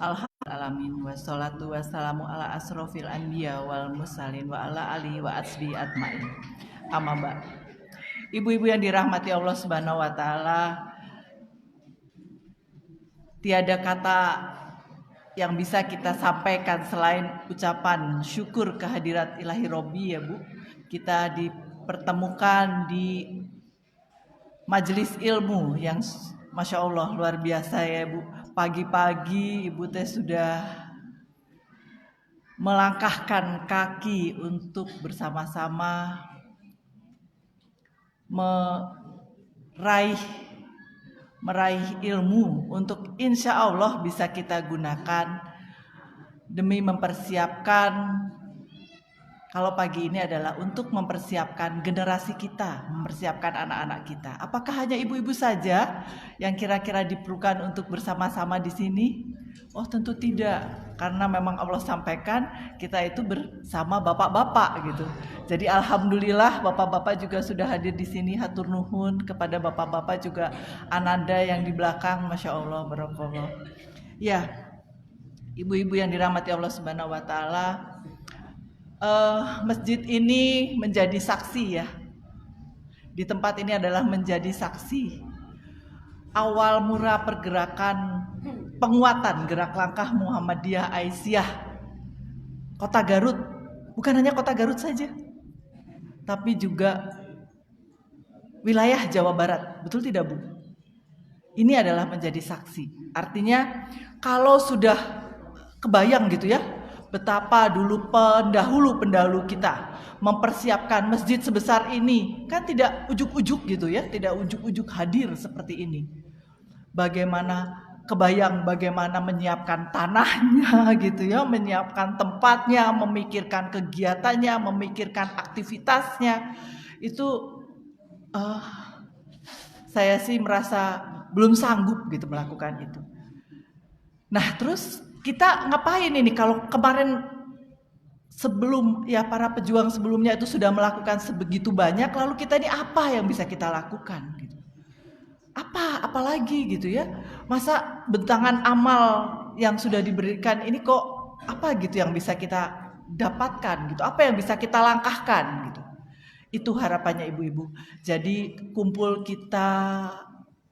Alhamdulillah wassalatu wassalamu ala asrofil anbiya wal mursalin wa ala alihi wa asbi atmain. Amma ba'd. Ibu-ibu yang dirahmati Allah Subhanahu wa taala, tiada kata yang bisa kita sampaikan selain ucapan syukur kehadirat Ilahi Robbi ya Bu. Kita dipertemukan di majelis ilmu yang Masya Allah luar biasa ya Bu. Pagi-pagi Ibu teh sudah melangkahkan kaki untuk bersama-sama meraih ilmu untuk insya Allah bisa kita gunakan demi mempersiapkan, kalau pagi ini adalah untuk mempersiapkan generasi kita, mempersiapkan anak-anak kita. Apakah hanya ibu-ibu saja yang kira-kira diperlukan untuk bersama-sama di sini? Oh tentu tidak, karena memang Allah sampaikan kita itu bersama bapak-bapak gitu. Jadi alhamdulillah bapak-bapak juga sudah hadir di sini. Hatur nuhun kepada bapak-bapak juga, ananda yang di belakang, Masya Allah, barakallah. Ya, ibu-ibu yang dirahmati Allah Subhanahu wa taala, masjid ini menjadi saksi ya. Di tempat ini adalah menjadi saksi awal mula pergerakan penguatan gerak langkah Muhammadiyah Aisyah Kota Garut. Bukan hanya Kota Garut saja, tapi juga wilayah Jawa Barat. Betul tidak Bu? Ini adalah menjadi saksi. Artinya kalau sudah kebayang gitu ya, betapa dulu pendahulu kita mempersiapkan masjid sebesar ini, kan tidak ujuk-ujuk gitu ya, tidak ujuk-ujuk hadir seperti ini. Bagaimana kebayang bagaimana menyiapkan tanahnya gitu ya, menyiapkan tempatnya, memikirkan kegiatannya, memikirkan aktivitasnya. Itu saya sih merasa belum sanggup gitu melakukan itu. Nah terus kita ngapain ini kalau kemarin sebelum ya para pejuang sebelumnya itu sudah melakukan sebegitu banyak, lalu kita ini apa yang bisa kita lakukan gitu? Apalagi gitu ya, masa bentangan amal yang sudah diberikan ini kok apa gitu yang bisa kita dapatkan gitu, apa yang bisa kita langkahkan gitu. Itu harapannya ibu-ibu. Jadi kumpul kita,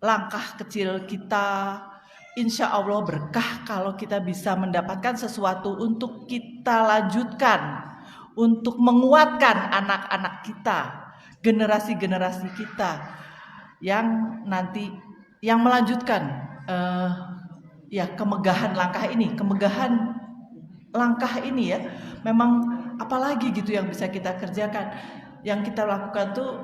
langkah kecil kita, insya Allah berkah kalau kita bisa mendapatkan sesuatu untuk kita lanjutkan, untuk menguatkan anak-anak kita, generasi-generasi kita yang nanti yang melanjutkan ya kemegahan langkah ini ya. Memang apalagi gitu yang bisa kita kerjakan, yang kita lakukan tuh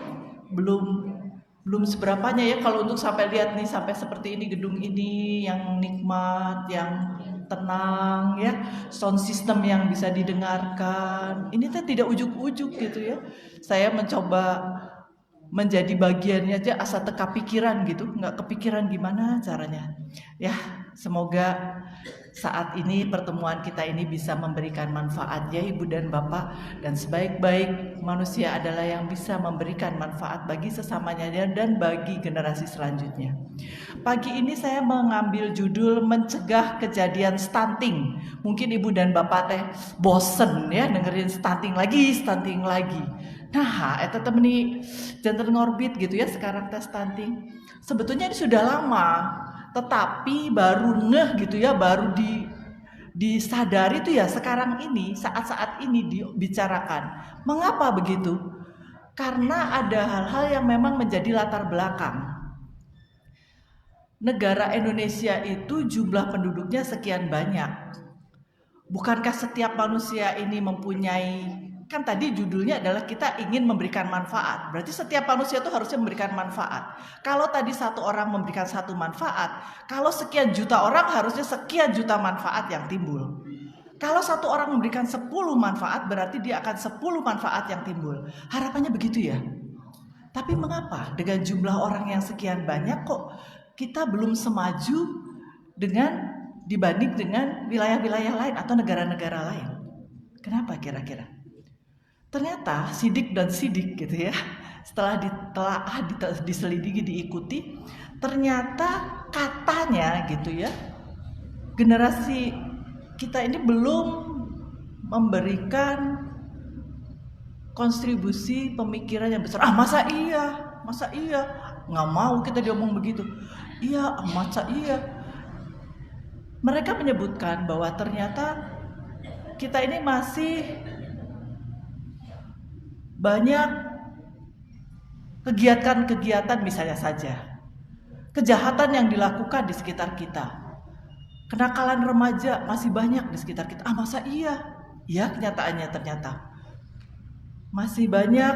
belum seberapanya ya. Kalau untuk sampai lihat nih sampai seperti ini gedung ini yang nikmat, yang tenang ya, sound system yang bisa didengarkan, ini kan tidak ujuk-ujuk gitu ya. Saya mencoba menjadi bagiannya aja asa teka pikiran gitu, nggak kepikiran gimana caranya ya. Semoga saat ini pertemuan kita ini bisa memberikan manfaat ya Ibu dan Bapak, dan sebaik-baik manusia adalah yang bisa memberikan manfaat bagi sesamanya dan bagi generasi selanjutnya. Pagi ini saya mengambil judul mencegah kejadian stunting. Mungkin Ibu dan Bapak teh bosen ya dengerin stunting lagi. Nah, eta temen ini jantan ngorbit gitu ya sekarang tes stunting. Sebetulnya ini sudah lama, tetapi baru ngeh gitu ya, baru disadari tuh ya sekarang ini, saat-saat ini dibicarakan. Mengapa begitu? Karena ada hal-hal yang memang menjadi latar belakang. Negara Indonesia itu jumlah penduduknya sekian banyak. Bukankah setiap manusia ini mempunyai, kan tadi judulnya adalah kita ingin memberikan manfaat. Berarti setiap manusia itu harusnya memberikan manfaat. Kalau tadi satu orang memberikan satu manfaat, kalau sekian juta orang harusnya sekian juta manfaat yang timbul. Kalau satu orang memberikan 10 manfaat, berarti dia akan 10 manfaat yang timbul. Harapannya begitu ya. Tapi mengapa dengan jumlah orang yang sekian banyak kok kita belum semaju dibanding dengan wilayah-wilayah lain atau negara-negara lain? Kenapa kira-kira? Ternyata sidik gitu ya, setelah ditelaah, diselidiki, diikuti, ternyata katanya gitu ya, generasi kita ini belum memberikan kontribusi pemikiran yang besar. Masa iya, nggak mau kita diomong begitu. Iya, masa iya. Mereka menyebutkan bahwa ternyata kita ini masih banyak kegiatan-kegiatan, misalnya saja kejahatan yang dilakukan di sekitar kita. Kenakalan remaja masih banyak di sekitar kita. Masa iya? Ya, kenyataannya ternyata masih banyak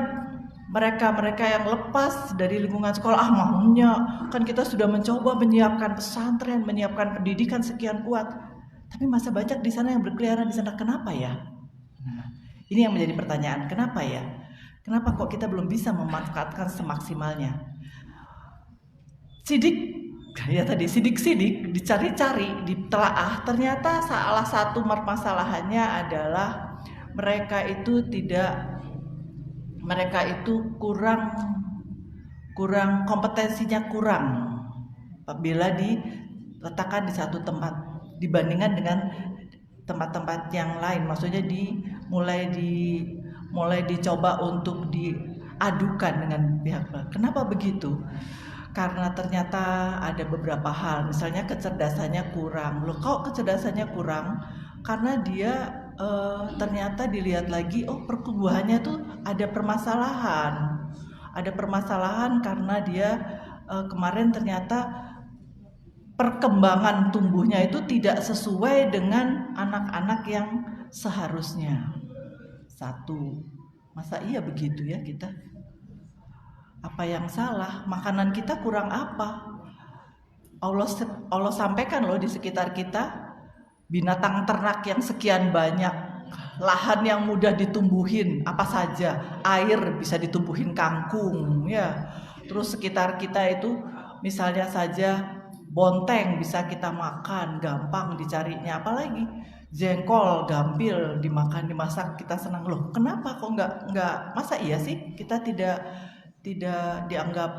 mereka-mereka yang lepas dari lingkungan sekolah. Maunya kan kita sudah mencoba menyiapkan pesantren, menyiapkan pendidikan sekian kuat, tapi masih banyak di sana yang berkeliaran di sana. Kenapa ya? Nah, ini yang menjadi pertanyaan. Kenapa ya? Kenapa kok kita belum bisa memanfaatkan semaksimalnya? Sidik-sidik dicari-cari, ditelaah, ternyata salah satu permasalahannya adalah mereka itu kurang kompetensinya, kurang apabila diletakkan di satu tempat dibandingkan dengan tempat-tempat yang lain. Maksudnya mulai dicoba untuk diadukan dengan pihak. Kenapa begitu? Karena ternyata ada beberapa hal, misalnya kecerdasannya kurang. Loh, kok kecerdasannya kurang? Karena dia ternyata dilihat lagi, pertumbuhannya tuh ada permasalahan karena dia kemarin ternyata perkembangan tumbuhnya itu tidak sesuai dengan anak-anak yang seharusnya. Satu, masa iya begitu ya kita? Apa yang salah? Makanan kita kurang apa? Allah sampaikan loh di sekitar kita binatang ternak yang sekian banyak, lahan yang mudah ditumbuhin apa saja, air bisa ditumbuhin kangkung ya. Terus sekitar kita itu misalnya saja bonteng bisa kita makan, gampang dicarinya, apalagi jengkol, gampil dimakan, dimasak, kita senang. Loh, kenapa kok enggak? Masa iya sih kita tidak dianggap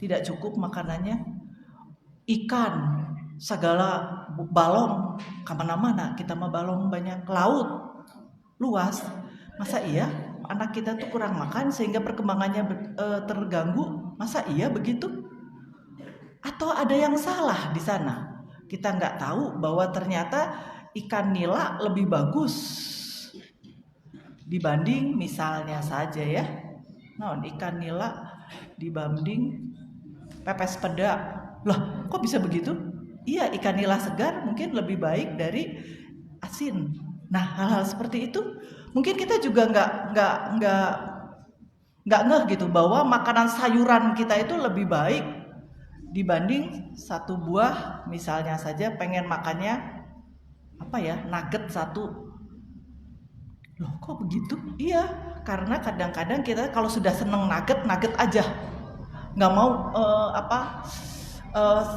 tidak cukup makanannya? Ikan, segala balong kemana-mana, kita mah balong banyak, laut luas. Masa iya anak kita tuh kurang makan sehingga perkembangannya terganggu? Masa iya begitu? Atau ada yang salah di sana? Kita nggak tahu bahwa ternyata ikan nila lebih bagus dibanding misalnya saja ya, ikan nila dibanding pepes peda. Loh, kok bisa begitu? Iya, ikan nila segar mungkin lebih baik dari asin. Nah, hal-hal seperti itu mungkin kita juga nggak ngeh gitu bahwa makanan sayuran kita itu lebih baik dibanding satu buah, misalnya saja pengen makannya nugget satu. Loh, kok begitu? Iya, karena kadang-kadang kita kalau sudah seneng nugget aja, nggak mau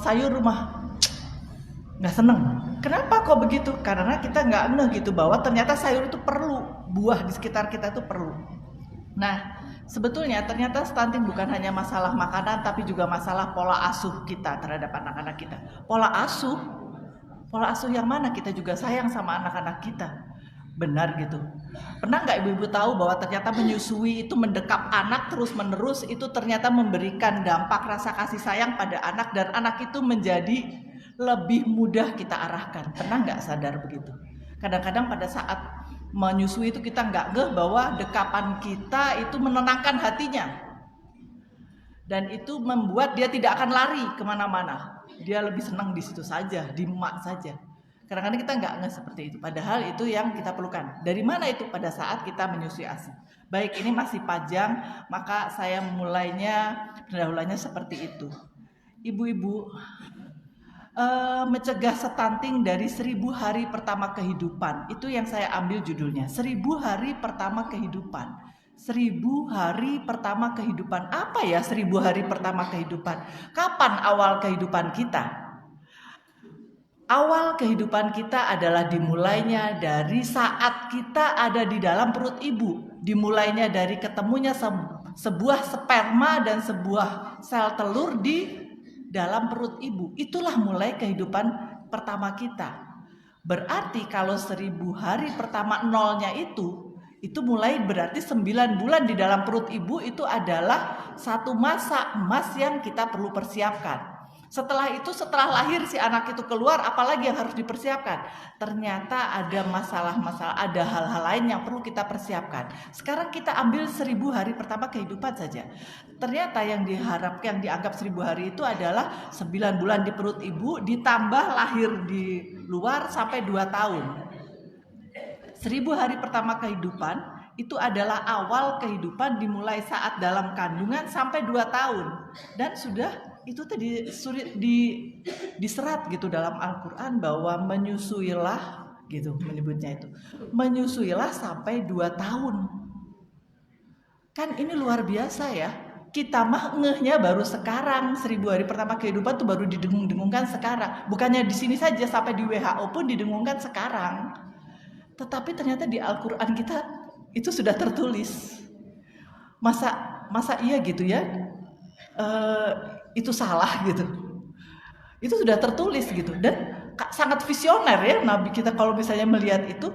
sayur rumah, nggak seneng. Kenapa kok begitu? Karena kita nggak ngeh gitu bahwa ternyata sayur itu perlu, buah di sekitar kita itu perlu. Nah, sebetulnya ternyata stunting bukan hanya masalah makanan, tapi juga masalah pola asuh kita terhadap anak-anak kita. Pola asuh yang mana kita juga sayang sama anak-anak kita, benar gitu. Pernah nggak ibu-ibu tahu bahwa ternyata menyusui itu, mendekap anak terus-menerus itu ternyata memberikan dampak rasa kasih sayang pada anak, dan anak itu menjadi lebih mudah kita arahkan. Pernah nggak sadar begitu? Kadang-kadang pada saat menyusui itu kita nggak ngeh bahwa dekapan kita itu menenangkan hatinya, dan itu membuat dia tidak akan lari kemana-mana. Dia lebih senang di situ saja, di emak saja. Kadang-kadang kita nggak ngeh seperti itu, padahal itu yang kita perlukan. Dari mana itu? Pada saat kita menyusui ASI. Baik, ini masih panjang, maka saya memulainya pendahuluannya seperti itu. Ibu-ibu, mencegah stunting dari 1000 hari pertama kehidupan, itu yang saya ambil judulnya, 1000 hari pertama kehidupan. 1000 hari pertama kehidupan. Apa ya 1000 hari pertama kehidupan? Kapan awal kehidupan kita? Awal kehidupan kita adalah dimulainya dari saat kita ada di dalam perut ibu. Dimulainya dari ketemunya sebuah sperma dan sebuah sel telur di dalam perut ibu. Itulah mulai kehidupan pertama kita. Berarti kalau 1000 hari pertama nolnya itu mulai berarti 9 bulan di dalam perut ibu itu adalah satu masa emas yang kita perlu persiapkan. Setelah itu, setelah lahir si anak itu keluar, apalagi yang harus dipersiapkan? Ternyata ada masalah-masalah, ada hal-hal lain yang perlu kita persiapkan. Sekarang kita ambil 1000 hari pertama kehidupan saja. Ternyata yang diharapkan, yang dianggap 1000 hari itu adalah 9 bulan di perut ibu, ditambah lahir di luar sampai 2 tahun. 1000 hari pertama kehidupan itu adalah awal kehidupan dimulai saat dalam kandungan sampai 2 tahun. Dan sudah itu tadi diserat gitu dalam Al-Quran bahwa menyusuilah gitu menyebutnya itu. Menyusuilah sampai 2 tahun. Kan ini luar biasa ya. Kita mah ngehnya baru sekarang, 1000 hari pertama kehidupan tuh baru didengung-dengungkan sekarang. Bukannya di sini saja, sampai di WHO pun didengungkan sekarang. Tetapi ternyata di Al-Quran kita itu sudah tertulis. Masa iya gitu ya? Itu salah gitu. Itu sudah tertulis gitu. Dan sangat visioner ya Nabi kita kalau misalnya melihat itu.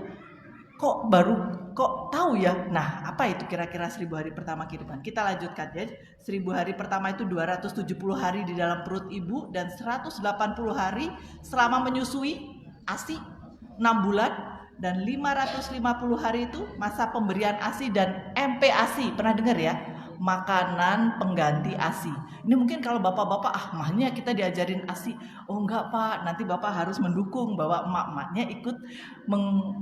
Kok tahu ya? Nah, apa itu kira-kira 1000 hari pertama kehidupan? Kita lanjutkan ya. 1000 hari pertama itu 270 hari di dalam perut ibu dan 180 hari selama menyusui ASI 6 bulan dan 550 hari itu masa pemberian ASI dan MPASI. Pernah dengar ya? Makanan pengganti ASI. Ini mungkin kalau bapak-bapak mahnya kita diajarin ASI. Oh enggak Pak, nanti bapak harus mendukung bahwa emak-emaknya ikut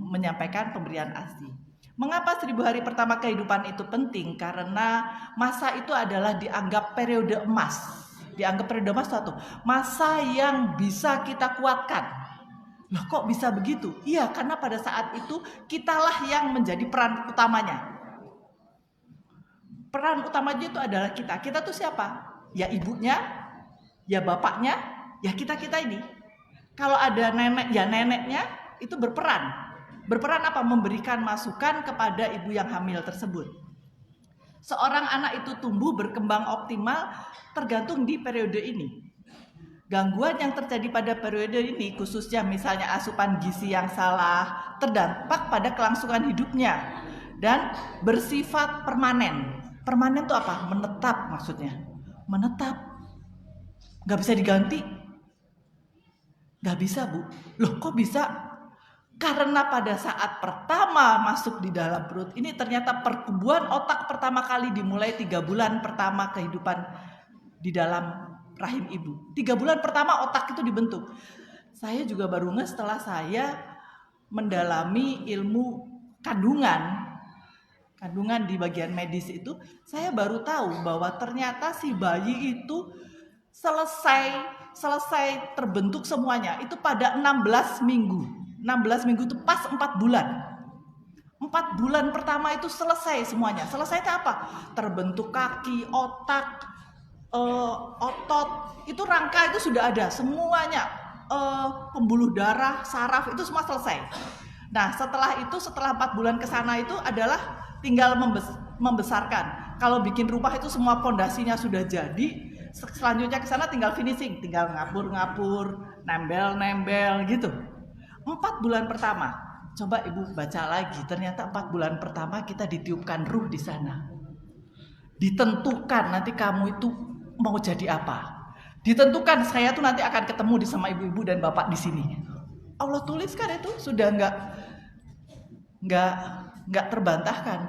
menyampaikan pemberian ASI. Mengapa 1000 hari pertama kehidupan itu penting? Karena masa itu adalah dianggap periode emas. Dianggap periode emas suatu masa yang bisa kita kuatkan. Loh kok bisa begitu? Iya, karena pada saat itu kitalah yang menjadi peran utamanya. Peran utamanya itu adalah kita. Kita tuh siapa? Ya ibunya, ya bapaknya, ya kita-kita ini. Kalau ada nenek, ya neneknya itu berperan. Berperan apa? Memberikan masukan kepada ibu yang hamil tersebut. Seorang anak itu tumbuh berkembang optimal tergantung di periode ini. Gangguan yang terjadi pada periode ini, khususnya misalnya asupan gizi yang salah, terdampak pada kelangsungan hidupnya dan bersifat permanen. Permanen itu apa? Menetap maksudnya. Menetap. Gak bisa diganti. Gak bisa Bu. Loh kok bisa? Karena pada saat pertama masuk di dalam perut ini ternyata pertumbuhan otak pertama kali dimulai 3 bulan pertama kehidupan di dalam rahim ibu. 3 bulan pertama otak itu dibentuk. Saya juga baru setelah saya mendalami ilmu kandungan di bagian medis itu, saya baru tahu bahwa ternyata si bayi itu selesai terbentuk semuanya itu pada 16 minggu. 16 minggu itu pas 4 bulan. 4 bulan pertama itu selesai semuanya. Selesai itu apa? Terbentuk kaki, otak, otot, itu rangka itu sudah ada semuanya. Pembuluh darah, saraf itu semua selesai. Nah, setelah 4 bulan ke sana itu adalah tinggal membesarkan. Kalau bikin rumah itu semua pondasinya sudah jadi, selanjutnya ke sana tinggal finishing, tinggal ngapur, nembel gitu. 4 bulan pertama. Coba Ibu baca lagi, ternyata 4 bulan pertama kita ditiupkan ruh di sana. Ditentukan nanti kamu itu mau jadi apa. Ditentukan saya tuh nanti akan ketemu sama ibu-ibu dan bapak di sini. Allah tuliskan itu sudah nggak terbantahkan.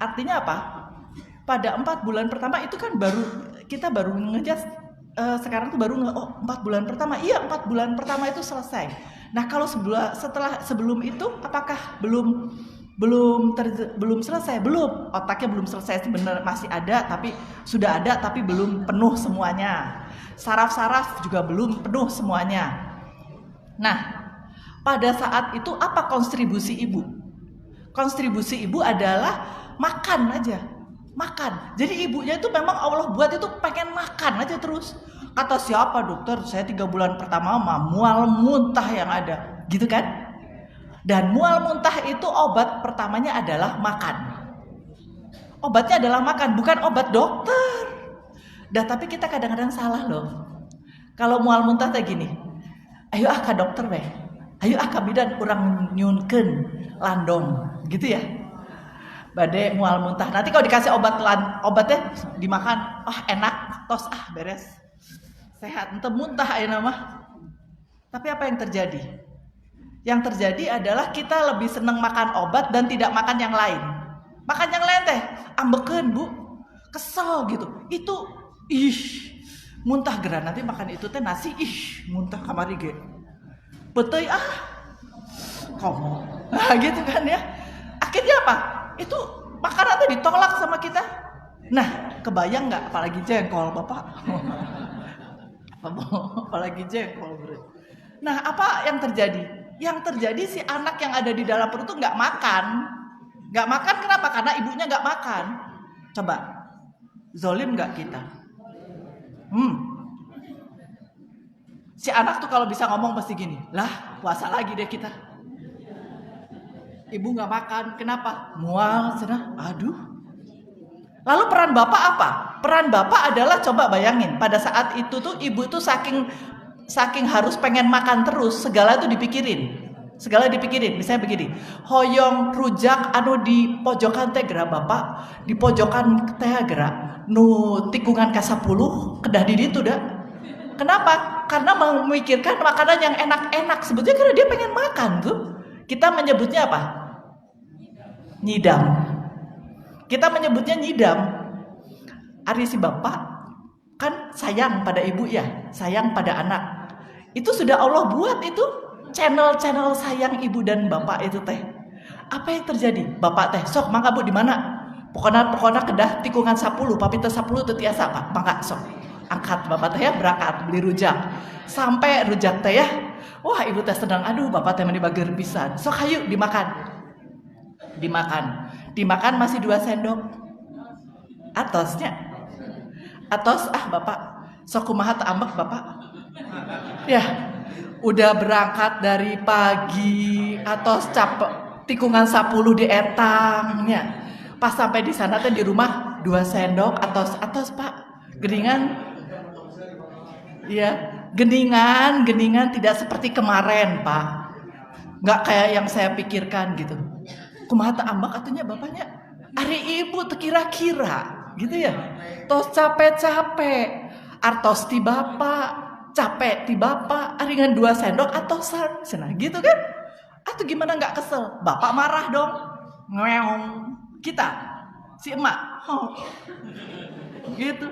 Artinya apa? Pada 4 bulan pertama itu kan kita baru ngejas sekarang tuh baru 4 bulan pertama. Iya, 4 bulan pertama itu selesai. Nah, kalau sebelum itu apakah belum selesai? Belum. Otaknya belum selesai sebenarnya, masih ada sudah ada tapi belum penuh semuanya. Saraf-saraf juga belum penuh semuanya. Nah, pada saat itu apa kontribusi ibu? Kontribusi ibu adalah makan aja. Makan. Jadi ibunya itu memang Allah buat itu pengen makan aja terus. Kata siapa dokter? Saya 3 bulan pertama mual muntah yang ada. Gitu kan? Dan mual muntah itu obat pertamanya adalah makan. Obatnya adalah makan, bukan obat dokter. Tapi kita kadang-kadang salah loh. Kalau mual muntah kayak gini. Ayo ke dokter weh. Ayo kabidan urang nyunkeun landong gitu ya. Bade mual muntah. Nanti kalau dikasih obatnya dimakan, enak, tos beres. Sehat, ente muntah ayeuna mah. Tapi apa yang terjadi? Yang terjadi adalah kita lebih senang makan obat dan tidak makan yang lain. Makan yang lain teh ambekeun, Bu. Kesel gitu. Itu muntah geran, nanti makan itu teh nasi muntah kamari ge. Peteuy kamu. Gitu kan ya. Akhirnya apa? Itu makanan teh ditolak sama kita. Nah, kebayang nggak apalagi jengkol, Bapak? Apalagi jengkol, bro. Nah, apa yang terjadi? Yang terjadi si anak yang ada di dalam perut itu nggak makan. Nggak makan kenapa? Karena ibunya nggak makan. Coba, zolim nggak kita? Si anak tuh kalau bisa ngomong pasti gini, lah puasa lagi deh kita. Ibu nggak makan, kenapa? Mual, cenah. Aduh. Lalu peran bapak apa? Peran bapak adalah, coba bayangin, pada saat itu tuh ibu tuh saking harus pengen makan terus, segala itu dipikirin. Misalnya begini, hoyong rujak anu di pojokan teh geura bapak, di pojokan teh geura nu tikungan ka 10 kedah di ditu dah. Kenapa? Karena memikirkan makanan yang enak-enak. Sebetulnya karena dia pengen makan tuh. Kita menyebutnya apa? Nyidam. Kita menyebutnya nyidam. Ari si bapak kan sayang pada ibu ya, sayang pada anak. Itu sudah Allah buat itu channel-channel sayang ibu dan bapak itu teh. Apa yang terjadi? Bapak teh, sok mangga Bu di mana? Pokoknya kedah tikungan 10, papi teh 10 teh tiasa Pak. Mangga sok. Angkat bapak teh ya berangkat beli rujak. Sampai rujak teh ya. Wah, ibu teh sedang, aduh bapak teh meni bager pisan. Sok hayu dimakan. Dimakan masih 2 sendok. Atosnya. Atos bapak. Sok kumaha teu ambek bapak. Ya. Udah berangkat dari pagi, atos capek tikungan 10 di etangnya. Pas sampai di sana teh di rumah 2 sendok atos Pak. Geningan. Iya, geningan tidak seperti kemarin, Pak. Enggak kayak yang saya pikirkan gitu. Kumaha teu ambek atunya bapaknya. Ari ibu teu kira-kira gitu ya. Tos capek-capek. Artos ti bapak. Capek ti bapak, aringan 2 sendok atau cenah gitu kan? Atau gimana nggak kesel? Bapak marah dong, ngeong kita, si emak, gitu.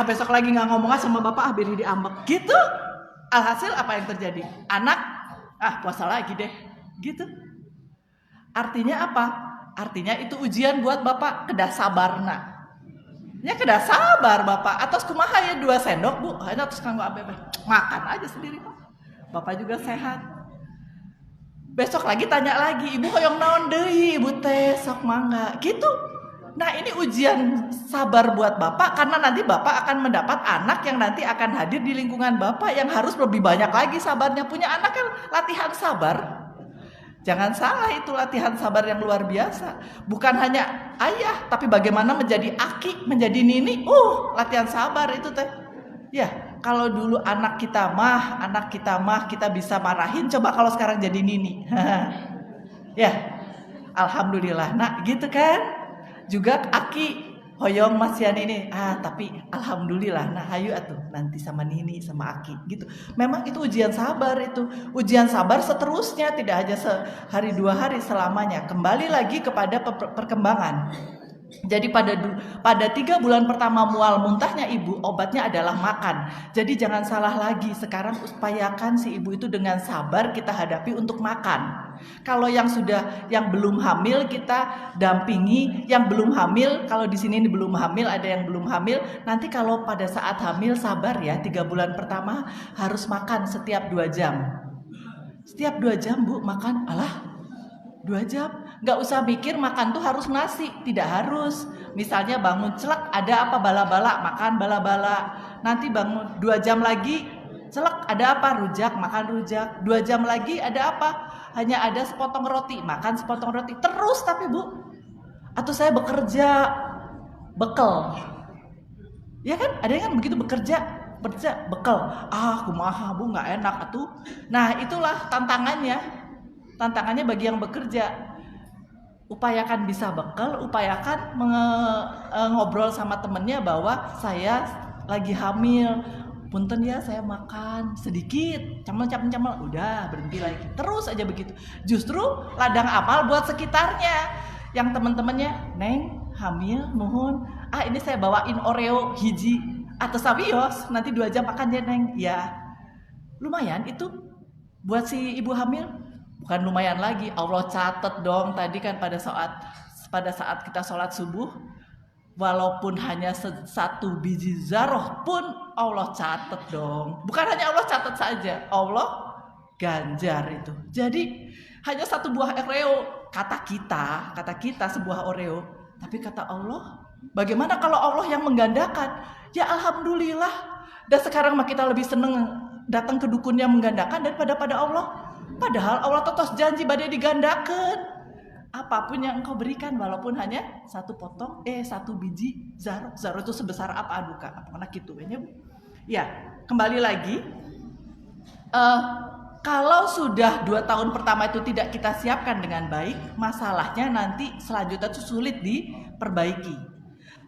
Besok lagi nggak ngomong sama bapak, beri diambek, gitu. Alhasil apa yang terjadi? Anak, puasa lagi deh, gitu. Artinya apa? Artinya itu ujian buat bapak, kedah sabarna. Ya kedah sabar bapak. Atos kumaha ya 2 sendok Bu. Atos kanggo abebe. Makan aja sendiri Pak. Bapak juga sehat. Besok lagi tanya lagi, ibu hoyong naon deui ibu teh sok mangga. Gitu. Nah, ini ujian sabar buat bapak karena nanti bapak akan mendapat anak yang nanti akan hadir di lingkungan bapak yang harus lebih banyak lagi sabarnya. Punya anak yang latihan sabar. Jangan salah, itu latihan sabar yang luar biasa. Bukan hanya ayah, tapi bagaimana menjadi aki, menjadi nini. Latihan sabar itu teh. Ya, kalau dulu anak kita mah kita bisa marahin. Coba kalau sekarang jadi nini. Ya, alhamdulillah. Nah, gitu kan? Juga aki hoyong masian ini. Tapi alhamdulillah. Nah, hayu atuh nanti sama nini sama aki gitu. Memang itu ujian sabar itu. Ujian sabar seterusnya, tidak hanya sehari 2 hari selamanya. Kembali lagi kepada perkembangan. Jadi pada 3 bulan pertama mual muntahnya ibu, obatnya adalah makan. Jadi jangan salah lagi, sekarang upayakan si ibu itu dengan sabar kita hadapi untuk makan. Kalau yang belum hamil kita dampingi, yang belum hamil, kalau di sini belum hamil, ada yang belum hamil, nanti kalau pada saat hamil sabar ya, 3 bulan pertama harus makan setiap 2 jam. Setiap 2 jam Bu makan, 2 jam. Gak usah mikir makan tuh harus nasi, tidak harus. Misalnya bangun celak ada apa bala-bala, makan bala-bala. Nanti bangun 2 jam lagi celak ada apa, rujak, makan rujak. 2 jam lagi ada apa, hanya ada sepotong roti, makan sepotong roti. Terus tapi Bu. Atau saya bekerja, bekel. Ya kan, ada yang begitu bekerja. kerja bekal. Kumaha Bu, nggak enak atuh. Nah, itulah tantangannya. Tantangannya bagi yang bekerja. Upayakan bisa bekal, upayakan ngobrol sama temennya bahwa saya lagi hamil. Punten ya, saya makan sedikit, camel, udah berhenti lagi. Terus aja begitu. Justru ladang amal buat sekitarnya. Yang teman-temannya, Neng hamil, mohon. Ini saya bawain Oreo hiji atau sawios, nanti 2 jam makan ya Neng. Ya, lumayan itu buat si ibu hamil. Bukan lumayan lagi, Allah catat dong tadi kan pada saat kita sholat subuh. Walaupun hanya 1 biji zarah pun Allah catat dong. Bukan hanya Allah catat saja, Allah ganjar itu. Jadi hanya 1 buah Oreo, kata kita sebuah Oreo. Tapi kata Allah, bagaimana kalau Allah yang menggandakan? Ya alhamdulillah. Dan sekarang mah kita lebih seneng datang ke dukun yang menggandakan daripada pada Allah. Padahal Allah tetos janji badai digandakan. Apapun yang engkau berikan, walaupun hanya 1 biji zarah. Zarah itu sebesar apa? Aduh Kak, apa gitu ya. Kembali lagi, kalau sudah 2 tahun pertama itu tidak kita siapkan dengan baik, masalahnya nanti selanjutnya itu sulit diperbaiki.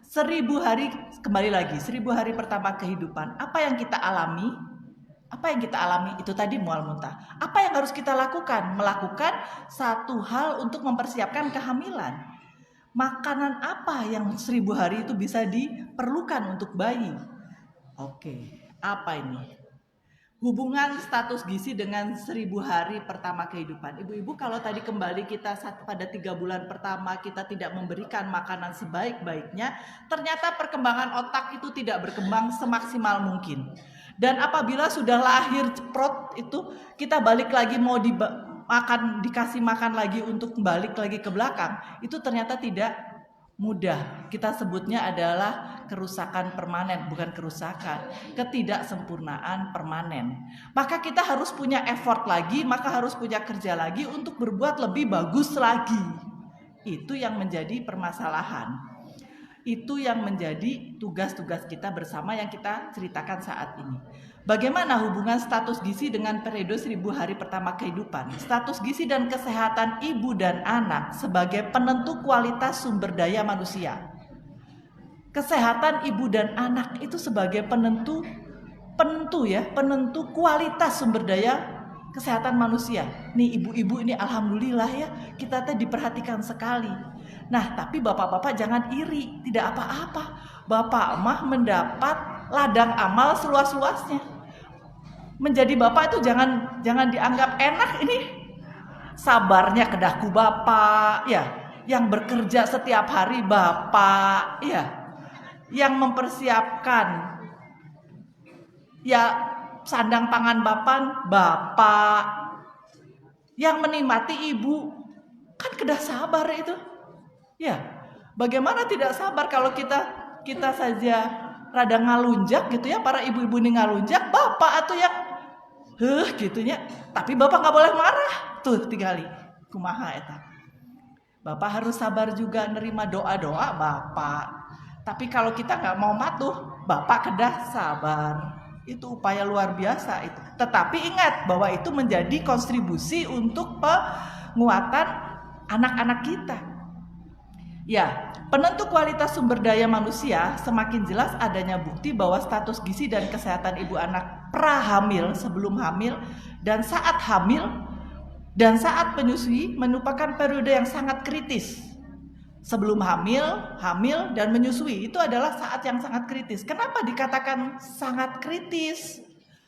1000 hari, kembali lagi, 1000 hari pertama kehidupan, apa yang kita alami? Apa yang kita alami itu tadi mual muntah. Apa yang harus kita lakukan? Melakukan 1 hal untuk mempersiapkan kehamilan. Makanan apa yang 1000 hari itu bisa diperlukan untuk bayi? Oke, apa ini? Hubungan status gizi dengan 1000 hari pertama kehidupan. Ibu-ibu, kalau tadi kembali kita pada 3 bulan pertama kita tidak memberikan makanan sebaik-baiknya, ternyata perkembangan otak itu tidak berkembang semaksimal mungkin. Dan apabila sudah lahir ceprot itu, kita balik lagi mau dikasih makan lagi untuk balik lagi ke belakang, itu ternyata tidak mudah. Kita sebutnya adalah kerusakan permanen, bukan kerusakan, ketidaksempurnaan permanen. Maka kita harus punya effort lagi, maka harus punya kerja lagi untuk berbuat lebih bagus lagi. Itu yang menjadi permasalahan. Itu yang menjadi tugas-tugas kita bersama yang kita ceritakan saat ini. Bagaimana hubungan status gizi dengan periode 1000 hari pertama kehidupan? Status gizi dan kesehatan ibu dan anak sebagai penentu kualitas sumber daya manusia. Kesehatan ibu dan anak itu sebagai penentu kualitas sumber daya kesehatan manusia. Nih ibu-ibu ini alhamdulillah ya, kita diperhatikan sekali. Nah, tapi bapak-bapak jangan iri, tidak apa-apa. Bapak mah mendapat ladang amal seluas-luasnya. Menjadi bapak itu jangan dianggap enak ini. Sabarnya kedahku bapak, ya. Yang bekerja setiap hari bapak, ya. Yang mempersiapkan ya sandang pangan bapak. Yang menikmati ibu, kan kedah sabar itu. Ya, bagaimana tidak sabar kalau kita saja rada ngalunjak gitu ya, para ibu-ibu ini ngalunjak, bapak atau yang gitunya, tapi bapak nggak boleh marah tuh tinggali kumaha eta. Bapak harus sabar juga nerima doa-doa bapak. Tapi kalau kita nggak mau patuh, bapak kedah sabar. Itu upaya luar biasa itu. Tetapi ingat bahwa itu menjadi kontribusi untuk penguatan anak-anak kita. Ya, penentu kualitas sumber daya manusia semakin jelas adanya bukti bahwa status gizi dan kesehatan ibu anak prahamil, sebelum hamil, dan saat hamil, dan saat menyusui merupakan periode yang sangat kritis. Sebelum hamil, dan menyusui itu adalah saat yang sangat kritis. Kenapa dikatakan sangat kritis?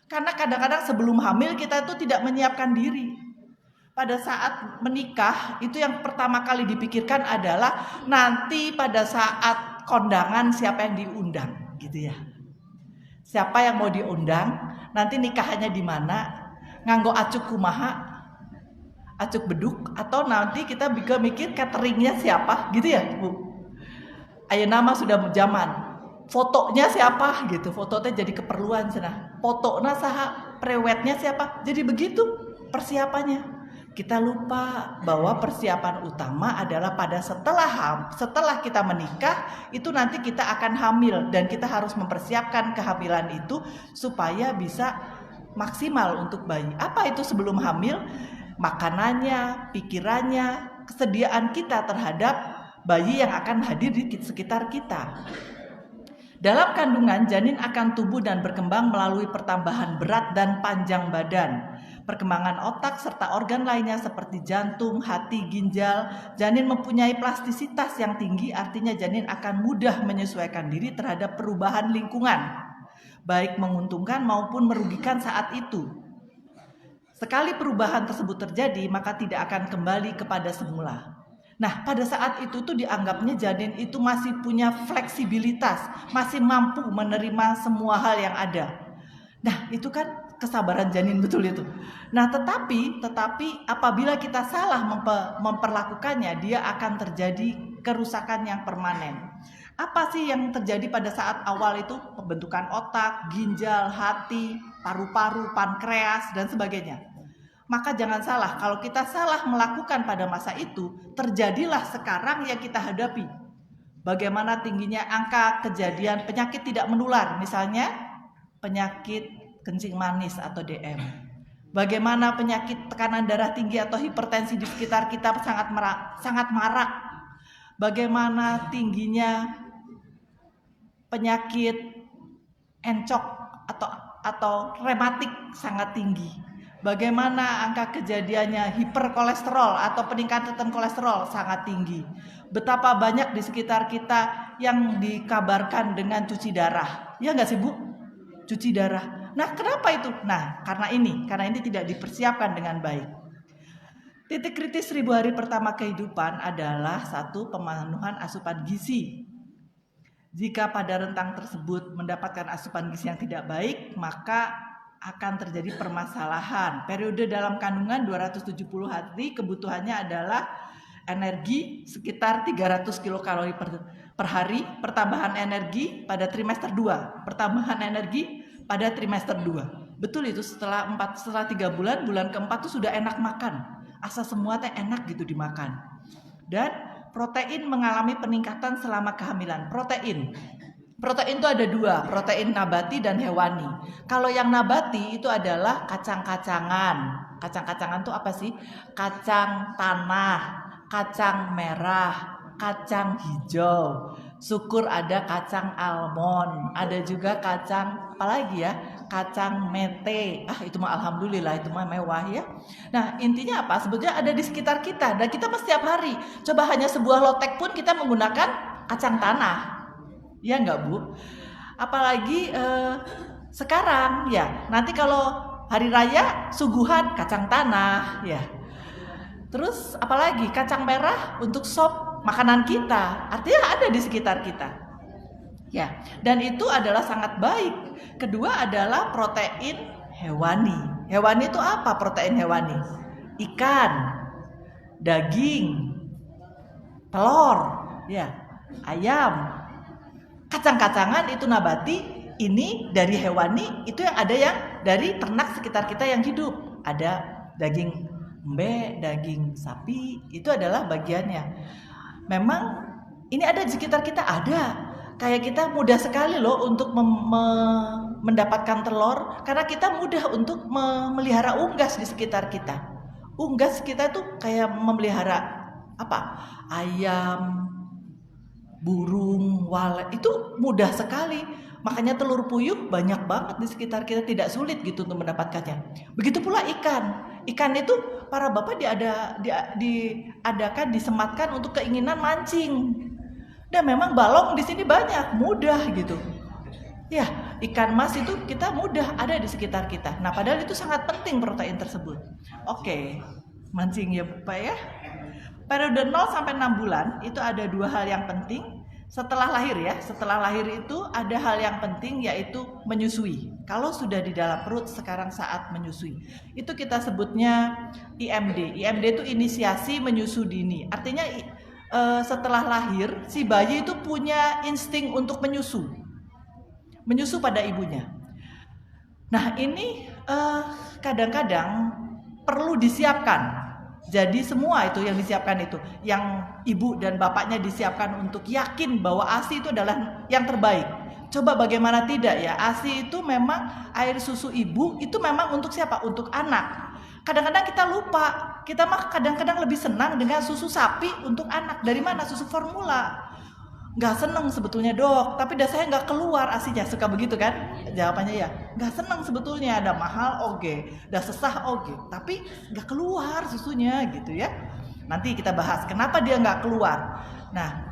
Karena kadang-kadang sebelum hamil kita itu tidak menyiapkan diri. Pada saat menikah itu yang pertama kali dipikirkan adalah nanti pada saat kondangan siapa yang diundang gitu ya. Siapa yang mau diundang, nanti nikahannya di mana, nganggo acuk kumaha, acuk beduk, atau nanti kita juga mikir cateringnya siapa gitu ya Bu. Ayeuna mah sudah zaman, fotonya siapa gitu, fotonya jadi keperluan cenah. Fotona saha, prewednya siapa, jadi begitu persiapannya. Kita lupa bahwa persiapan utama adalah pada setelah kita menikah, itu nanti kita akan hamil dan kita harus mempersiapkan kehamilan itu supaya bisa maksimal untuk bayi. Apa itu sebelum hamil? Makanannya, pikirannya, kesediaan kita terhadap bayi yang akan hadir di sekitar kita. Dalam kandungan, janin akan tumbuh dan berkembang melalui pertambahan berat dan panjang badan. Perkembangan otak serta organ lainnya seperti jantung, hati, ginjal. Janin mempunyai plastisitas yang tinggi, artinya janin akan mudah menyesuaikan diri terhadap perubahan lingkungan, baik menguntungkan maupun merugikan saat itu. Sekali perubahan tersebut terjadi, maka tidak akan kembali kepada semula. Nah, pada saat itu tuh dianggapnya janin itu masih punya fleksibilitas, masih mampu menerima semua hal yang ada. Nah, itu kan kesabaran janin betul itu. Nah, tetapi apabila kita salah memperlakukannya, dia akan terjadi kerusakan yang permanen. Apa sih yang terjadi pada saat awal itu? Pembentukan otak, ginjal, hati, paru-paru, pankreas, dan sebagainya. Maka jangan salah, kalau kita salah melakukan pada masa itu, terjadilah sekarang yang kita hadapi. Bagaimana tingginya angka kejadian penyakit tidak menular, misalnya penyakit kencing manis atau DM. Bagaimana penyakit tekanan darah tinggi atau hipertensi di sekitar kita sangat marak. Bagaimana tingginya penyakit encok atau rematik sangat tinggi. Bagaimana angka kejadiannya hiperkolesterol atau peningkatan kolesterol sangat tinggi. Betapa banyak di sekitar kita yang dikabarkan dengan cuci darah. Ya nggak sih Bu? Cuci darah. Nah, kenapa itu? Nah, karena ini tidak dipersiapkan dengan baik. Titik kritis 1000 hari pertama kehidupan adalah 1. Pemenuhan asupan gizi. Jika pada rentang tersebut mendapatkan asupan gizi yang tidak baik, maka akan terjadi permasalahan. Periode dalam kandungan 270 hari, kebutuhannya adalah energi sekitar 300 kilokalori per hari, pertambahan energi pada trimester 2, pertambahan energi pada trimester 2. Betul itu, setelah 3 bulan, bulan keempat tuh sudah enak makan. Asa semua teh enak gitu dimakan. Dan protein mengalami peningkatan selama kehamilan. Protein itu ada 2, protein nabati dan hewani. Kalau yang nabati itu adalah kacang-kacangan. Kacang-kacangan itu apa sih? Kacang tanah, kacang merah, kacang hijau. Syukur ada kacang almond, ada juga kacang apalagi ya? Kacang mete. Itu mah alhamdulillah, itu mah mewah ya. Nah, intinya apa? Sebetulnya ada di sekitar kita dan kita setiap hari. Coba hanya sebuah lotek pun kita menggunakan kacang tanah. Ya enggak Bu? Apalagi sekarang ya, nanti kalau hari raya suguhan kacang tanah ya. Terus apalagi kacang merah untuk sop makanan kita, artinya ada di sekitar kita. Ya, dan itu adalah sangat baik. Kedua adalah protein hewani. Hewani itu apa protein hewani? Ikan, daging, telur, ya, ayam. Kacang-kacangan itu nabati, ini dari hewani, itu yang ada yang dari ternak sekitar kita yang hidup. Ada daging embe, daging sapi, itu adalah bagiannya. Memang ini ada di sekitar kita, ada. Kayak kita mudah sekali loh untuk mendapatkan telur, karena kita mudah untuk memelihara unggas di sekitar kita. Unggas kita tuh kayak memelihara apa? Ayam, burung, walet, itu mudah sekali. Makanya telur puyuh banyak banget di sekitar kita, tidak sulit gitu untuk mendapatkannya. Begitu pula ikan. Ikan itu para bapak diadakan, disematkan untuk keinginan mancing. Dan memang balong di sini banyak, mudah gitu. Ya, ikan mas itu kita mudah ada di sekitar kita. Nah, padahal itu sangat penting protein tersebut. Oke, mancing ya Bapak ya. Periode 0 sampai 6 bulan itu ada 2 hal yang penting. Setelah lahir ya, setelah lahir itu ada hal yang penting yaitu menyusui. Kalau sudah di dalam perut sekarang saat menyusui. Itu kita sebutnya IMD. IMD itu inisiasi menyusu dini. Artinya setelah lahir si bayi itu punya insting untuk menyusu pada ibunya. Nah ini kadang-kadang perlu disiapkan. Jadi semua itu yang disiapkan itu, yang ibu dan bapaknya disiapkan untuk yakin bahwa ASI itu adalah yang terbaik. Coba bagaimana tidak ya, ASI itu memang air susu ibu itu memang untuk siapa? Untuk anak. Kadang-kadang kita lupa, kita mah kadang-kadang lebih senang dengan susu sapi untuk anak. Dari mana? Susu formula. Nggak seneng sebetulnya dok, tapi dasarnya nggak keluar asinya, suka begitu kan? Jawabannya ya, nggak seneng sebetulnya, ada mahal oke, udah sesah oke, tapi nggak keluar susunya gitu ya. Nanti kita bahas kenapa dia nggak keluar. Nah,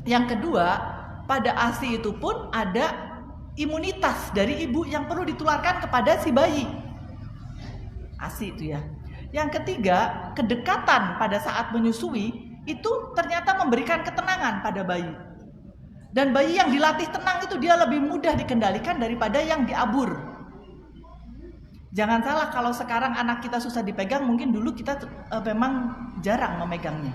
yang kedua, pada ASI itu pun ada imunitas dari ibu yang perlu ditularkan kepada si bayi. ASI itu ya. Yang ketiga, kedekatan pada saat menyusui itu ternyata memberikan ketenangan pada bayi. Dan bayi yang dilatih tenang itu dia lebih mudah dikendalikan daripada yang diabur. Jangan salah, kalau sekarang anak kita susah dipegang, mungkin dulu kita memang jarang memegangnya.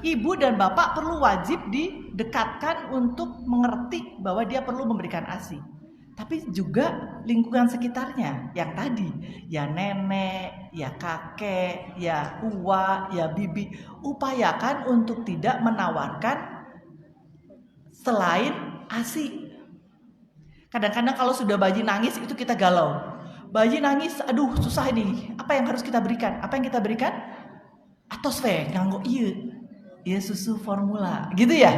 Ibu dan bapak perlu wajib didekatkan untuk mengerti bahwa dia perlu memberikan ASI. Tapi juga lingkungan sekitarnya, yang tadi, ya nenek, ya kakek, ya uwa, ya bibi, upayakan untuk tidak menawarkan selain ASI. Kadang-kadang kalau sudah bayi nangis itu kita galau. Bayi nangis, aduh susah ini. Apa yang harus kita berikan? Apa yang kita berikan? Atos nganggo iya susu formula, gitu ya.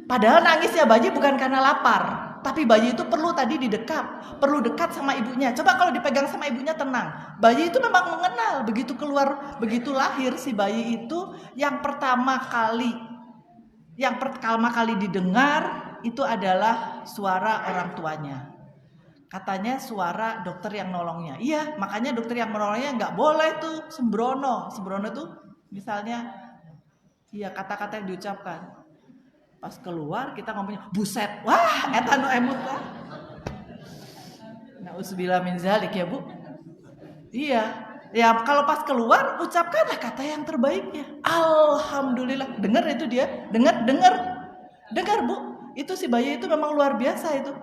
Padahal nangisnya bayi bukan karena lapar, tapi bayi itu perlu tadi didekap, perlu dekat sama ibunya. Coba kalau dipegang sama ibunya tenang. Bayi itu memang mengenal, begitu keluar, begitu lahir si bayi itu yang pertama kali didengar itu adalah suara orang tuanya. Katanya suara dokter yang nolongnya. Iya, makanya dokter yang menolongnya nggak boleh tuh sembrono. Sembrono tuh misalnya, iya kata-kata yang diucapkan. Pas keluar kita ngomongnya buset, wah eta nu emut lah. Nauzubillah min zalik ya Bu. Iya. Ya kalau pas keluar ucapkanlah kata yang terbaiknya. Alhamdulillah. Dengar itu dia. Dengar Bu. Itu si bayi itu memang luar biasa itu.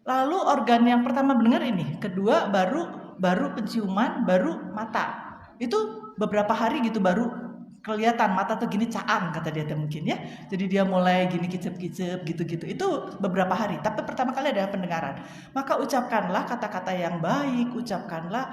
Lalu organ yang pertama mendengar ini, kedua baru penciuman, baru mata. Itu beberapa hari gitu baru kelihatan mata tuh gini caang kata dia mungkin ya. Jadi dia mulai gini kicep-kicep gitu-gitu. Itu beberapa hari. Tapi pertama kali ada pendengaran. Maka ucapkanlah kata-kata yang baik, ucapkanlah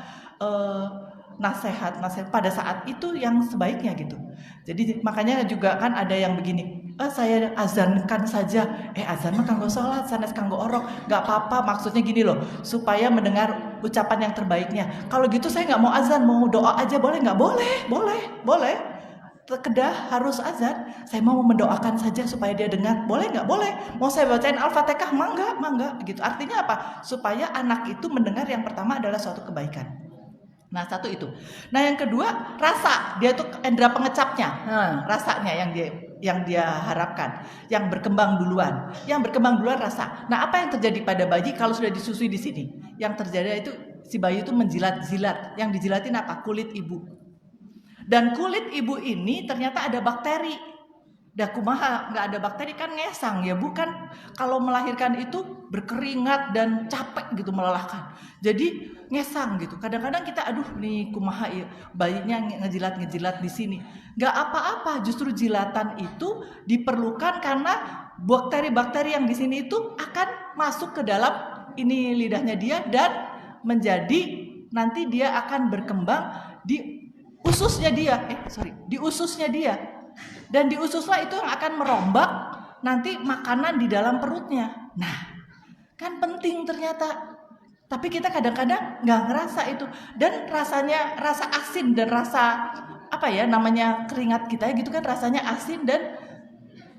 nasihat pada saat itu yang sebaiknya gitu. Jadi makanya juga kan ada yang begini. Saya azankan saja. Azan mah kanggo sholat, sanes kanggo orok. Gak apa-apa, maksudnya gini loh, supaya mendengar ucapan yang terbaiknya. Kalau gitu saya gak mau azan, mau doa aja boleh gak? Boleh. Kedah harus azan. Saya mau mendoakan saja supaya dia dengar. Boleh gak? Boleh. Mau saya bacain Al-Fatihah? Mangga gitu. Artinya apa? Supaya anak itu mendengar yang pertama adalah suatu kebaikan. Nah satu itu. Nah yang kedua rasa, dia tuh indera pengecapnya, rasanya yang dia harapkan, yang berkembang duluan rasa. Nah apa yang terjadi pada bayi kalau sudah disusui di sini? Yang terjadi itu si bayi itu menjilat-jilat, yang dijilatin apa? Kulit ibu. Dan kulit ibu ini ternyata ada bakteri. Dah kumaha nggak ada bakteri kan ngesang ya bukan, kalau melahirkan itu berkeringat dan capek gitu melelahkan, jadi ngesang gitu. Kadang-kadang kita aduh nih kumaha ya bayinya ngejilat di sini, nggak apa-apa, justru jilatan itu diperlukan karena bakteri-bakteri yang di sini itu akan masuk ke dalam ini lidahnya dia dan menjadi nanti dia akan berkembang di ususnya dia, di ususnya dia. Dan di ususlah itu yang akan merombak nanti makanan di dalam perutnya. Nah, kan penting ternyata. Tapi kita kadang-kadang nggak ngerasa itu. Dan rasanya rasa asin dan rasa apa ya namanya keringat kita gitu kan rasanya asin dan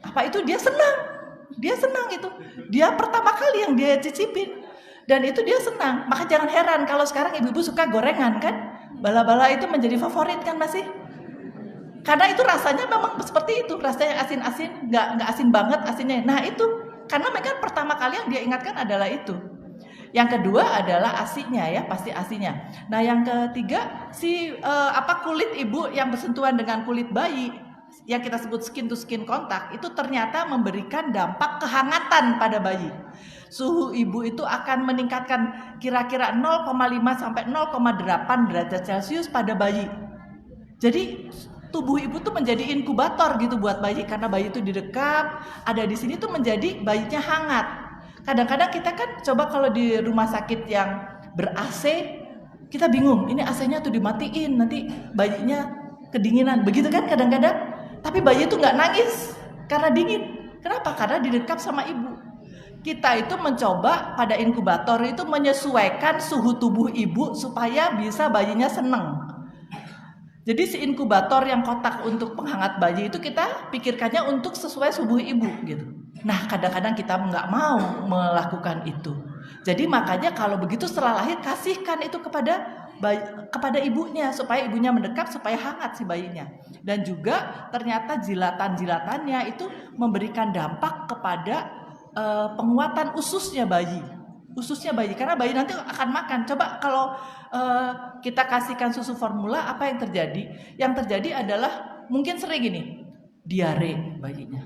apa itu dia senang itu. Dia pertama kali yang dia cicipin dan itu dia senang. Maka jangan heran kalau sekarang ibu-ibu suka gorengan kan. Bala-bala itu menjadi favorit kan masih. Karena itu rasanya memang seperti itu, rasanya asin-asin, nggak asin banget asinnya. Nah itu, karena mereka pertama kali yang dia ingatkan adalah itu. Yang kedua adalah asinya ya, pasti asinya. Nah yang ketiga kulit ibu yang bersentuhan dengan kulit bayi, yang kita sebut skin to skin contact, itu ternyata memberikan dampak kehangatan pada bayi. Suhu ibu itu akan meningkatkan kira-kira 0,5 sampai 0,8 derajat Celcius pada bayi. Jadi tubuh ibu tuh menjadi inkubator gitu buat bayi, karena bayi itu didekap, ada di sini tuh menjadi bayinya hangat. Kadang-kadang kita kan coba kalau di rumah sakit yang ber-AC, kita bingung, ini AC-nya tuh dimatiin, nanti bayinya kedinginan, begitu kan kadang-kadang. Tapi bayi itu nggak nangis karena dingin. Kenapa? Karena didekap sama ibu. Kita itu mencoba pada inkubator itu menyesuaikan suhu tubuh ibu supaya bisa bayinya seneng. Jadi si inkubator yang kotak untuk penghangat bayi itu kita pikirkannya untuk sesuai suhu ibu gitu. Nah kadang-kadang kita nggak mau melakukan itu. Jadi makanya kalau begitu setelah lahir kasihkan itu kepada ibunya supaya ibunya mendekap supaya hangat si bayinya. Dan juga ternyata jilatan-jilatannya itu memberikan dampak kepada penguatan ususnya bayi. Ususnya bayi, karena bayi nanti akan makan. Coba kalau kita kasihkan susu formula, apa yang terjadi? Yang terjadi adalah mungkin sering gini, diare bayinya.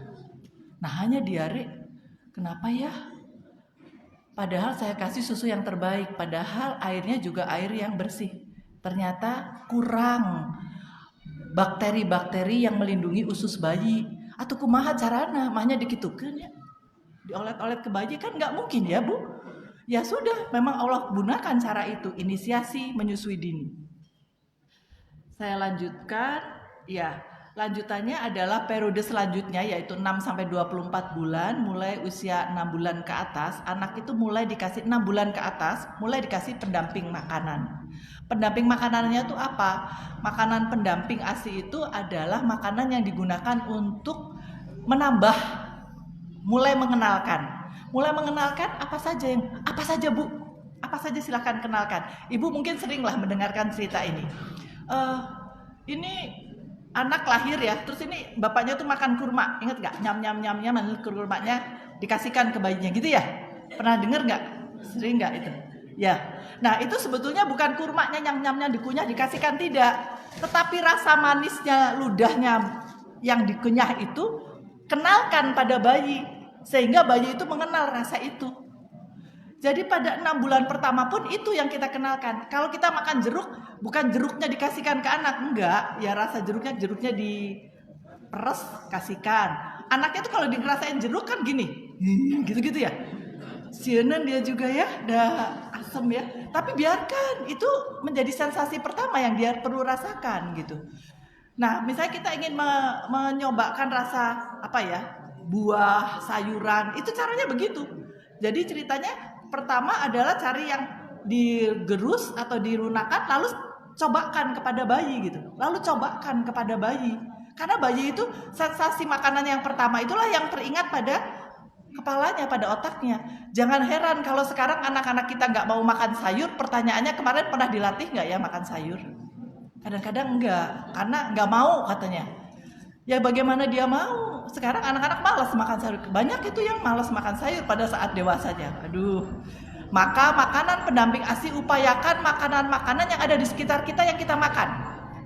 Nah hanya diare, kenapa ya? Padahal saya kasih susu yang terbaik, padahal airnya juga air yang bersih. Ternyata kurang bakteri-bakteri yang melindungi usus bayi. Atau kumaha carana, mahnya dikitukeun ya. Diolet-olet ke bayi kan nggak mungkin ya Bu. Ya sudah, memang Allah gunakan cara itu, inisiasi menyusui dini. Saya lanjutkan, ya. Lanjutannya adalah periode selanjutnya yaitu 6-24 bulan, mulai usia 6 bulan ke atas, anak itu mulai dikasih 6 bulan ke atas, mulai dikasih pendamping makanan. Pendamping makanannya itu apa? Makanan pendamping ASI itu adalah makanan yang digunakan untuk menambah, mulai mengenalkan. Mulai mengenalkan apa saja Bu? Apa saja silahkan kenalkan. Ibu mungkin seringlah mendengarkan cerita ini. Ini anak lahir ya, terus ini bapaknya tuh makan kurma, ingat nggak? Nyam kurmanya dikasihkan ke bayinya gitu ya? Pernah dengar nggak? Sering nggak itu? Ya. Nah itu sebetulnya bukan kurmanya nyam-nyamnya dikunyah dikasihkan, tidak, tetapi rasa manisnya ludahnya yang dikunyah itu kenalkan pada bayi. Sehingga bayi itu mengenal rasa itu. Jadi pada 6 bulan pertama pun itu yang kita kenalkan. Kalau kita makan jeruk, bukan jeruknya dikasihkan ke anak, enggak. Ya rasa jeruknya diperes, kasihkan. Anaknya tuh kalau dirasain jeruk kan gini, gitu-gitu ya. Sieunan dia juga ya, dah asem ya. Tapi biarkan, itu menjadi sensasi pertama yang dia perlu rasakan gitu. Nah, misalnya kita ingin menyobakan rasa apa ya? Buah, sayuran, itu caranya begitu. Jadi ceritanya pertama adalah cari yang digerus atau dilunakan, lalu cobakan kepada bayi gitu. Lalu cobakan kepada bayi. Karena bayi itu sensasi makanan yang pertama itulah yang teringat pada kepalanya, pada otaknya. Jangan heran kalau sekarang anak-anak kita nggak mau makan sayur, pertanyaannya kemarin pernah dilatih nggak ya makan sayur? Kadang-kadang enggak, karena nggak mau katanya. Ya bagaimana dia mau? Sekarang anak-anak malas makan sayur. Banyak itu yang malas makan sayur pada saat dewasanya. Aduh. Maka makanan pendamping ASI upayakan makanan-makanan yang ada di sekitar kita yang kita makan.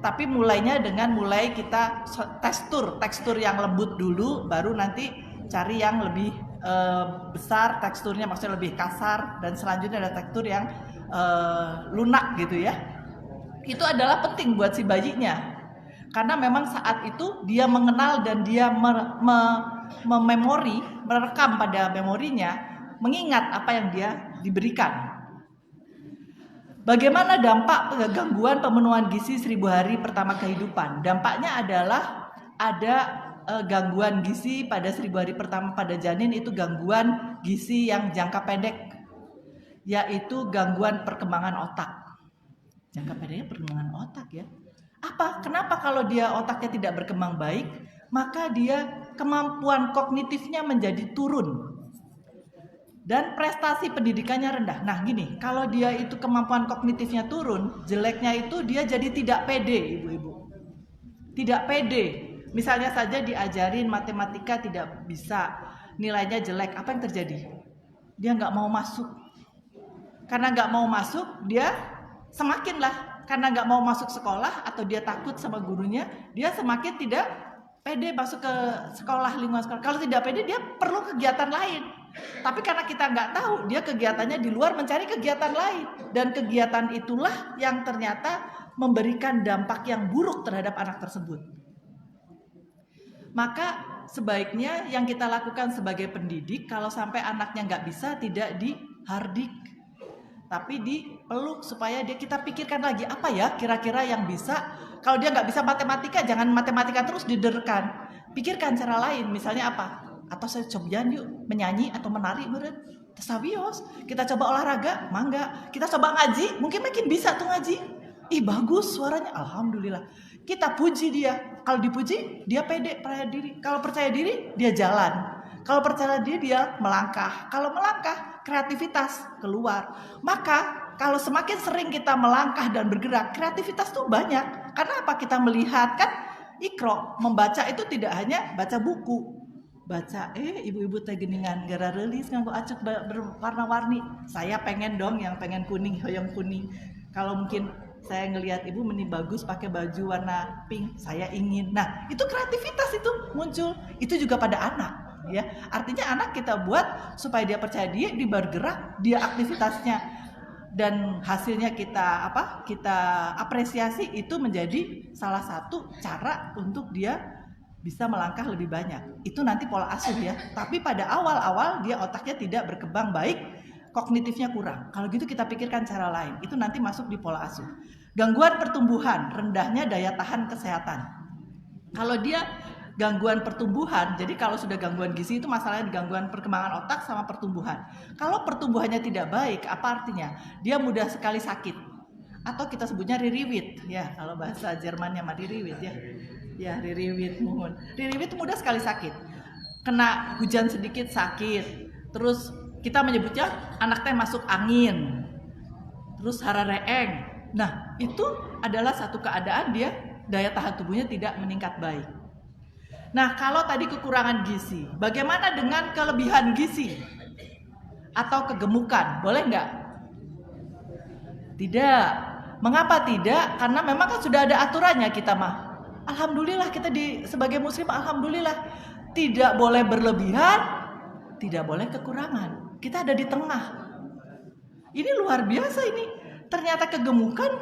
Tapi mulainya dengan mulai kita tekstur yang lembut dulu, baru nanti cari yang lebih besar teksturnya, maksudnya lebih kasar, dan selanjutnya ada tekstur yang lunak gitu ya. Itu adalah penting buat si bayinya. Karena memang saat itu dia mengenal dan dia mememori, merekam pada memorinya, mengingat apa yang dia diberikan. Bagaimana dampak gangguan pemenuhan gizi 1000 hari pertama kehidupan? Dampaknya adalah ada gangguan gizi pada 1000 hari pertama pada janin, itu gangguan gizi yang jangka pendek, yaitu gangguan perkembangan otak. Jangka pendeknya perkembangan otak ya. Apa? Kenapa kalau dia otaknya tidak berkembang baik, maka dia kemampuan kognitifnya menjadi turun dan prestasi pendidikannya rendah. Nah gini, kalau dia itu kemampuan kognitifnya turun, jeleknya itu dia jadi tidak pede, ibu-ibu. Tidak pede. Misalnya saja diajarin matematika tidak bisa, nilainya jelek, apa yang terjadi? Dia nggak mau masuk. Karena nggak mau masuk, dia semakinlah. Karena nggak mau masuk sekolah atau dia takut sama gurunya, dia semakin tidak pede masuk ke sekolah, lingkungan sekolah. Kalau tidak pede, dia perlu kegiatan lain. Tapi karena kita nggak tahu, dia kegiatannya di luar mencari kegiatan lain. Dan kegiatan itulah yang ternyata memberikan dampak yang buruk terhadap anak tersebut. Maka sebaiknya yang kita lakukan sebagai pendidik, kalau sampai anaknya nggak bisa, tidak dihardik, tapi dipeluk supaya kita pikirkan lagi apa ya kira-kira yang bisa. Kalau dia nggak bisa matematika, jangan matematika terus diderkan. Pikirkan cara lain, misalnya apa? Atau saya coba yuk menyanyi atau menari meureun. Tesawios. Kita coba olahraga, mangga. Kita coba ngaji, mungkin makin bisa tuh ngaji. Ih bagus suaranya, alhamdulillah. Kita puji dia. Kalau dipuji, dia pede, percaya diri. Kalau percaya diri, dia jalan. Kalau percaya diri, dia melangkah. Kalau melangkah, kreativitas keluar. Maka kalau semakin sering kita melangkah dan bergerak, kreativitas tuh banyak. Karena apa? Kita melihat kan, Iqra, membaca itu tidak hanya baca buku. Baca, ibu-ibu teh geningan gara relis nganggo acuk berwarna-warni. Saya pengen dong yang pengen kuning, hoyong kuning. Kalau mungkin saya ngelihat ibu meni bagus pakai baju warna pink, saya ingin. Nah, itu kreativitas itu muncul. Itu juga pada anak, ya. Artinya anak kita buat supaya dia percaya diri, dia bergerak, dia aktivitasnya. Dan hasilnya kita apresiasi, itu menjadi salah satu cara untuk dia bisa melangkah lebih banyak. Itu nanti pola asuh ya. Tapi pada awal-awal dia otaknya tidak berkembang baik, kognitifnya kurang. Kalau gitu kita pikirkan cara lain. Itu nanti masuk di pola asuh. Gangguan pertumbuhan, rendahnya daya tahan kesehatan. Kalau dia gangguan pertumbuhan, jadi kalau sudah gangguan gizi itu masalahnya di gangguan perkembangan otak sama pertumbuhan. Kalau pertumbuhannya tidak baik, apa artinya? Dia mudah sekali sakit. Atau kita sebutnya ririwit, ya kalau bahasa Jermannya mah ririwit ya. Ya ririwit mohon. Ririwit itu mudah sekali sakit. Kena hujan sedikit sakit. Terus kita menyebutnya anak teh masuk angin. Terus harareeng. Nah, itu adalah satu keadaan dia daya tahan tubuhnya tidak meningkat baik. Nah, kalau tadi kekurangan gizi, bagaimana dengan kelebihan gizi? Atau kegemukan, boleh nggak? Tidak. Mengapa tidak? Karena memang kan sudah ada aturannya kita mah. Alhamdulillah kita sebagai muslim, alhamdulillah tidak boleh berlebihan, tidak boleh kekurangan. Kita ada di tengah. Ini luar biasa ini. Ternyata kegemukan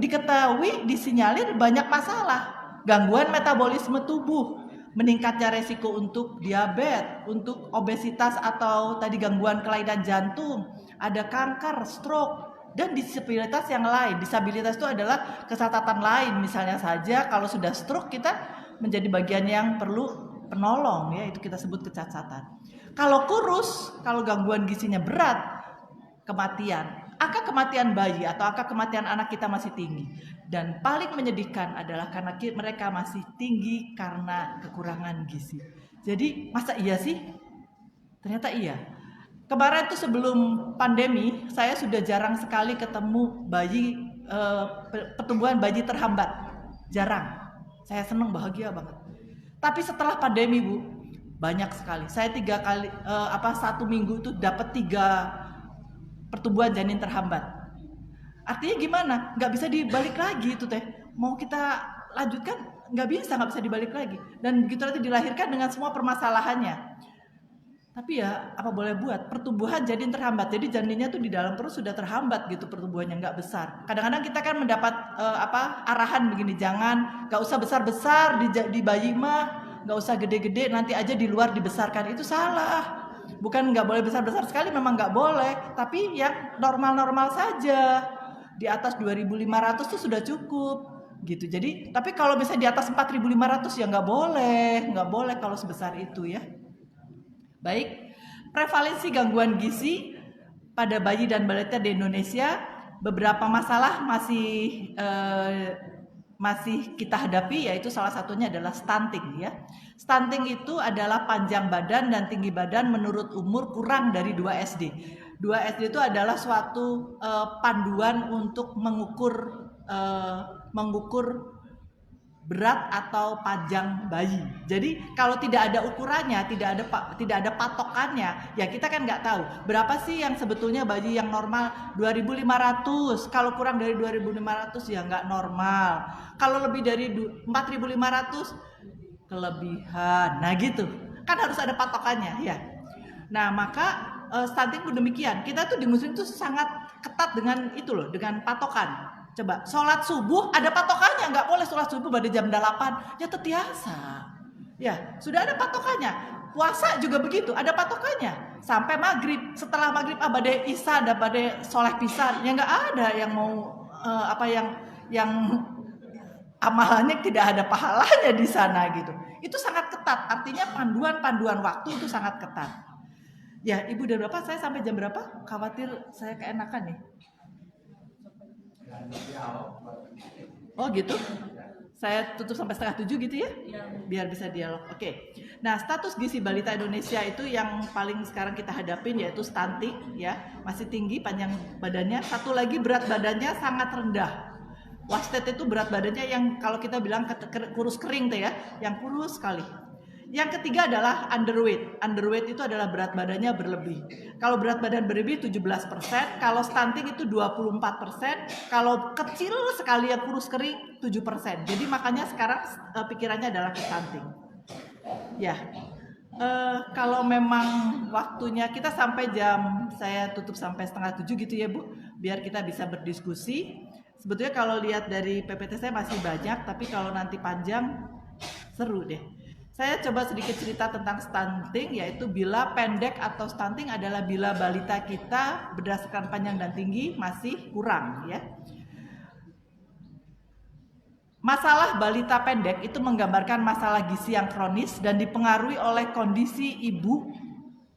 diketahui, disinyalir banyak masalah. Gangguan metabolisme tubuh, meningkatnya resiko untuk diabetes, untuk obesitas atau tadi gangguan kelainan jantung, ada kanker, stroke, dan disabilitas yang lain. Disabilitas itu adalah kesehatan lain. Misalnya saja kalau sudah stroke kita menjadi bagian yang perlu penolong, ya itu kita sebut kecacatan. Kalau kurus, kalau gangguan gizinya berat, kematian. Angka kematian bayi atau angka kematian anak kita masih tinggi. Dan paling menyedihkan adalah karena mereka masih tinggi karena kekurangan gizi. Jadi masa iya sih? Ternyata iya. Kemarin tuh sebelum pandemi, saya sudah jarang sekali ketemu pertumbuhan bayi terhambat. Jarang. Saya senang, bahagia banget. Tapi setelah pandemi, Bu, banyak sekali. Saya 3 kali, 1 minggu itu dapat 3 pertumbuhan janin terhambat. Artinya gimana? Nggak bisa dibalik lagi itu teh. Mau kita lanjutkan, nggak bisa dibalik lagi. Dan begitu nanti dilahirkan dengan semua permasalahannya. Tapi ya apa boleh buat, pertumbuhan janin terhambat. Jadi janinnya tuh di dalam perut sudah terhambat gitu, pertumbuhannya nggak besar. Kadang-kadang kita kan mendapat arahan begini, jangan, nggak usah besar-besar di bayi mah, nggak usah gede-gede, nanti aja di luar dibesarkan. Itu salah. Bukan nggak boleh besar-besar sekali, memang nggak boleh. Tapi yang normal-normal saja, di atas 2.500 tuh sudah cukup gitu. Jadi tapi kalau misalnya di atas 4.500 ya nggak boleh kalau sebesar itu ya. Baik, prevalensi gangguan gizi pada bayi dan balita di Indonesia, beberapa masalah masih kita hadapi, yaitu salah satunya adalah stunting ya. Stunting itu adalah panjang badan dan tinggi badan menurut umur kurang dari 2 SD. 2 SD itu adalah suatu panduan untuk mengukur berat atau panjang bayi. Jadi kalau tidak ada ukurannya, tidak ada patokannya, ya kita kan nggak tahu berapa sih yang sebetulnya bayi yang normal. 2.500. Kalau kurang dari 2.500 ya nggak normal. Kalau lebih dari 4.500 kelebihan. Nah gitu. Kan harus ada patokannya ya. Nah, maka stunting pun demikian. Kita tuh di muslim tuh sangat ketat dengan itu loh, dengan patokan. Coba, sholat subuh ada patokannya, nggak boleh sholat subuh pada jam 8, ya tetiasa. Ya, sudah ada patokannya. Puasa juga begitu, ada patokannya. Sampai maghrib, setelah maghrib badai isya, ada badai soleh pisan. Ya nggak ada yang mau yang amalannya tidak ada pahalanya di sana gitu. Itu sangat ketat, artinya panduan waktu itu sangat ketat. Ya, Ibu dari berapa? Saya sampai jam berapa? Khawatir saya keenakan nih. Oh gitu? Saya tutup sampai 6:30 gitu ya? Biar bisa dialog. Oke. Nah, status gizi balita Indonesia itu yang paling sekarang kita hadapin yaitu stunting ya, masih tinggi panjang badannya. Satu lagi berat badannya sangat rendah. Wasted itu berat badannya yang kalau kita bilang kurus kering tuh ya, yang kurus sekali. Yang ketiga adalah underweight. Underweight itu adalah berat badannya berlebih. Kalau berat badan berlebih 17%, kalau stunting itu 24%, kalau kecil sekali yang kurus kering 7%. Jadi makanya sekarang pikirannya adalah ke stunting. Ya. Kalau memang waktunya kita sampai saya tutup sampai 6:30 gitu ya Bu, biar kita bisa berdiskusi. Sebetulnya kalau lihat dari PPT saya masih banyak, tapi kalau nanti panjang seru deh. Saya coba sedikit cerita tentang stunting, yaitu bila pendek atau stunting adalah bila balita kita berdasarkan panjang dan tinggi masih kurang ya. Masalah balita pendek itu menggambarkan masalah gizi yang kronis dan dipengaruhi oleh kondisi ibu,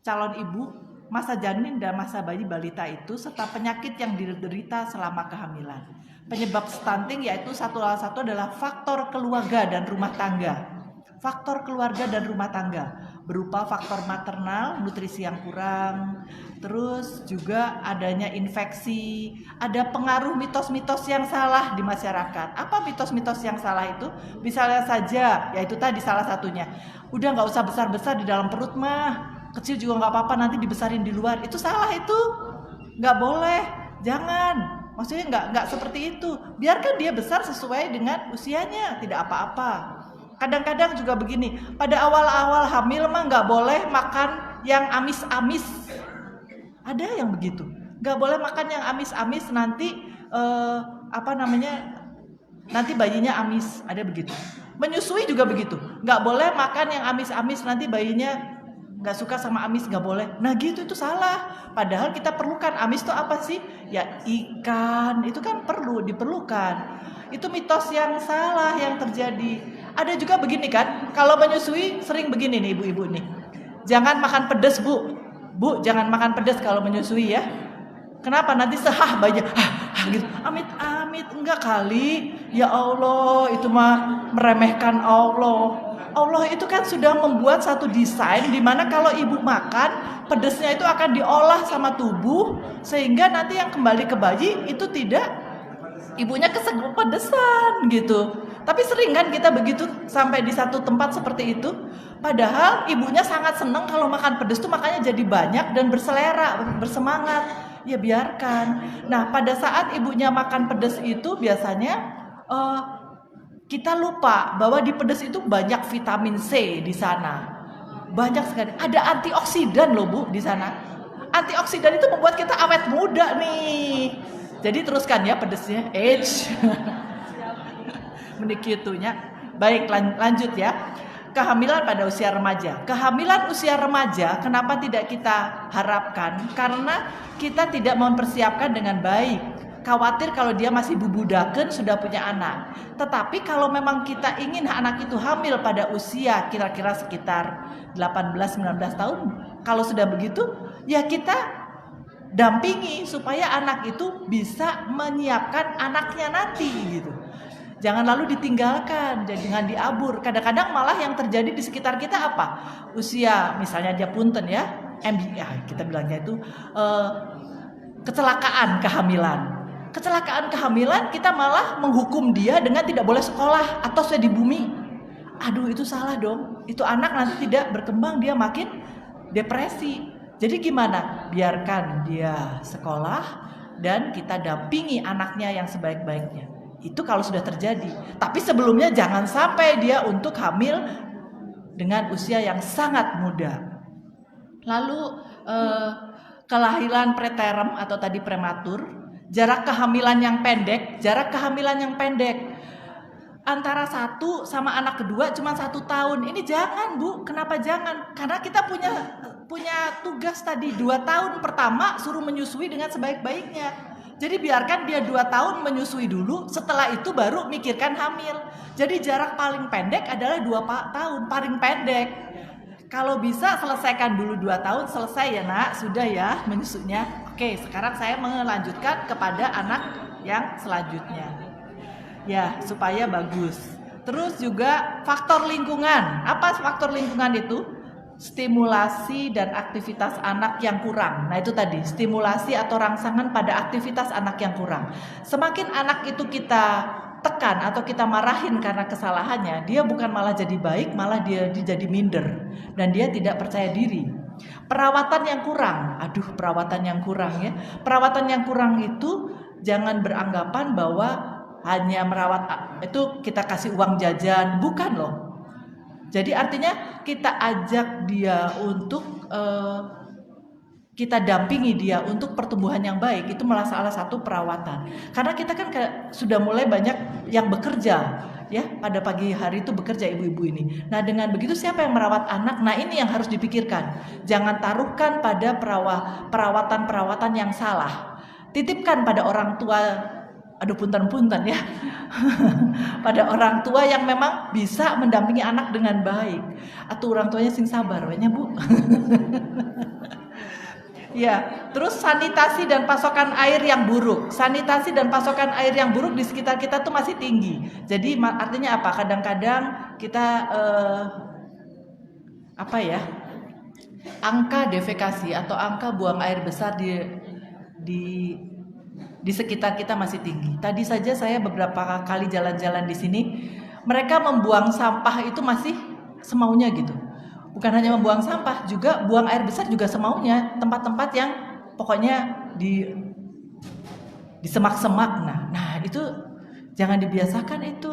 calon ibu, masa janin dan masa bayi balita itu serta penyakit yang diderita selama kehamilan. Penyebab stunting yaitu satu adalah faktor keluarga dan rumah tangga. Faktor keluarga dan rumah tangga berupa faktor maternal, nutrisi yang kurang, terus juga adanya infeksi, ada pengaruh mitos-mitos yang salah di masyarakat. Apa mitos-mitos yang salah itu? Misalnya saja, yaitu tadi salah satunya, udah nggak usah besar-besar di dalam perut mah, kecil juga nggak apa-apa nanti dibesarin di luar. Itu salah itu, nggak boleh, jangan. Maksudnya nggak seperti itu. Biarkan dia besar sesuai dengan usianya, tidak apa-apa. Kadang-kadang juga begini, pada awal-awal hamil mah nggak boleh makan yang amis-amis. Ada yang begitu, nggak boleh makan yang amis-amis nanti nanti bayinya amis, ada begitu. Menyusui juga begitu, nggak boleh makan yang amis-amis nanti bayinya nggak suka sama amis, nggak boleh. Nah gitu itu salah. Padahal kita perlukan amis itu apa sih? Ya ikan, itu kan diperlukan. Itu mitos yang salah yang terjadi. Ada juga begini kan, kalau menyusui sering begini nih ibu-ibu nih. Jangan makan pedas bu, jangan makan pedas kalau menyusui ya. Kenapa? Nanti sehah bayi, gitu. Amit-amit, enggak kali. Ya Allah, itu mah meremehkan Allah. Allah itu kan sudah membuat satu desain di mana kalau ibu makan, pedasnya itu akan diolah sama tubuh sehingga nanti yang kembali ke bayi itu tidak ibunya kepedesan gitu. Tapi sering kan kita begitu sampai di satu tempat seperti itu. Padahal ibunya sangat senang kalau makan pedas tuh makanya jadi banyak dan berselera, bersemangat. Ya biarkan. Nah pada saat ibunya makan pedas itu biasanya kita lupa bahwa di pedas itu banyak vitamin C di sana. Banyak sekali. Ada antioksidan loh Bu di sana. Antioksidan itu membuat kita awet muda nih. Jadi teruskan ya pedasnya. Menikitunya. Baik lanjut ya. Kehamilan pada usia remaja. Kehamilan usia remaja kenapa tidak kita harapkan? Karena kita tidak mempersiapkan dengan baik. Khawatir kalau dia masih bubudaken sudah punya anak. Tetapi kalau memang kita ingin anak itu hamil pada usia kira-kira sekitar 18-19 tahun, kalau sudah begitu ya kita dampingi supaya anak itu bisa menyiapkan anaknya nanti gitu. Jangan lalu ditinggalkan, jangan diabur. Kadang-kadang malah yang terjadi di sekitar kita apa? Usia misalnya dia punten ya, kita bilangnya itu kecelakaan kehamilan. Kecelakaan kehamilan kita malah menghukum dia dengan tidak boleh sekolah atau saya di bumi. Aduh itu salah dong. Itu anak nanti tidak berkembang, dia makin depresi. Jadi gimana? Biarkan dia sekolah dan kita dampingi anaknya yang sebaik-baiknya. Itu kalau sudah terjadi. Tapi sebelumnya jangan sampai dia untuk hamil dengan usia yang sangat muda. Lalu kelahiran preterm atau tadi prematur, jarak kehamilan yang pendek antara satu sama anak kedua cuma 1 tahun. Ini jangan Bu, kenapa jangan? Karena kita punya tugas tadi 2 tahun pertama suruh menyusui dengan sebaik-baiknya. Jadi biarkan dia 2 tahun menyusui dulu, setelah itu baru mikirkan hamil. Jadi jarak paling pendek adalah 2 tahun, paling pendek. Kalau bisa selesaikan dulu 2 tahun, selesai ya nak, sudah ya menyusunya. Oke, sekarang saya melanjutkan kepada anak yang selanjutnya. Ya, supaya bagus. Terus juga faktor lingkungan. Apa faktor lingkungan itu? Stimulasi dan aktivitas anak yang kurang. Nah itu tadi, stimulasi atau rangsangan pada aktivitas anak yang kurang. Semakin anak itu kita tekan atau kita marahin karena kesalahannya, dia bukan malah jadi baik, malah dia jadi minder dan dia tidak percaya diri. Perawatan yang kurang, perawatan yang kurang ya. Perawatan yang kurang itu jangan beranggapan bahwa hanya merawat itu kita kasih uang jajan, bukan loh. Jadi artinya kita ajak dia untuk kita dampingi dia untuk pertumbuhan yang baik, itu malah salah satu perawatan. Karena kita kan sudah mulai banyak yang bekerja ya, pada pagi hari itu bekerja ibu-ibu ini. Nah dengan begitu siapa yang merawat anak? Nah ini yang harus dipikirkan. Jangan taruhkan pada perawatan yang salah. Titipkan pada orang tua, punten-punten ya, pada orang tua yang memang bisa mendampingi anak dengan baik. Atau orang tuanya sing sabar, wanya Bu. Ya, terus sanitasi dan pasokan air yang buruk. Sanitasi dan pasokan air yang buruk di sekitar kita tuh masih tinggi. Jadi artinya apa? Kadang-kadang kita angka defekasi atau angka buang air besar di sekitar kita masih tinggi. Tadi saja saya beberapa kali jalan-jalan di sini, mereka membuang sampah itu masih semaunya gitu. Bukan hanya membuang sampah, juga buang air besar juga semaunya. Tempat-tempat yang pokoknya di semak-semak. Nah itu jangan dibiasakan itu.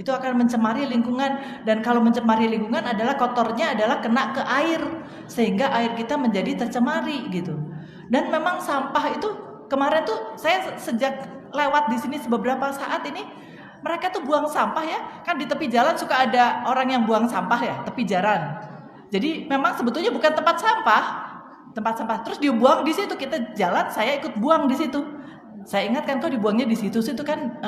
Itu akan mencemari lingkungan. Dan kalau mencemari lingkungan adalah kotornya adalah kena ke air, sehingga air kita menjadi tercemari gitu. Dan memang sampah itu kemarin tuh saya sejak lewat di sini beberapa saat ini, mereka tuh buang sampah ya. Kan di tepi jalan suka ada orang yang buang sampah ya, tepi jalan. Jadi memang sebetulnya bukan tempat sampah. Terus dibuang di situ, kita jalan, saya ikut buang di situ. Saya ingatkan kok dibuangnya di situ kan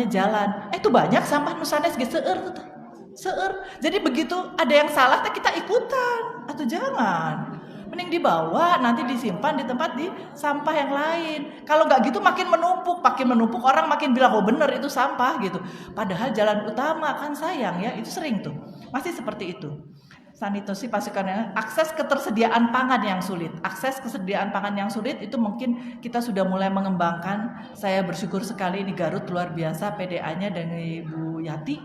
jalan. Itu banyak sampah nusanes ge seueur. Jadi begitu ada yang salah kita ikutan atau jangan. Mending dibawa, nanti disimpan di tempat di sampah yang lain. Kalau nggak gitu makin menumpuk orang makin bilang bener itu sampah gitu. Padahal jalan utama kan sayang ya, itu sering tuh. Masih seperti itu. Sanitasi pasukannya, akses ketersediaan pangan yang sulit. Akses kesediaan pangan yang sulit itu mungkin kita sudah mulai mengembangkan. Saya bersyukur sekali ini Garut luar biasa, PDA-nya dari Bu Yati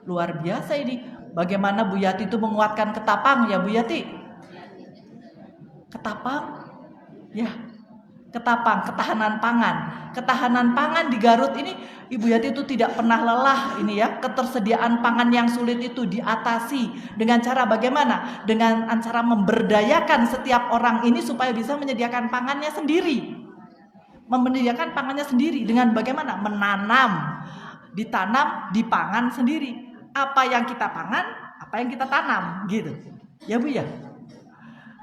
luar biasa ini. Bagaimana Bu Yati itu menguatkan Ketapang ya Bu Yati? Ketapang, ya. Ketapang, ketahanan pangan di Garut ini Ibu Yati itu tidak pernah lelah ini ya. Ketersediaan pangan yang sulit itu diatasi dengan cara bagaimana? Dengan cara memberdayakan setiap orang ini supaya bisa menyediakan pangannya sendiri. Menyediakan pangannya sendiri dengan bagaimana? Menanam, ditanam, dipangan sendiri. Apa yang kita pangan, apa yang kita tanam gitu. Ya Bu ya.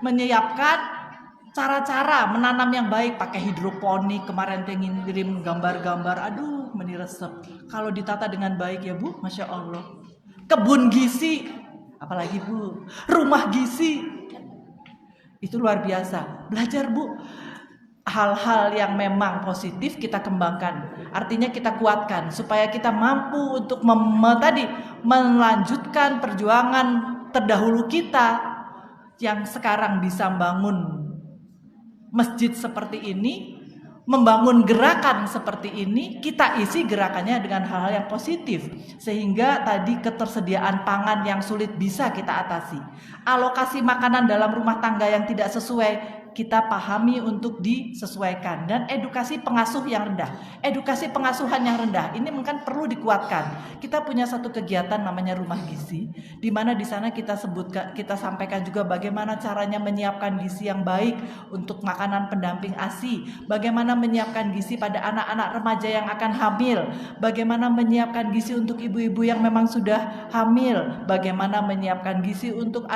Menyiapkan cara-cara menanam yang baik, pakai hidroponik. Kemarin pengen kirim gambar-gambar, meniresep. Kalau ditata dengan baik ya Bu, Masya Allah. Kebun gizi, apalagi Bu, rumah gizi, itu luar biasa. Belajar Bu, hal-hal yang memang positif kita kembangkan. Artinya kita kuatkan supaya kita mampu untuk melanjutkan perjuangan terdahulu kita yang sekarang bisa membangun masjid seperti ini, membangun gerakan seperti ini, kita isi gerakannya dengan hal-hal yang positif. Sehingga tadi ketersediaan pangan yang sulit bisa kita atasi. Alokasi makanan dalam rumah tangga yang tidak sesuai, kita pahami untuk disesuaikan. Dan edukasi pengasuh yang rendah, edukasi pengasuhan yang rendah ini mungkin perlu dikuatkan. Kita punya satu kegiatan namanya Rumah Gizi, di mana di sana kita sampaikan juga bagaimana caranya menyiapkan gizi yang baik untuk makanan pendamping ASI, bagaimana menyiapkan gizi pada anak-anak remaja yang akan hamil, bagaimana menyiapkan gizi untuk ibu-ibu yang memang sudah hamil, bagaimana menyiapkan gizi untuk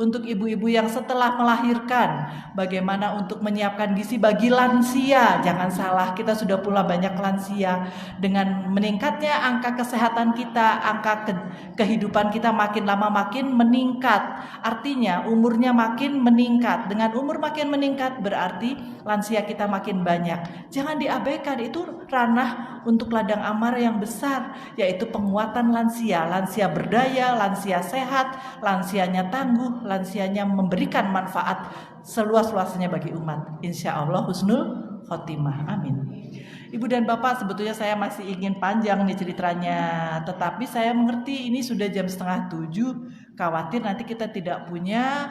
untuk ibu-ibu yang setelah melahirkan, bagaimana untuk menyiapkan gizi bagi lansia. Jangan salah, kita sudah pula banyak lansia. Dengan meningkatnya angka kesehatan kita, angka kehidupan kita makin lama makin meningkat. Artinya umurnya makin meningkat. Dengan umur makin meningkat berarti lansia kita makin banyak. Jangan diabaikan, itu ranah untuk ladang amal yang besar, yaitu penguatan lansia. Lansia berdaya, lansia sehat, lansianya tangguh, lansianya memberikan manfaat seluas-luasnya bagi umat. Insya Allah husnul khotimah. Amin. Ibu dan Bapak, sebetulnya saya masih ingin panjang nih ceritanya, tetapi saya mengerti ini sudah jam 6:30. Khawatir nanti kita tidak punya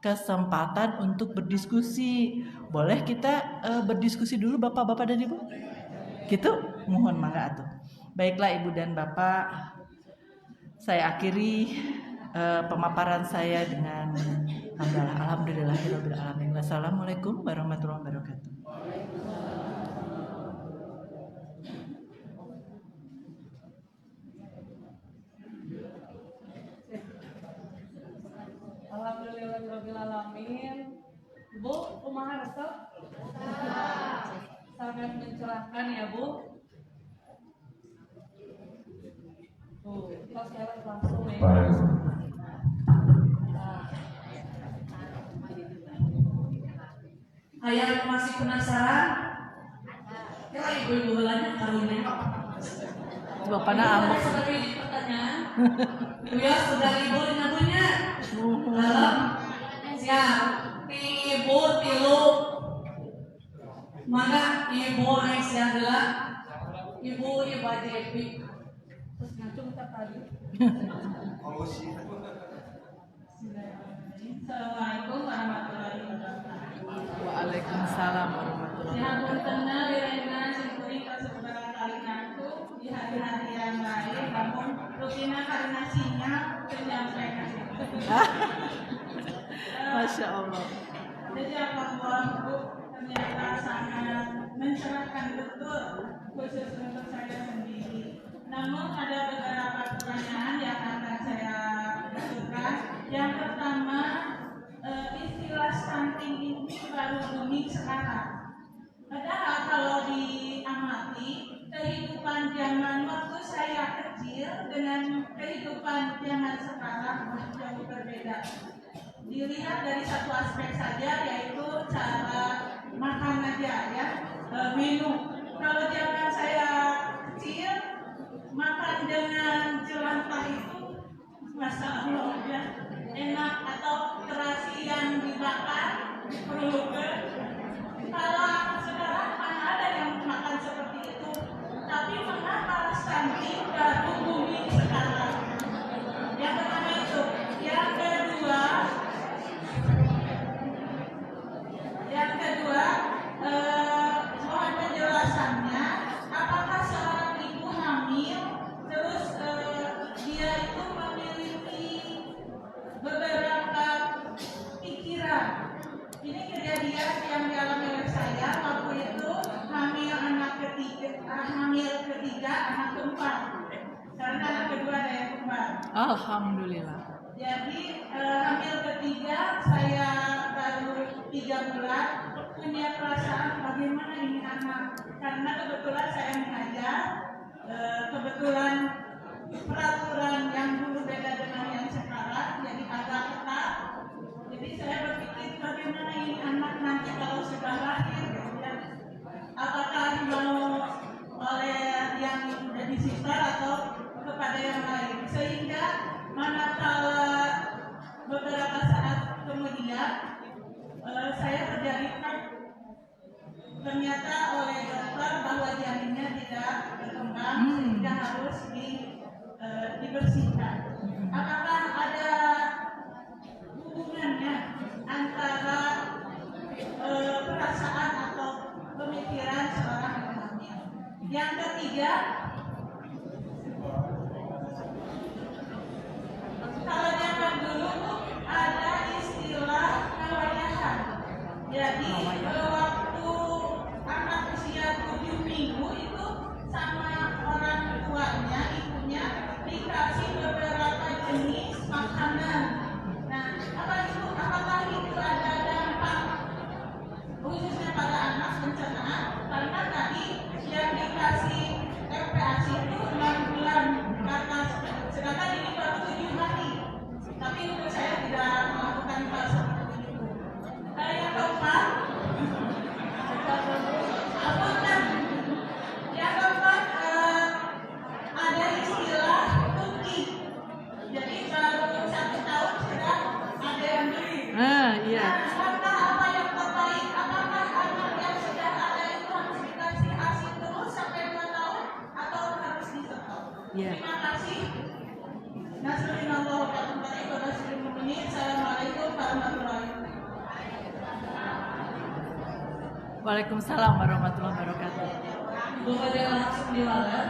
kesempatan untuk berdiskusi. Boleh kita berdiskusi dulu Bapak-bapak dan Ibu? Gitu? Mohon mangga atuh. Baiklah Ibu dan Bapak, saya akhiri pemaparan saya dengan alhamdulillahirabbil alamin. Wassalamualaikum warahmatullahi wabarakatuh. Alhamdulillahirabbil alamin. Bu, kumaha resep? Sangat mencerahkan ya, Bu. Tuh, kita langsung ya. Ayah masih penasaran? Ya, ibu-ibu lanjut karunya. Bapaknya ambek. Sudah pilih pertanyaan. Ya, sudah ibu nyabunya. Dalam siap. Ibu tilu. Mana ibu Aisyah adalah ibu Jepi. Terus ngacung tak tadi. Assalamualaikum warahmatullahi wabarakatuh. Waalaikumsalam warahmatullahi wabarakatuh. Puntenna direna simkuring kasebaraha kali ngaku di hari-hari yang lain, namun rutina karena sinyal menyampaikan. Masya Allah. Jadi alhamdulillah Bu, ternyata sangat mencerahkan betul khusus untuk saya sendiri. Namun ada beberapa pertanyaan yang akan saya usulkan. Yang pertama, istilah stunting ini baru booming sekarang. Padahal kalau diamati kehidupan zaman waktu saya kecil dengan kehidupan zaman sekarang jauh berbeda. Dilihat dari satu aspek saja, yaitu cara makan aja ya, minum. Kalau zaman saya kecil makan dengan jelantah itu masya Allah ya, enak, atau terasi yang dibakar diperlukan. Kalau sekarang mana ada yang makan seperti itu. Tapi mengapa stunting baru booming sekarang? Yang pertama itu. Yang kedua, mohon penjelasannya, apakah seorang ibu hamil terus dia itu memiliki beberapa pikiran. Ini kejadian yang dialami oleh saya waktu itu hamil ketiga anak kembar. Karena anak kedua ada yang kembar. Alhamdulillah. Jadi hamil ketiga saya baru 3 bulan, punya perasaan bagaimana ini anak, karena kebetulan saya mengajar, kebetulan peraturan yang dulu beda dengan yang sekarang, jadi agak ketat. Jadi saya berpikir bagaimana ini anak nanti kalau sudah lahir, ya, apakah mau oleh yang babysitter atau kepada yang lain, sehingga manakala beberapa saat kemudian saya terjadi ternyata oleh dokter bahwa janinnya tidak berkembang sehingga harus dibersihkan. Apakah ada hubungannya antara pemikiran seorang ibu hamil. Yang ketiga, kalau zaman dulu ada istilah kewayahan. Jadi waktu anak usia 7 minggu itu sama orang tuanya, ibunya dikasih beberapa jenis makanan. Nah, apakah itu ada dampak khususnya pada anak pencernaan? Karena tadi yang dikasih RPASI itu 6 bulan, karena sedangkan ini baru 7 hari. Tapi untuk saya tidak melakukan hal seperti itu. Yang keempat, ada istilah tuki. Jadi baru 1 tahun sudah ada yang beli. Iya. Apakah apa yang terbaik? Apakah anak yang sudah ada itu harus dikasih ASI terus sampai 2 tahun atau harus di-stop? Terima kasih. Nasrullah wa Assalamualaikum warahmatullahi wabarakatuh. Waalaikumsalam warahmatullahi wabarakatuh. Kepada langsung diwala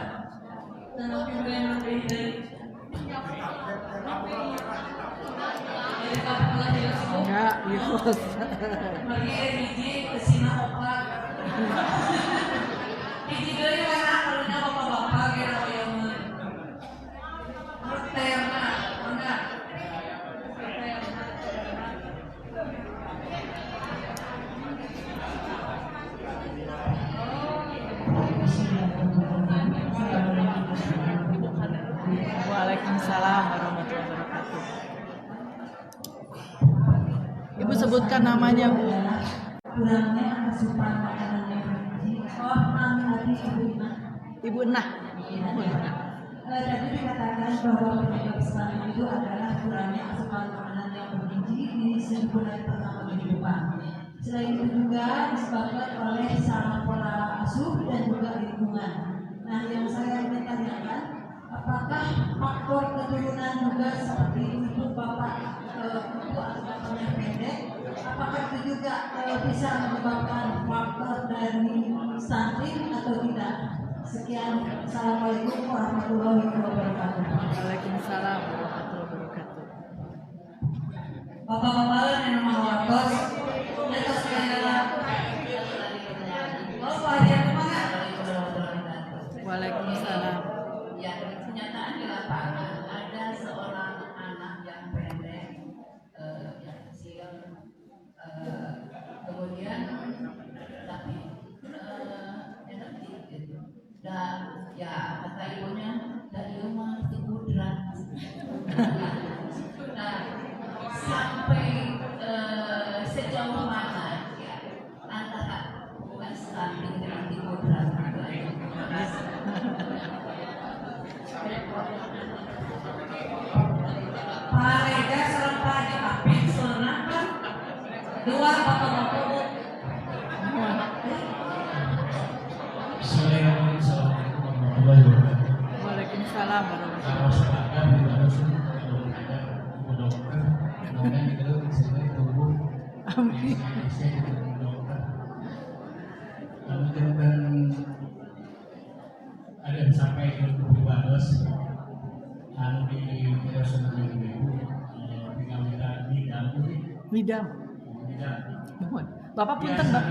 dan lebih dari Enggak, Yus. bagi biji kesina opak. Biji dari mana kalau bapak-bapak kira yang terna, enggak. Waalaikumsalam warahmatullahi wabarakatuh. Ibu sebutkan namanya, Bu. Kurangnya asupan makanan yang bergizi. Oh, tadi Ibu Nah. Tadi dikatakan bahwa penyebab stunting itu adalah kurangnya asupan makanan yang bergizi di 10 bulan pertama kehidupan. Selain itu juga disebabkan oleh salah pola asuh dan juga lingkungan. Nah, yang saya ingin tanyakan, apakah faktor keturunan juga seperti ibu bapak itu anaknya pendek? Apakah itu juga bisa menyebabkan faktor dari stunting atau tidak? Sekian, assalamualaikum warahmatullahi wabarakatuh. Waalaikumsalam warahmatullahi wabarakatuh. Bapak-bapak yang mengawal itu segala. Bapak yang mana? Waalaikumsalam. Ya, kenyataan di lapangan ada seorang anak yang pendek, yang kecil, kemudian tapi energi gitu. Dan ya kata ibunya dari rumah itu kudrat. Nah, sampai sejauh mana ya antara bukan stunting dengan kudrat Parega serempak di kapin sunat dua bapak-bapak. Assalamualaikum warahmatullahi wabarakatuh. Waalaikumsalam warahmatullahi Kalau sepakat di dalam sunnah kalau ada ibu dokter, kemudian di dalam disini tubuh, Amin. saya ibu dokter. Lalu dan ada yang sampai ke Bados, lalu di sunnah ibu, tinggal Midam. Mohon. Bapak punten, Pak.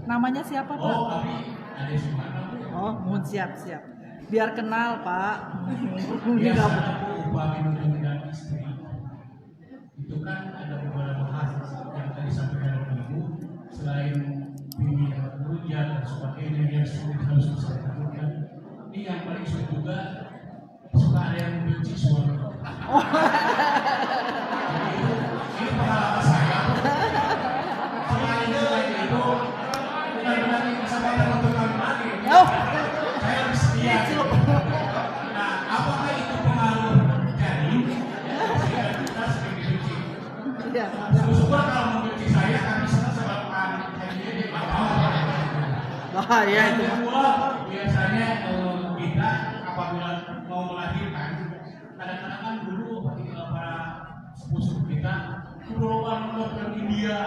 Namanya siapa, Pak? Oh, kami ada Sumarno. Oh, mohon siap. Biar kenal, Pak. Biasanya upah minum dan istri itu kan ada beberapa hal yang tadi sampaikan oleh Ibu, selain pimpinan kerja dan sebagainya yang harus bisa dilakukan. Ini yang paling sulit juga suka ada yang membenci suami. Ini pengalaman saya. Selain itu benar-benar kesempatan untuk kami lagi. Oh. Saya harus setia. Nah, apakah itu pengaruh dari sehingga kita sering dibenci? Iya. Syukur kalau membenci saya, kami senang sebabkan jadi Bahaya yang itu. kedua, biasanya kita apabila mau melahirkan, kadang-kadang kan dulu para sepupu kita puruan dokter India,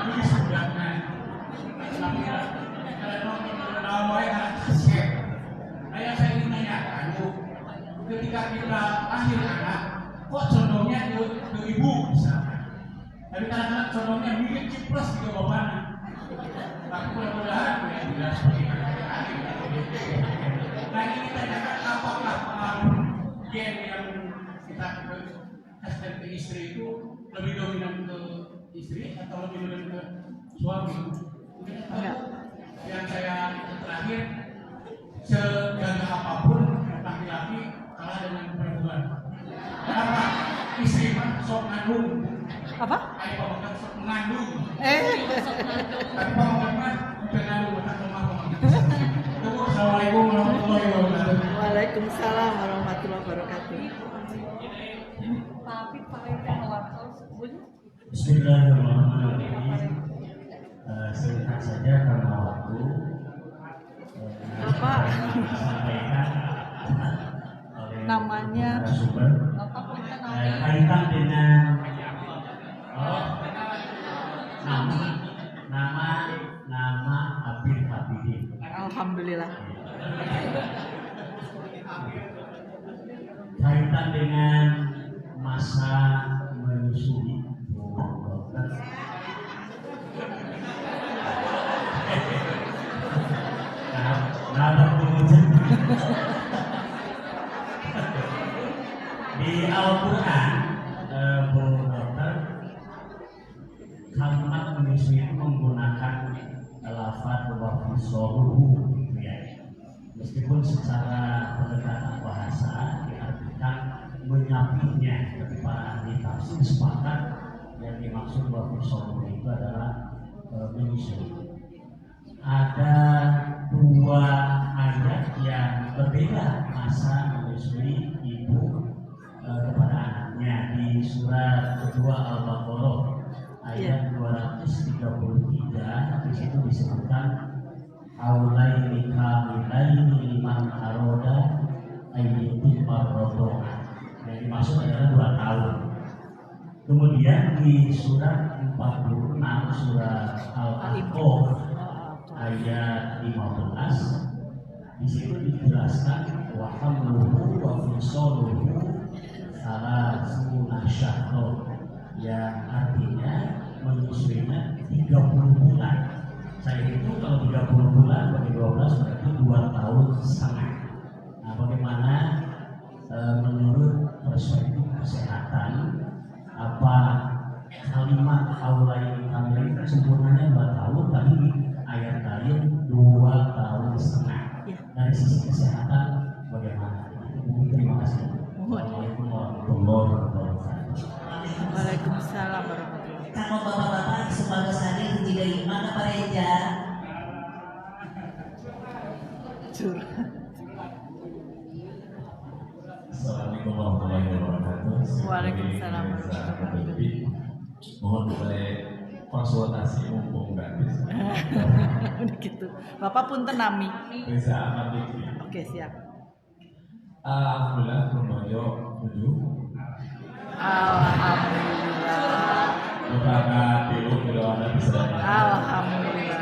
ini sudahnya. Tapi ketika kita lahir anak, kok condongnya ke ibu misalkan. Tapi kadang-kadang condongnya mirip cipres ke bapaknya. Tapi mudah-mudahan ya tidak seperti itu. Nah ini tanyakan apakah pengaruh gen yang kita kasihkan ke istri itu lebih dominan ke istri atau lebih dominan ke suami? Enggak. Yang saya terakhir, segagah apapun laki-laki kalah dengan perempuan. Karena istri mah sok ngandung. Apa? Ayo pamakan sok mengandung. Tapi pamakan mah udah ngandung, bukan pemakan. Assalamualaikum warahmatullahi wabarakatuh. Waalaikumsalam warahmatullahi wabarakatuh. Bismillahirrahmanirrahim. Singkat saja karena waktu. Bapak Sampaikan oleh namanya narasumber kaitan dengan nama Habib Habibin. alhamdulillah. Kaitan dengan masa menyusui dokter. Di Al-Quran, Bu Dokter, kalimat menyusui itu menggunakan lafaz wafisoruhu, gitu ya. Meskipun secara pendekatan bahasa diartikan menyapinya, tapi para ahli tafsir sepakat yang dimaksud wafisoruhu itu adalah menyusui. Ada dua ayat yang berbeda masa menyusui ibu kepada anaknya di surat kedua Al-Baqarah ayat 233. Di situ disebutkan haulaini kamilaini liman aroda ayyatim marrodoa. Yang dimaksud adalah 2 tahun. Kemudian di surat 46 surat Al-Aqaf ayat 15 di situ dijelaskan wa hamluhu wa fisaluhu salasuna syahra, yang artinya menyusuinya 30 bulan. Saya itu kalau 30 bulan bagi 12 berarti 2 tahun setengah. Nah, bagaimana menurut perspektif kesehatan, apa kalimat aulaini kamilaini sempurnanya 2 tahun, tapi ayat lain 2 tahun setengah. Dari sisi kesehatan bagaimana? Terima kasih. Assalamualaikum warahmatullahi wabarakatuh. Waalaikumsalam warahmatullahi wabarakatuh. Kalau bapak-bapak sebagai sari tidak mana Pak Reja? Assalamualaikum warahmatullahi wabarakatuh. Waalaikumsalam warahmatullahi wabarakatuh. Mohon boleh konsultasi mumpung gratis. Udah gitu. Bapak punten nami. Bisa aman dikit. Oke, siap. Alhamdulillah Promojo 7. Alhamdulillah. Beberapa tilu kalau Anda bisa datang. Alhamdulillah.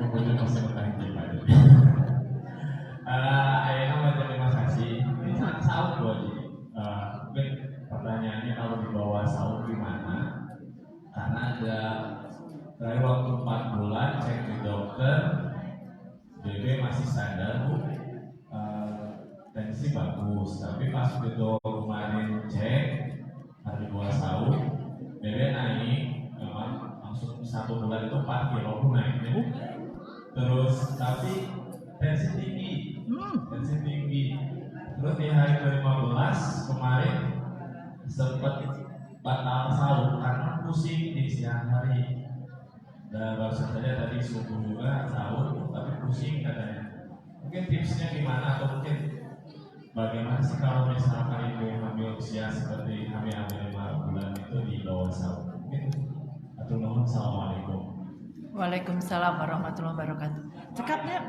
Promojo masih bertahan di Bali. Ayana mau terima kasih. Ini sangat saut buat mungkin pertanyaannya kalau di bawah saut gimana? Karena ada dari waktu 4 bulan cek di dokter, BB masih standar Bu, tensi bagus. Tapi pas itu kemarin cek hari 2 saut, BB naik, memang langsung 1 bulan itu 4 kilo pun naiknya. Terus tapi tensi tinggi. Terus di hari ke-15 kemarin sempat batal sahur karena pusing di siang hari. Dan baru saja tadi subuh juga sahur tapi pusing katanya. Mungkin tipsnya gimana atau mungkin bagaimana sih kalau misalkan ibu hamil usia seperti hamil 5 bulan itu di bawah sahur? Mungkin atau mohon. Assalamualaikum. Waalaikumsalam warahmatullahi wabarakatuh. Cekapnya.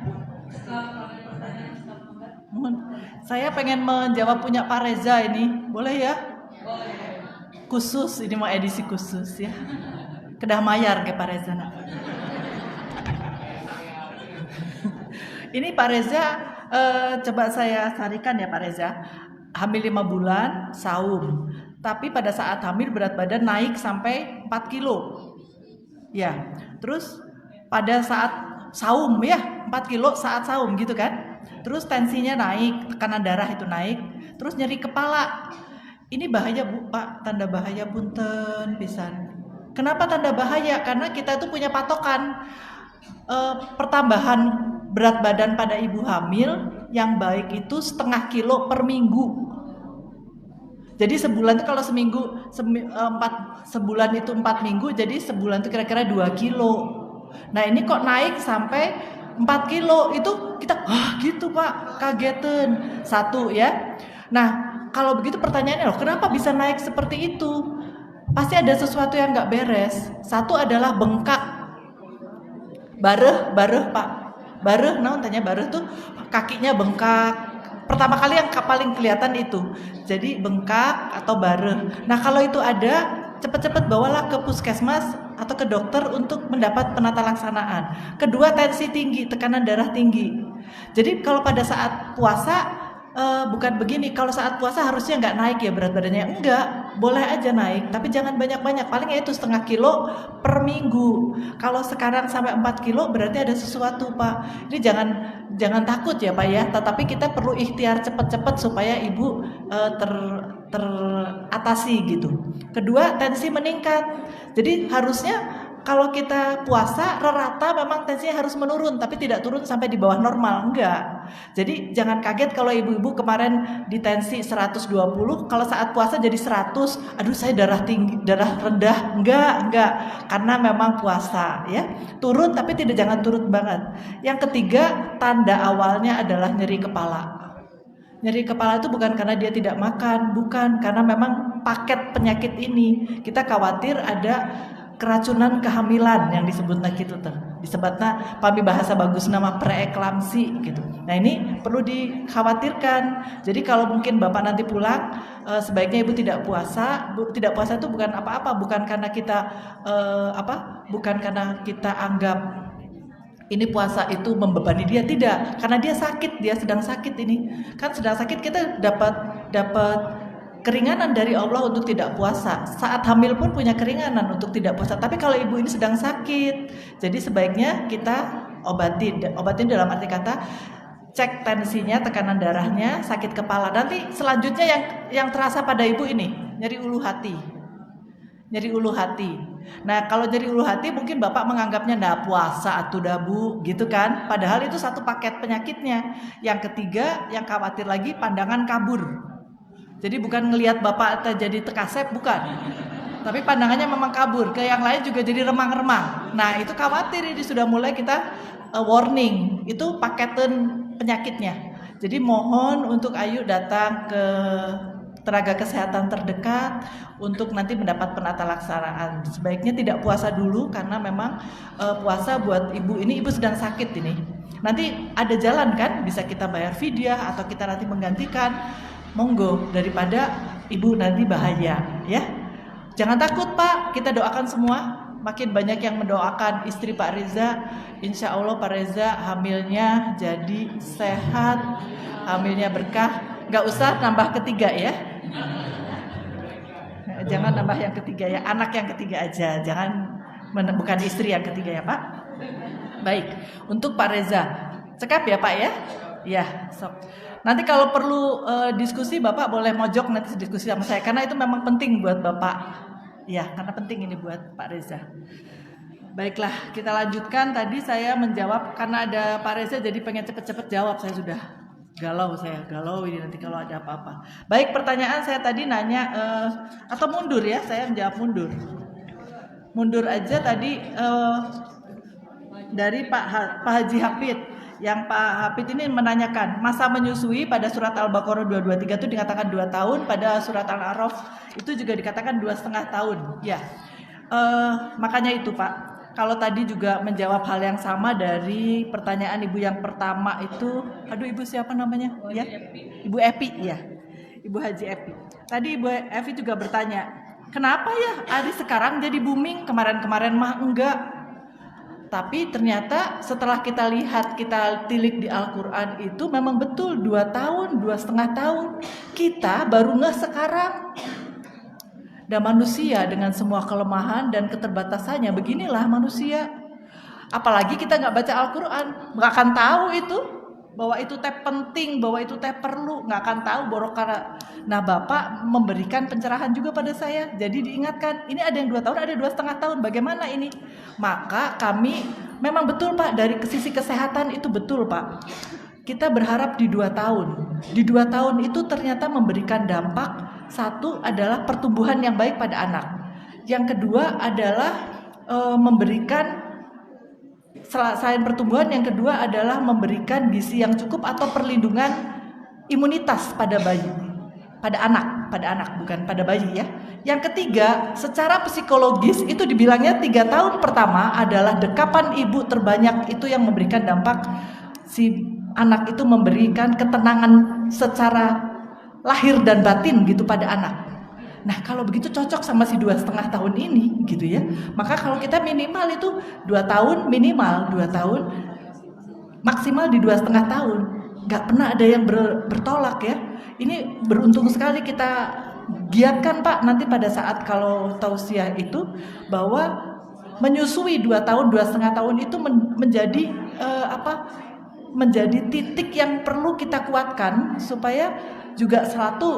Mohon. Saya pengen menjawab punya Pak Reza ini, boleh ya? Boleh. Khusus, ini mau edisi khusus ya. Kedah mayar ke Pak Reza. Ini Pak Reza Coba saya sarikan ya Pak Reza. Hamil 5 bulan, saum. Tapi pada saat hamil berat badan naik sampai 4 kilo. Ya, terus pada saat saum ya, 4 kilo saat saum gitu kan. Terus tensinya naik, tekanan darah itu naik. Terus nyeri kepala. Ini bahaya Bu, Pak, tanda bahaya punten pisan. Kenapa tanda bahaya? Karena kita itu punya patokan pertambahan berat badan pada ibu hamil yang baik itu 0,5 kilo per minggu. Jadi sebulan itu kalau sebulan itu 4 minggu, jadi sebulan itu kira-kira 2 kilo. Nah ini kok naik sampai 4 kilo, itu kita gitu Pak, kagetin. Satu ya. Nah kalau begitu pertanyaannya loh, kenapa bisa naik seperti itu? Pasti ada sesuatu yang nggak beres. Satu adalah bengkak. Bareh Pak. Bareh, naon tanya bareh tuh kakinya bengkak. Pertama kali yang paling kelihatan itu. Jadi bengkak atau bareh. Nah kalau itu ada, cepet-cepet bawalah ke puskesmas atau ke dokter untuk mendapat penata laksanaan. Kedua, tensi tinggi, tekanan darah tinggi. Jadi kalau pada saat puasa bukan begini, kalau saat puasa harusnya nggak naik ya berat badannya, enggak, boleh aja naik, tapi jangan banyak-banyak, paling ya itu 0,5 kilo per minggu. Kalau sekarang sampai 4 kilo berarti ada sesuatu Pak. Ini jangan takut ya Pak ya, tetapi kita perlu ikhtiar cepat-cepat supaya ibu teratasi gitu. Kedua, tensi meningkat, jadi harusnya kalau kita puasa rata memang tensinya harus menurun, tapi tidak turun sampai di bawah normal, enggak. Jadi jangan kaget kalau ibu-ibu kemarin di tensi 120, kalau saat puasa jadi 100, aduh saya darah rendah, enggak, karena memang puasa ya. Turun tapi jangan turun banget. Yang ketiga, tanda awalnya adalah nyeri kepala. Nyeri kepala itu bukan karena dia tidak makan, bukan, karena memang paket penyakit ini. Kita khawatir ada keracunan kehamilan yang disebutnya gitu tuh. Disebutnya pami bahasa bagus nama preeklamsi gitu. Nah ini perlu dikhawatirkan. Jadi kalau mungkin Bapak nanti pulang, sebaiknya Ibu tidak puasa. Tidak puasa itu bukan apa-apa, bukan karena kita bukan karena kita anggap ini puasa itu membebani dia, tidak. Karena dia sakit, dia sedang sakit ini. Kan sedang sakit, kita dapat keringanan dari Allah untuk tidak puasa. Saat hamil pun punya keringanan untuk tidak puasa. Tapi kalau ibu ini sedang sakit, jadi sebaiknya kita obatin dalam arti kata cek tensinya, tekanan darahnya, sakit kepala. Nanti selanjutnya yang terasa pada ibu ini nyeri ulu hati. Nah kalau nyeri ulu hati mungkin Bapak menganggapnya ndak puasa atau dabu gitu kan. Padahal itu satu paket penyakitnya. Yang ketiga yang khawatir lagi pandangan kabur. Jadi bukan ngelihat Bapak jadi tekasep, bukan. Tapi pandangannya memang kabur. Ke yang lain juga jadi remang-remang. Nah itu khawatir, ini sudah mulai kita warning. Itu paketan penyakitnya. Jadi mohon untuk Ayu datang ke tenaga kesehatan terdekat untuk nanti mendapat penata laksanaan. Sebaiknya tidak puasa dulu karena memang puasa buat ibu ini, ibu sedang sakit ini. Nanti ada jalan kan, bisa kita bayar fidyah atau kita nanti menggantikan. Monggo, daripada ibu nanti bahaya ya. Jangan takut Pak, kita doakan semua. Makin banyak yang mendoakan istri Pak Reza, insya Allah Pak Reza hamilnya jadi sehat, hamilnya berkah. Gak usah nambah ketiga ya. Jangan nambah yang ketiga ya, anak yang ketiga aja. Bukan istri yang ketiga ya Pak. Baik, untuk Pak Reza, cekap ya Pak ya. Ya, sok. Nanti kalau perlu diskusi Bapak boleh mojok nanti diskusi sama saya karena itu memang penting buat Bapak. Ya, karena penting ini buat Pak Reza. Baiklah, kita lanjutkan. Tadi saya menjawab karena ada Pak Reza jadi pengen cepet-cepet jawab. Saya sudah galau ini nanti kalau ada apa-apa. Baik, pertanyaan saya tadi nanya atau mundur ya, saya menjawab mundur aja tadi dari Pak Haji Hafid. Yang Pak Hafid ini menanyakan masa menyusui pada surat Al-Baqarah 223 itu dikatakan 2 tahun, pada surat Al-A'raf itu juga dikatakan 2,5 tahun. Ya, makanya itu Pak. Kalau tadi juga menjawab hal yang sama dari pertanyaan ibu yang pertama itu, aduh ibu siapa namanya? Ya, Ibu Epi ya, Ibu Haji Epi. Tadi Ibu Epi juga bertanya, kenapa ya hari sekarang jadi booming, kemarin-kemarin mah enggak? Tapi ternyata setelah kita lihat, kita tilik di Al-Quran itu memang betul 2 tahun, 2,5 tahun. Kita baru ngeh sekarang. Dan manusia dengan semua kelemahan dan keterbatasannya, beginilah manusia. Apalagi kita nggak baca Al-Quran, nggak akan tahu itu bahwa itu teh penting, bahwa itu teh perlu, nggak akan tahu borokara. Nah, Bapak memberikan pencerahan juga pada saya. Jadi diingatkan, ini ada yang 2 tahun, ada 2,5 tahun. Bagaimana ini? Maka kami memang betul Pak, dari sisi kesehatan itu betul Pak. Kita berharap di 2 tahun. Di 2 tahun itu ternyata memberikan dampak. Satu adalah pertumbuhan yang baik pada anak. Yang kedua adalah memberikan, selain pertumbuhan, yang kedua adalah memberikan gizi yang cukup atau perlindungan imunitas pada bayi, pada anak bukan pada bayi ya. Yang ketiga, secara psikologis itu dibilangnya 3 tahun pertama adalah dekapan ibu terbanyak, itu yang memberikan dampak si anak itu memberikan ketenangan secara lahir dan batin gitu pada anak. Nah, kalau begitu cocok sama si 2,5 tahun ini gitu ya. Maka kalau kita minimal itu 2 tahun, minimal 2 tahun, maksimal di 2,5 tahun. Gak pernah ada yang bertolak ya. Ini beruntung sekali kita giatkan Pak, nanti pada saat kalau tausiah itu, bahwa menyusui 2 tahun, 2,5 tahun itu menjadi menjadi titik yang perlu kita kuatkan, supaya juga satu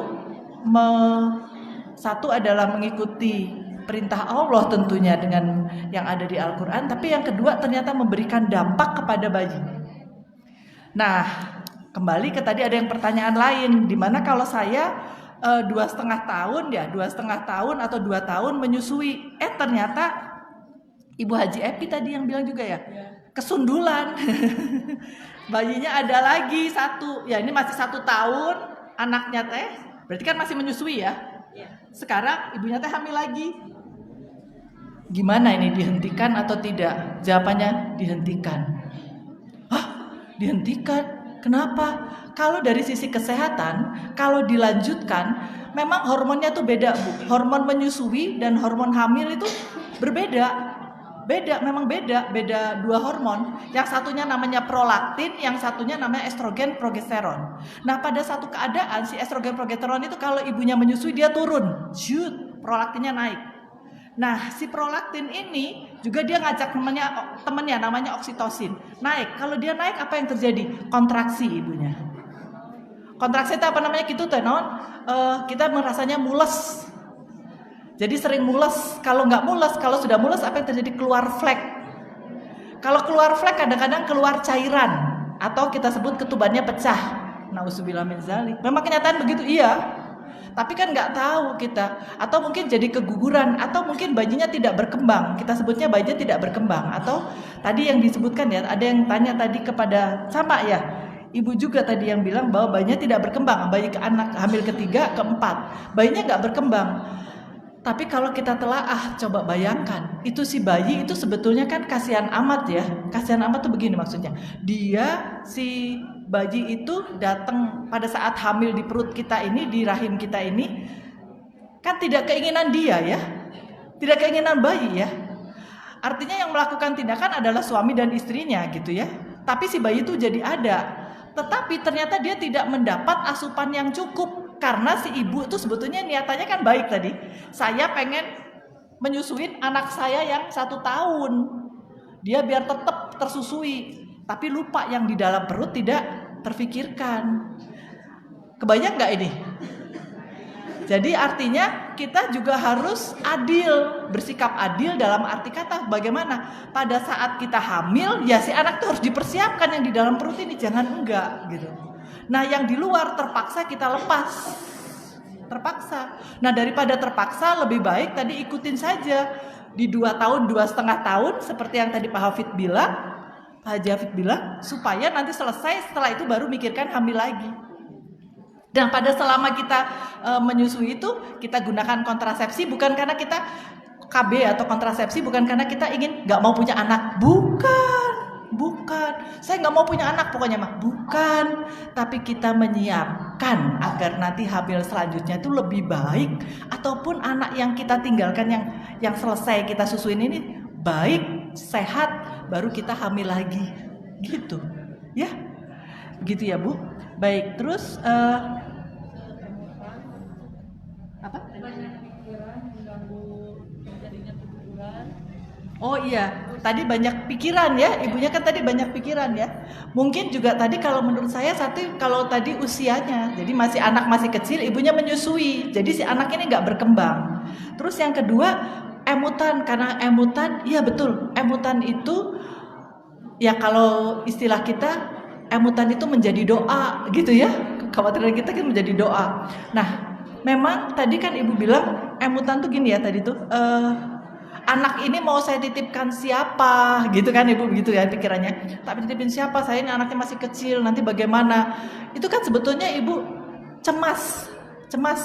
adalah mengikuti perintah Allah tentunya dengan yang ada di Al-Quran, tapi yang kedua ternyata memberikan dampak kepada bayi. Nah, kembali ke tadi ada yang pertanyaan lain, dimana kalau saya 2,5 tahun ya, 2,5 tahun atau 2 tahun menyusui, ternyata Ibu Haji Epi tadi yang bilang juga ya, kesundulan. Bayinya ada lagi 1, ya ini masih 1 tahun anaknya teh, berarti kan masih menyusui ya. Sekarang ibunya teh hamil lagi. Gimana ini, dihentikan atau tidak? Jawabannya dihentikan. Hah? Dihentikan? Kenapa? Kalau dari sisi kesehatan, kalau dilanjutkan, memang hormonnya tuh beda Bu. Hormon menyusui dan hormon hamil itu berbeda. Memang beda 2 hormon. Yang satunya namanya prolaktin, yang satunya namanya estrogen progesteron. Nah, pada satu keadaan si estrogen progesteron itu kalau ibunya menyusui dia turun, prolaktinnya naik. Nah, si prolaktin ini juga dia ngajak temennya namanya oksitosin naik. Kalau dia naik, apa yang terjadi? Kontraksi ibunya. Kontraksi itu apa namanya gitu tenon? Kita merasanya mules. Jadi sering mules. Kalau nggak mules, kalau sudah mules apa yang terjadi? Keluar flek. Kalau keluar flek kadang-kadang keluar cairan atau kita sebut ketubannya pecah. Nauzubillah min dzalik. Memang kenyataan begitu, iya. Tapi kan nggak tahu kita. Atau mungkin jadi keguguran, atau mungkin bayinya tidak berkembang. Kita sebutnya bayinya tidak berkembang. Atau tadi yang disebutkan ya, ada yang tanya tadi kepada sama ya. Ibu juga tadi yang bilang bahwa bayinya tidak berkembang. Bayi ke anak hamil ketiga, keempat, bayinya nggak berkembang. Tapi kalau kita telaah, coba bayangkan, itu si bayi itu sebetulnya kan kasihan amat ya. Kasihan amat tuh begini maksudnya. Si bayi itu datang pada saat hamil di perut kita ini, di rahim kita ini, kan tidak keinginan dia ya. Tidak keinginan bayi ya. Artinya yang melakukan tindakan adalah suami dan istrinya gitu ya. Tapi si bayi itu jadi ada. Tetapi ternyata dia tidak mendapat asupan yang cukup. Karena si ibu itu sebetulnya niatannya kan baik tadi. Saya pengen menyusuin anak saya yang 1 tahun. Dia biar tetap tersusui. Tapi lupa yang di dalam perut tidak terfikirkan. Kebayang nggak ini? Jadi artinya kita juga harus adil. Bersikap adil dalam arti kata bagaimana? Pada saat kita hamil, ya si anak itu harus dipersiapkan yang di dalam perut ini. Jangan enggak gitu. Nah, yang di luar terpaksa kita lepas. Terpaksa. Nah, daripada terpaksa lebih baik tadi ikutin saja. Di 2 tahun, 2,5 tahun seperti yang tadi Pak Hafid bilang, Pak Haji Hafid bilang, supaya nanti selesai, setelah itu baru mikirkan hamil lagi. Dan pada selama kita menyusui itu, kita gunakan kontrasepsi bukan karena kita KB atau kontrasepsi, bukan karena kita ingin gak mau punya anak. Bukan, saya nggak mau punya anak pokoknya mah. Bukan, tapi kita menyiapkan agar nanti hamil selanjutnya itu lebih baik, ataupun anak yang kita tinggalkan yang selesai kita susuin ini baik, sehat, baru kita hamil lagi, gitu, ya, begitu ya Bu. Baik, terus apa? Oh iya, tadi banyak pikiran ya, ibunya kan tadi banyak pikiran ya. Mungkin juga tadi kalau menurut saya kalau tadi usianya, jadi masih anak masih kecil, ibunya menyusui, jadi si anak ini nggak berkembang. Terus yang kedua emutan, karena emutan, iya betul, emutan itu ya kalau istilah kita emutan itu menjadi doa gitu ya, kekhawatiran kita kan menjadi doa. Nah, memang tadi kan ibu bilang emutan tuh gini ya tadi tuh. Anak ini mau saya titipkan siapa gitu kan ibu, begitu ya pikirannya, tapi titipin siapa, saya ini anaknya masih kecil, nanti bagaimana. Itu kan sebetulnya ibu cemas,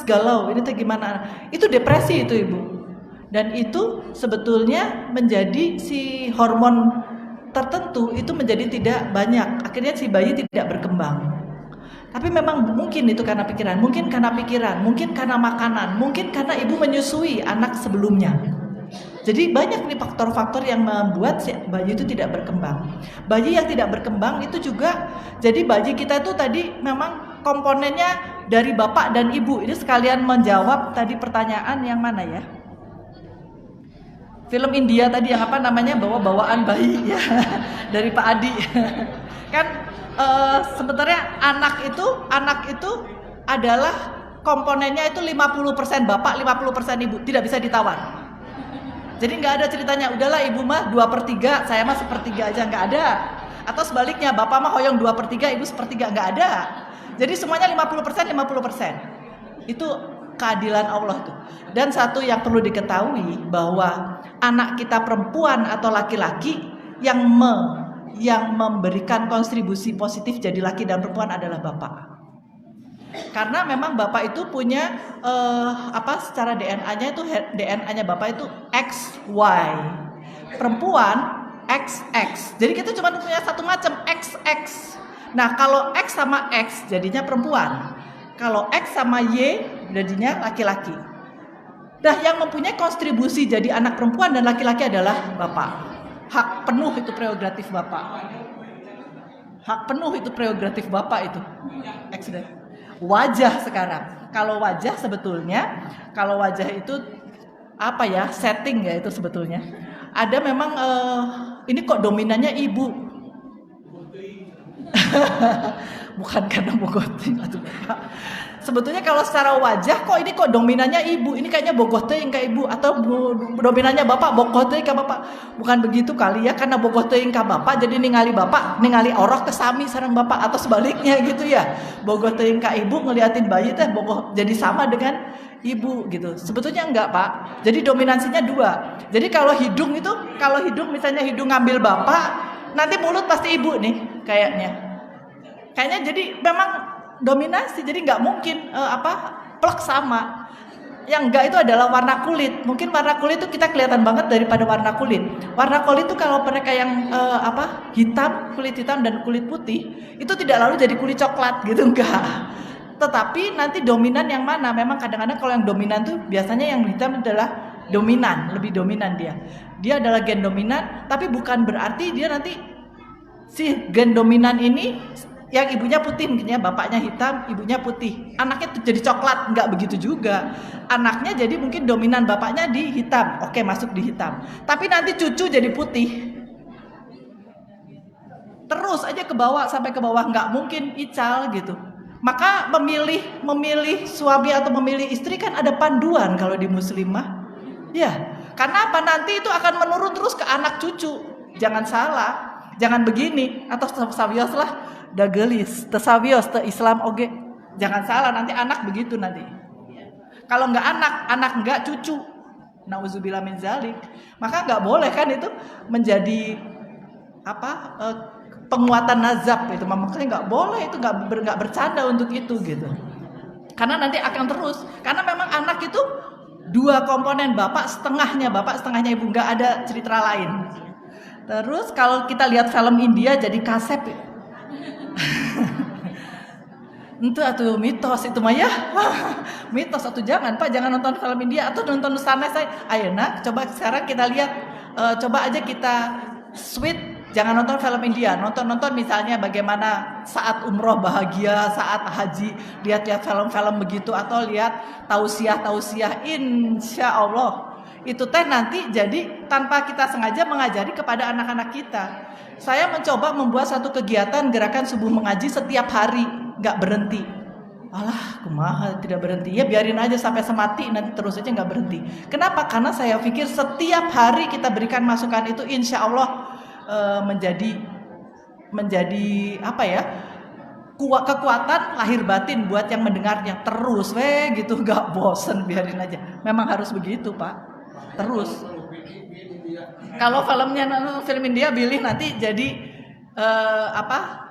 galau, ini tuh gimana, itu depresi itu ibu. Dan itu sebetulnya menjadi si hormon tertentu itu menjadi tidak banyak, akhirnya si bayi tidak berkembang. Tapi memang mungkin itu karena pikiran, mungkin karena makanan, mungkin karena ibu menyusui anak sebelumnya. Jadi banyak nih faktor-faktor yang membuat si bayi itu tidak berkembang. Bayi yang tidak berkembang itu juga, jadi bayi kita itu tadi memang komponennya dari bapak dan ibu. Ini sekalian menjawab tadi pertanyaan yang mana ya? Film India tadi yang apa namanya, bawa-bawaan bayi ya dari Pak Adi. Kan sebenarnya anak itu adalah komponennya itu 50% bapak, 50% ibu, tidak bisa ditawar. Jadi nggak ada ceritanya, udahlah ibu mah 2/3, saya mah 1/3 aja, nggak ada. Atau sebaliknya, bapak mah hoyong 2/3, ibu 1/3, nggak ada. Jadi semuanya 50%. Itu keadilan Allah tuh. Dan satu yang perlu diketahui bahwa anak kita perempuan atau laki-laki yang memberikan kontribusi positif jadi laki dan perempuan adalah bapak. Karena memang bapak itu punya secara DNA-nya itu DNA-nya bapak itu XY, perempuan XX. Jadi kita cuma punya satu macam XX. Nah kalau X sama X jadinya perempuan, kalau X sama Y jadinya laki-laki. Nah yang mempunyai kontribusi jadi anak perempuan dan laki-laki adalah bapak. Hak penuh itu prerogatif bapak. Hak penuh itu prerogatif bapak itu. X dan wajah sekarang. Kalau wajah sebetulnya, kalau wajah itu apa ya, setting ya itu sebetulnya. Ada memang ini kok dominannya ibu. Bukan karena bogoting atau bapak. Sebetulnya kalau secara wajah kok ini kok dominannya ibu, ini kayaknya bogoting ke ibu, atau dominannya bapak bogoting ke bapak. Bukan begitu kali ya, karena bogoting ke bapak jadi ningali bapak, ningali orok ke sami sareng bapak, atau sebaliknya gitu ya. Bogoting ke ibu ngeliatin bayi teh bogoh jadi sama dengan ibu gitu. Sebetulnya enggak Pak. Jadi dominansinya dua. Jadi kalau hidung misalnya hidung ngambil bapak, nanti mulut pasti ibu nih kayaknya. Kayaknya jadi memang dominasi, jadi nggak mungkin plek sama. Yang enggak itu adalah warna kulit. Mungkin warna kulit itu kita kelihatan banget daripada warna kulit. Warna kulit itu kalau mereka yang hitam, kulit hitam dan kulit putih itu tidak lalu jadi kulit coklat gitu, enggak. Tetapi nanti dominan yang mana? Memang kadang-kadang kalau yang dominan tuh biasanya yang hitam adalah dominan, lebih dominan dia. Dia adalah gen dominan, tapi bukan berarti dia nanti si gen dominan ini yang ibunya putih, mungkinnya bapaknya hitam, ibunya putih, anaknya jadi coklat, nggak begitu juga. Anaknya jadi mungkin dominan bapaknya di hitam, oke masuk di hitam, tapi nanti cucu jadi putih, terus aja ke bawah sampai ke bawah, nggak mungkin ical gitu. Maka memilih suami atau memilih istri kan ada panduan kalau di muslimah, ya. Karena apa, nanti itu akan menurun terus ke anak cucu. Jangan salah, jangan begini atau sawios lah. Dagelis, tesawios, te Islam oge. Jangan salah, nanti anak begitu nanti. Kalau nggak anak nggak cucu. Nauzubillah min zalik. Maka nggak boleh kan itu menjadi penguatan nazab itu. Makanya nggak boleh itu, nggak bercanda untuk itu gitu. Karena nanti akan terus. Karena memang anak itu dua komponen, bapak setengahnya ibu, nggak ada cerita lain. Terus kalau kita lihat film India jadi kasep. Itu atau mitos itu mah ya. Mitos atau jangan Pak, jangan nonton film India atau nonton sana saya. Ayo nak, coba sekarang kita lihat, coba aja kita switch Jangan nonton film India, nonton misalnya bagaimana saat umroh bahagia, saat haji, lihat-lihat film-film begitu, atau lihat tausiah, insya Allah itu teh nanti jadi tanpa kita sengaja mengajari kepada anak-anak kita. Saya mencoba membuat satu kegiatan gerakan subuh mengaji setiap hari, nggak berhenti. Alah, kumaha tidak berhenti, ya biarin aja sampai semati, nanti terus aja nggak berhenti. Kenapa? Karena saya pikir setiap hari kita berikan masukan itu insya Allah menjadi apa ya, kekuatan lahir batin buat yang mendengarnya terus gitu, nggak bosen, biarin aja. Memang harus begitu Pak, terus. Kalau film India pilih nanti jadi apa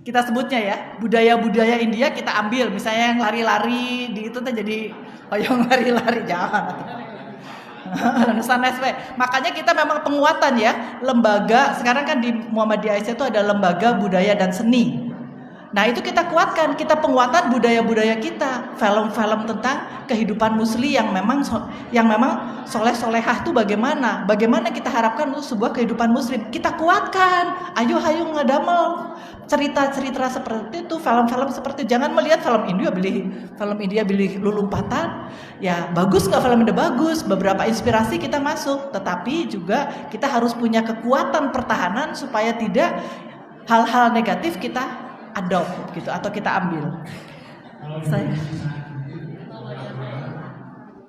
kita sebutnya ya, budaya India kita ambil, misalnya yang lari-lari di itu tuh jadi payung lari-lari, jangan. Makanya kita memang penguatan ya, lembaga sekarang kan di Muhammadiyah Aisyah itu ada lembaga budaya dan seni. Nah itu kita kuatkan, kita penguatan budaya kita, film-film tentang kehidupan musli yang memang soleh-solehah itu bagaimana kita harapkan untuk sebuah kehidupan muslim, kita kuatkan. Ayo ngedamel cerita-cerita seperti itu, film-film seperti itu. Jangan melihat film India beli lulumpatan, ya bagus nggak film India bagus, beberapa inspirasi kita masuk, tetapi juga kita harus punya kekuatan pertahanan supaya tidak hal-hal negatif kita adopt gitu atau kita ambil. Saya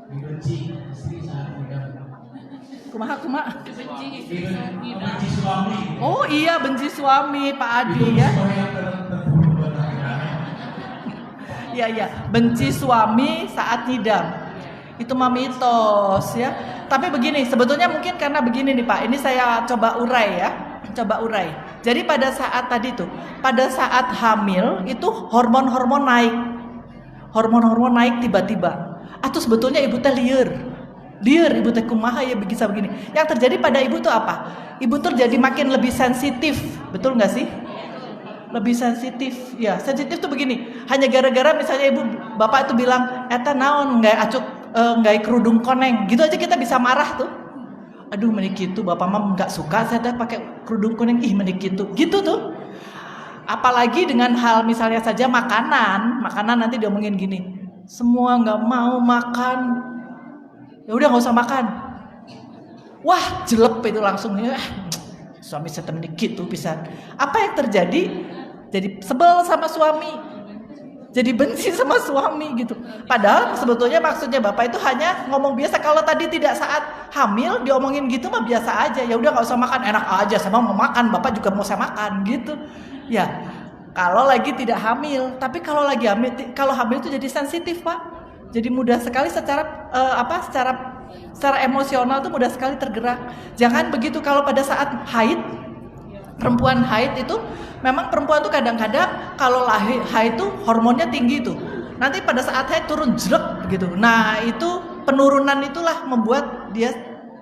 dibenci istri saat tidak kumaha benci suami. Oh iya, benci suami Pak Adi ya. Iya, benci suami saat ngidam. Itu mah mitos ya. Tapi begini, sebetulnya mungkin karena begini nih Pak. Ini saya coba urai. Jadi pada saat hamil itu hormon-hormon naik. Hormon-hormon naik tiba-tiba. Atau sebetulnya ibu teh lieur ibu teh kumaha ya bisa begini. Yang terjadi pada ibu tuh apa? Ibu tuh jadi makin lebih sensitif, betul nggak sih? Lebih sensitif, ya. Sensitif tuh begini. Hanya gara-gara misalnya bapak itu bilang, eta naon nggak kerudung koneng, gitu aja kita bisa marah tuh. Aduh menik gitu, bapak mah nggak suka saya dah pakai kerudung kuning, menik gitu tuh. Apalagi dengan hal misalnya saja makanan nanti dia ngomongin gini, semua nggak mau makan, ya udah nggak usah makan. Wah jelek itu langsung ya, suami saya menik gitu bisa. Apa yang terjadi? Jadi sebel sama suami, jadi benci sama suami gitu. Padahal sebetulnya maksudnya bapak itu hanya ngomong biasa. Kalau tadi tidak saat hamil diomongin gitu mah biasa aja. Ya udah nggak usah makan, enak aja, sama mau makan, bapak juga mau saya makan gitu. Ya kalau lagi tidak hamil. Tapi kalau lagi hamil, kalau hamil itu jadi sensitif Pak. Jadi mudah sekali secara emosional tuh mudah sekali tergerak. Jangan begitu kalau pada saat haid. Perempuan haid itu memang perempuan tuh kadang-kadang kalau haid tuh hormonnya tinggi tuh. Nanti pada saat haid turun jelek gitu. Nah, itu penurunan itulah membuat dia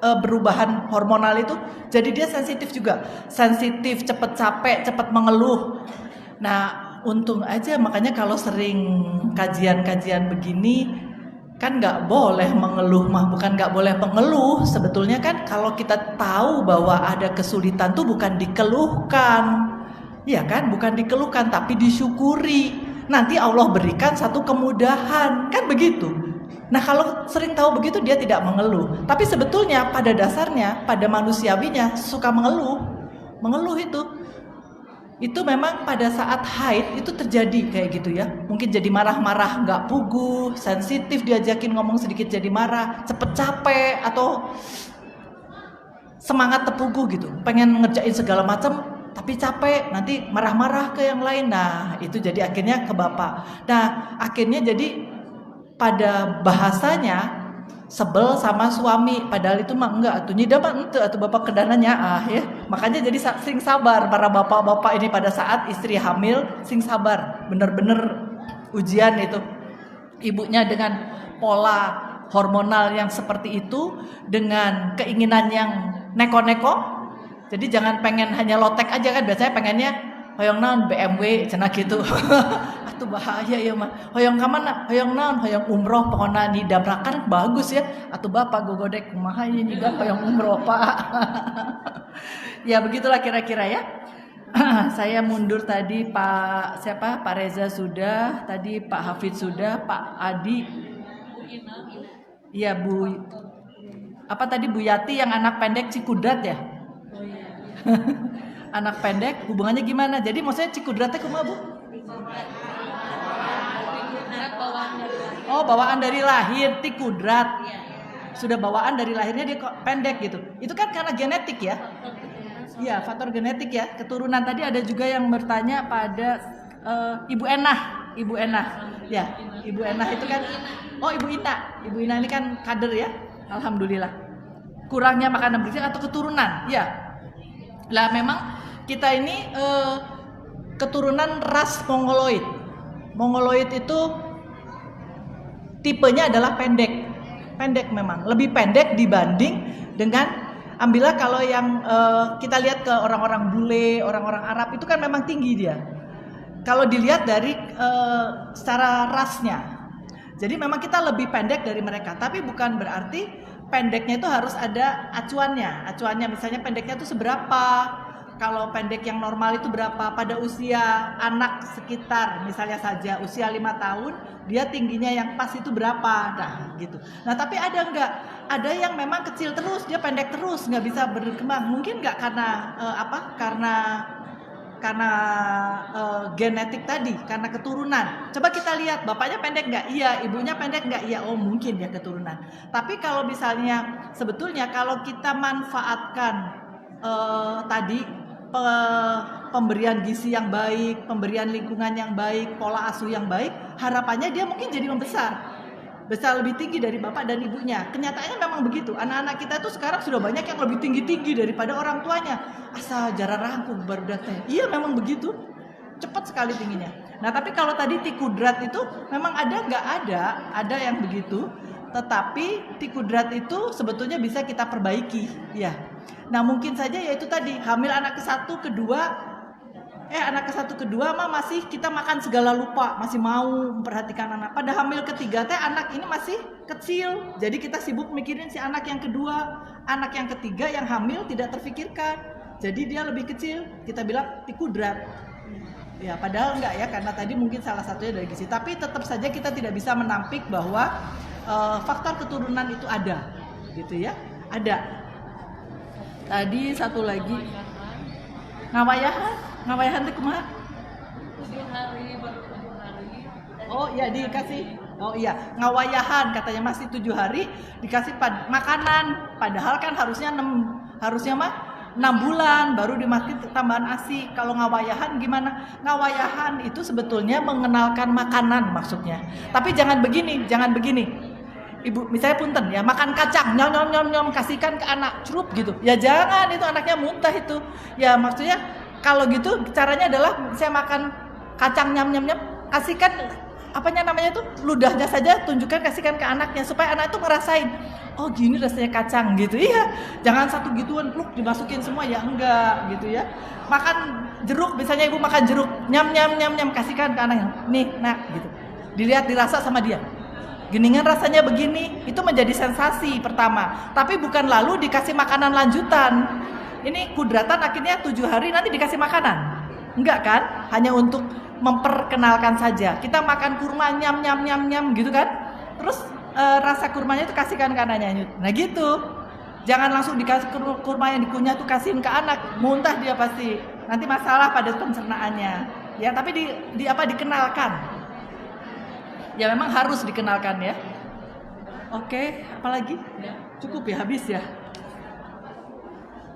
perubahan hormonal itu jadi dia sensitif juga. Sensitif, cepat capek, cepat mengeluh. Nah, untung aja makanya kalau sering kajian-kajian begini kan nggak boleh mengeluh, bukan nggak boleh mengeluh. Sebetulnya kan kalau kita tahu bahwa ada kesulitan tuh bukan dikeluhkan, ya kan, bukan dikeluhkan tapi disyukuri. Nanti Allah berikan satu kemudahan, kan begitu. Nah kalau sering tahu begitu dia tidak mengeluh. Tapi sebetulnya pada dasarnya, pada manusiawinya suka mengeluh itu memang pada saat haid itu terjadi kayak gitu ya. Mungkin jadi marah-marah, nggak puguh, sensitif, diajakin ngomong sedikit jadi marah, cepet capek atau semangat terpuguh gitu, pengen ngerjain segala macam tapi capek, nanti marah-marah ke yang lain. Nah itu jadi akhirnya ke bapak. Nah akhirnya jadi pada bahasanya sebel sama suami, padahal itu mah enggak, atuh nyida mah ente atuh bapak kedananya ya. Makanya jadi sing sabar para bapak-bapak ini pada saat istri hamil, sing sabar. Bener-bener ujian itu. Ibunya dengan pola hormonal yang seperti itu, dengan keinginan yang neko-neko. Jadi jangan pengen hanya lotek aja kan, biasanya pengennya hoyong naon BMW cenah gitu. Atuh bahaya ya mah. Hoyong ka mana? Hoyong naon? Hoyong umroh pokona didabrakan bagus ya. Atuh bapak gogodek kumaha ieu nyidam hoyong umroh Pak. Ya begitulah kira-kira ya. Saya mundur tadi Pak siapa? Pak Reza sudah, tadi Pak Hafid sudah, Pak Adi. Iya Bu. Apa tadi Bu Yati yang anak pendek Cikudrat ya? Anak pendek hubungannya gimana? Jadi maksudnya Cikudratnya kumaha Bu? Oh bawaan dari lahir Tikudrat. Sudah bawaan dari lahirnya dia kok pendek gitu. Itu kan karena genetik ya? Iya faktor genetik ya. Keturunan tadi ada juga yang bertanya pada Ibu Enah. Ibu Enah. Ya Ibu Enah itu kan. Oh Ibu Ina. Ibu Ina ini kan kader ya. Alhamdulillah. Kurangnya makanan bergizi atau keturunan? Ya. Lah memang kita ini keturunan ras Mongoloid. Mongoloid itu tipenya adalah pendek. Pendek memang, lebih pendek dibanding dengan ambillah kalau yang kita lihat ke orang-orang bule, orang-orang Arab itu kan memang tinggi dia. Kalau dilihat dari secara rasnya. Jadi memang kita lebih pendek dari mereka, tapi bukan berarti pendeknya itu harus ada acuannya. Acuannya misalnya pendeknya itu seberapa? Kalau pendek yang normal itu berapa? Pada usia anak sekitar misalnya saja usia 5 tahun, dia tingginya yang pas itu berapa? Nah, gitu. Nah, tapi ada enggak? Ada yang memang kecil terus, dia pendek terus, nggak bisa berkembang. Mungkin nggak karena karena genetik tadi, karena keturunan. Coba kita lihat, bapaknya pendek nggak? Iya. Ibunya pendek nggak? Iya. Oh mungkin ya keturunan. Tapi kalau misalnya sebetulnya kalau kita manfaatkan tadi pemberian gizi yang baik, pemberian lingkungan yang baik, pola asuh yang baik, harapannya dia mungkin jadi besar lebih tinggi dari bapak dan ibunya. Kenyataannya memang begitu. Anak-anak kita tuh sekarang sudah banyak yang lebih tinggi daripada orang tuanya. Asa jarang rangkum baru datang. Iya memang begitu. Cepat sekali tingginya. Nah tapi kalau tadi Tikudrat itu memang nggak ada yang begitu. Tetapi Tikudrat itu sebetulnya bisa kita perbaiki, ya. Nah mungkin saja yaitu tadi hamil anak ke-1, kedua, anak ke-1, kedua mah masih kita makan segala lupa, masih mau memperhatikan anak. Pada hamil ketiga anak ini masih kecil, jadi kita sibuk mikirin si anak yang kedua, anak yang ketiga yang hamil tidak terfikirkan, jadi dia lebih kecil, kita bilang Tikudrat. Ya padahal enggak ya, karena tadi mungkin salah satunya dari gizi. Tapi tetap saja kita tidak bisa menampik bahwa faktor keturunan itu ada, gitu ya, ada. Tadi satu lagi ngawayahan itu kumaha? 7 hari baru 7 hari. Oh iya dikasih. Oh iya ngawayahan katanya masih 7 hari dikasih makanan. Padahal kan harusnya 6 bulan baru dimakan tambahan ASI. Kalau ngawayahan gimana? Ngawayahan itu sebetulnya mengenalkan makanan maksudnya. Tapi jangan begini. Ibu misalnya punten ya makan kacang nyom kasihkan ke anak cerup gitu ya jangan, itu anaknya muntah itu ya. Maksudnya kalau gitu caranya adalah saya makan kacang nyam kasihkan ludahnya saja, tunjukkan kasihkan ke anaknya supaya anak itu ngerasain oh gini rasanya kacang gitu. Iya jangan satu gituan pluk dimasukin semua ya enggak gitu ya. Makan jeruk misalnya ibu makan jeruk nyam kasihkan ke anaknya nih nak gitu, dilihat dirasa sama dia. Geningan rasanya begini, itu menjadi sensasi pertama. Tapi bukan lalu dikasih makanan lanjutan. Ini kudratan akhirnya 7 hari nanti dikasih makanan. Enggak kan? Hanya untuk memperkenalkan saja. Kita makan kurma nyam gitu kan. Terus rasa kurmanya itu kasihkan ke anaknya. Nah gitu. Jangan langsung dikasih kurma yang dikunyah tuh kasihin ke anak. Muntah dia pasti. Nanti masalah pada pencernaannya. Ya, tapi dikenalkan. Ya memang harus dikenalkan ya. Oke, apalagi? Cukup ya, habis ya.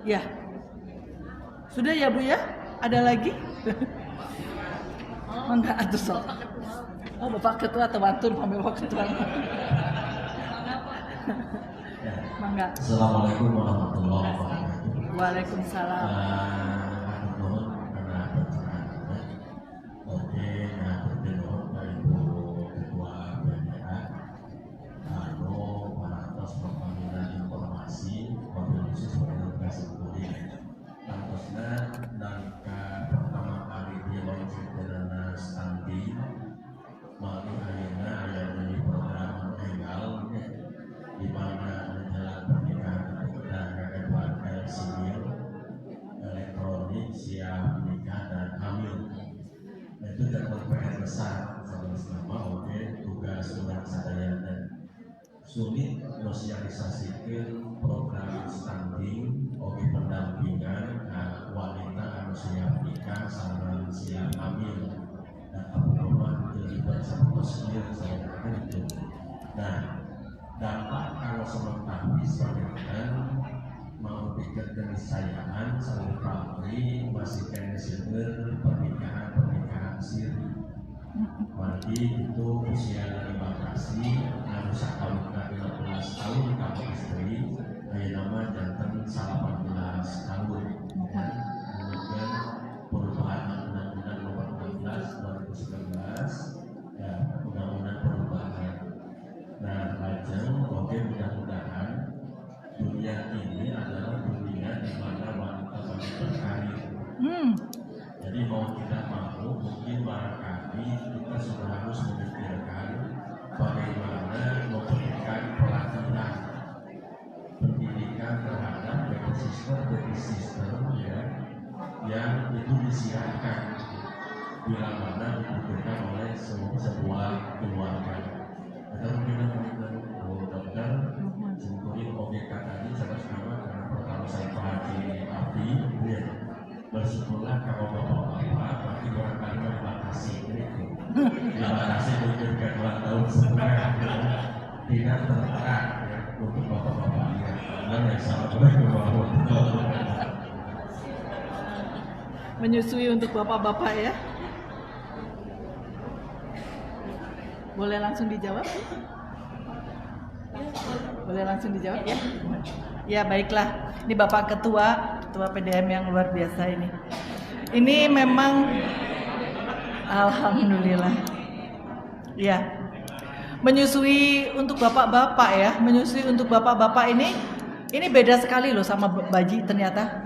Ya. Sudah ya Bu ya? Ada lagi? Mangga atuh sok. Oh, Bapak Ketua atau Batur pamil Bapak Ketua. Mangga. Assalamualaikum warahmatullahi wabarakatuh. Waalaikumsalam. Pertama kali itu dapat PR besar sama-sama. Oke, tugas orang sadaya dan sulit sosialisasikan program stunting, oke pendampingan wanita anu siap nikah sama siap hamil dan apa terlibat sama sendiri saya itu. Nah, dampak kalau sementara misalkan mau bikin keniscayaan sama pabrik masih kena pernikahan siri. Berarti itu usia dari batasi harus kawin 15 tahun kamu istri, ayah nama jantan 18 tahun. Kemudian perubahan undang-undang nomor 16 2019 ya undang-undang perubahan. Nah, lajeng oke mudah-mudahan dunia ini adalah dunia di mana wanita banyak berkarir. Jadi mau tidak mau mungkin barangkali kita sudah harus memikirkan bagaimana memberikan pelatihan pendidikan terhadap baby sister ya, yang itu disiapkan bila mana dibutuhkan oleh sebuah keluarga. Ada mungkin dokter sebetulnya objek tadi sama-sama karena pertama saya Haji Abdi ya. Bersyukurlah kalau bapak-bapak berarti barangkali dibatasi dibatasi mungkin ke 2 tahun setengah tidak tertekan ya, untuk bapak-bapak ya. Dan yang Assalamualaikum warahmatullahi wabarakatuh. Menyusui untuk bapak-bapak ya. Boleh langsung dijawab? Boleh langsung dijawab ya? Ya baiklah, ini Bapak Ketua PDM yang luar biasa ini. Ini memang alhamdulillah. Ya. Menyusui untuk bapak-bapak ya, menyusui untuk bapak-bapak ini beda sekali loh sama bayi ternyata.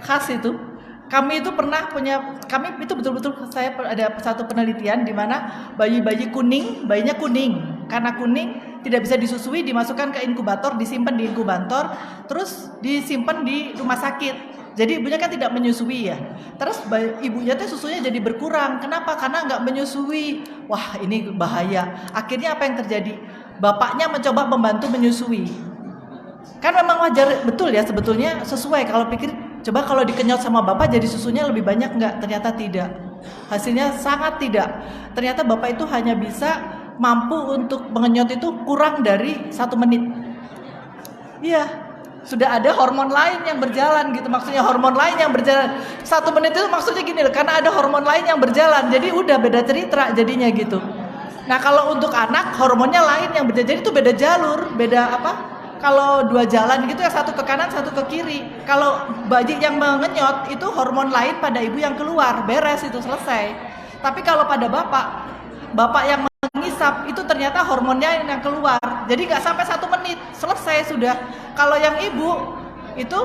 Khas itu. Kami itu pernah punya, kami itu betul-betul saya ada satu penelitian di mana bayi-bayi kuning, bayinya kuning. Karena kuning tidak bisa disusui, dimasukkan ke inkubator, disimpan di inkubator, terus disimpan di rumah sakit. Jadi ibunya kan tidak menyusui ya. Terus ibunya tuh susunya jadi berkurang. Kenapa? Karena nggak menyusui. Wah ini bahaya. Akhirnya apa yang terjadi? Bapaknya mencoba membantu menyusui. Kan memang wajar betul ya sebetulnya sesuai. Kalau pikir coba kalau dikenyot sama bapak jadi susunya lebih banyak nggak? Ternyata tidak. Hasilnya sangat tidak. Ternyata bapak itu hanya bisa mampu untuk mengenyot itu kurang dari 1 menit. Iya, sudah ada hormon lain yang berjalan gitu. Maksudnya hormon lain yang berjalan 1 menit itu maksudnya gini loh, karena ada hormon lain yang berjalan. Jadi udah beda cerita jadinya gitu. Nah kalau untuk anak hormonnya lain yang berjalan, jadi itu beda jalur, beda apa? Kalau 2 jalan gitu ya, satu ke kanan, satu ke kiri. Kalau bayi yang mengenyot itu hormon lain pada ibu yang keluar, beres itu selesai. Tapi kalau pada bapak yang mengisap itu ternyata hormonnya yang keluar. Jadi nggak sampai 1 menit selesai sudah. Kalau yang ibu itu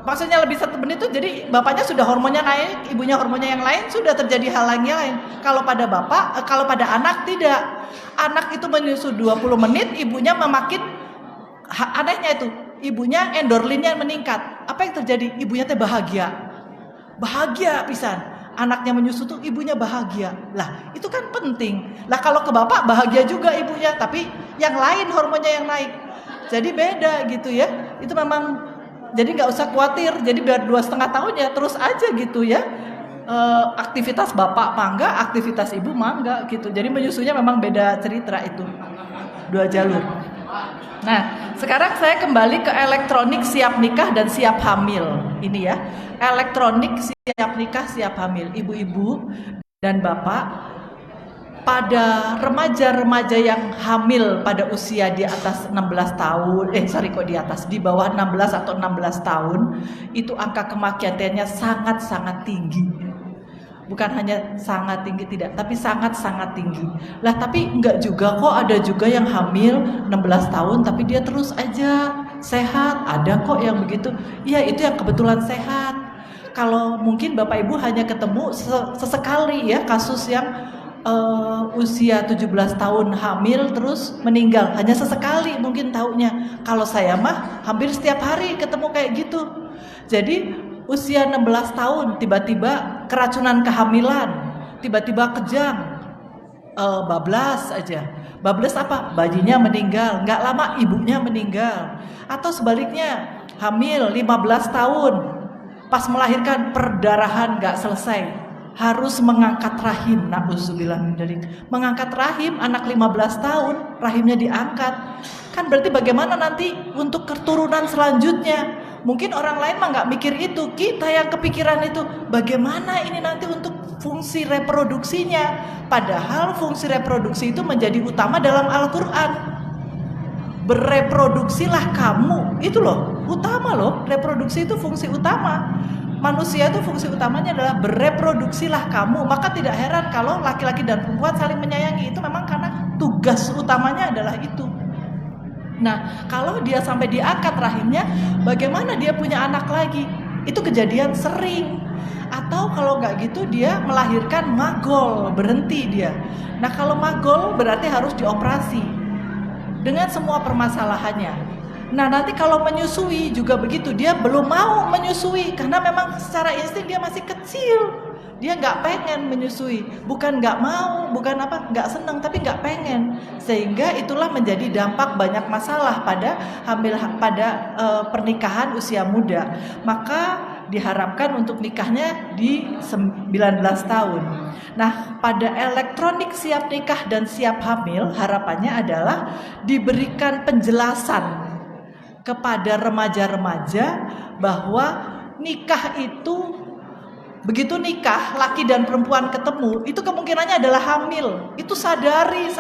maksudnya lebih 1 menit itu jadi bapaknya sudah hormonnya naik, ibunya hormonnya yang lain, sudah terjadi hal yang lain. Kalau pada kalau pada anak tidak. Anak itu menyusu 20 menit, ibunya memakin anehnya itu, ibunya endorfinnya meningkat. Apa yang terjadi? Ibunya teh bahagia pisan. Anaknya menyusu tuh ibunya bahagia. Lah, itu kan penting. Lah kalau ke bapak bahagia juga ibunya, tapi yang lain hormonnya yang naik. Jadi beda gitu ya. Itu memang jadi nggak usah khawatir. Jadi biar 2,5 tahun ya terus aja gitu ya. Aktivitas bapak mangga, aktivitas ibu mangga gitu. Jadi menyusunya memang beda cerita itu. 2 jalur. Nah, sekarang saya kembali ke elektronik siap nikah dan siap hamil. Ini ya, elektronik siap nikah, siap hamil. Ibu-ibu dan bapak, pada remaja-remaja yang hamil pada usia di atas 16 tahun, di bawah 16 atau 16 tahun, itu angka kematiannya sangat-sangat tinggi. Bukan hanya sangat tinggi tidak, tapi sangat-sangat tinggi. Lah tapi enggak juga kok, ada juga yang hamil 16 tahun tapi dia terus aja sehat. Ada kok yang begitu. Iya, itu yang kebetulan sehat. Kalau mungkin Bapak Ibu hanya ketemu sesekali ya kasus yang usia 17 tahun hamil terus meninggal, hanya sesekali mungkin taunya. Kalau saya mah hampir setiap hari ketemu kayak gitu. Jadi usia 16 tahun tiba-tiba keracunan kehamilan, tiba-tiba kejang, bablas aja. Bablas apa? Bayinya meninggal, nggak lama ibunya meninggal. Atau sebaliknya, hamil 15 tahun, pas melahirkan perdarahan nggak selesai, harus mengangkat rahim. Na'udzubillah min dzalik. Mengangkat rahim, anak 15 tahun, rahimnya diangkat. Kan berarti bagaimana nanti untuk keturunan selanjutnya? Mungkin orang lain mah nggak mikir itu, kita yang kepikiran itu. Bagaimana ini nanti untuk fungsi reproduksinya? Padahal fungsi reproduksi itu menjadi utama dalam Al-Quran. Bereproduksilah kamu, itu loh, utama loh. Reproduksi itu fungsi utama. Manusia itu fungsi utamanya adalah bereproduksilah kamu. Maka tidak heran kalau laki-laki dan perempuan saling menyayangi. Itu memang karena tugas utamanya adalah itu. Nah, kalau dia sampai diangkat rahimnya, bagaimana dia punya anak lagi? Itu kejadian sering. Atau kalau nggak gitu dia melahirkan magol, berhenti dia. Nah, kalau magol berarti harus dioperasi dengan semua permasalahannya. Nah, nanti kalau menyusui juga begitu, dia belum mau menyusui karena memang secara insting dia masih kecil. Dia nggak pengen menyusui, bukan nggak mau, bukan apa, nggak senang, tapi nggak pengen. Sehingga itulah menjadi dampak banyak masalah pada pernikahan usia muda. Maka diharapkan untuk nikahnya di 19 tahun. Nah, pada elektronik siap nikah dan siap hamil, harapannya adalah diberikan penjelasan kepada remaja-remaja bahwa nikah itu, begitu nikah, laki dan perempuan ketemu, itu kemungkinannya adalah hamil. Itu sadari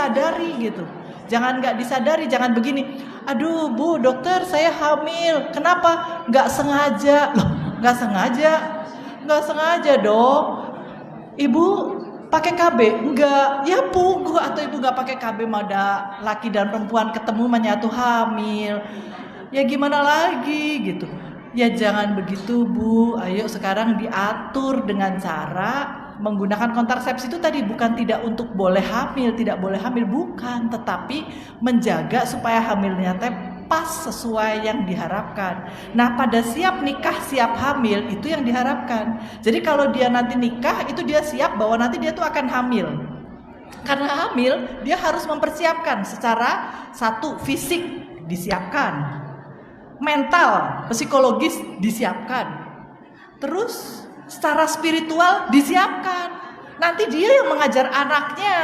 gitu. Jangan nggak disadari, jangan begini. Aduh Bu, dokter saya hamil. Kenapa? Nggak sengaja. Loh, nggak sengaja dong. Ibu pakai KB? Enggak. Ya Bu, atau ibu nggak pakai KB, ada laki dan perempuan ketemu menyatu hamil. Ya gimana lagi gitu. Ya jangan begitu Bu, ayo sekarang diatur dengan cara menggunakan kontrasepsi itu tadi, bukan tidak untuk boleh hamil, tidak boleh hamil, bukan, tetapi menjaga supaya hamilnya pas sesuai yang diharapkan. Nah, pada siap nikah, siap hamil itu yang diharapkan. Jadi kalau dia nanti nikah itu dia siap bahwa nanti dia tuh akan hamil. Karena hamil dia harus mempersiapkan secara satu fisik disiapkan, mental, psikologis disiapkan, terus secara spiritual disiapkan. Nanti dia yang mengajar anaknya,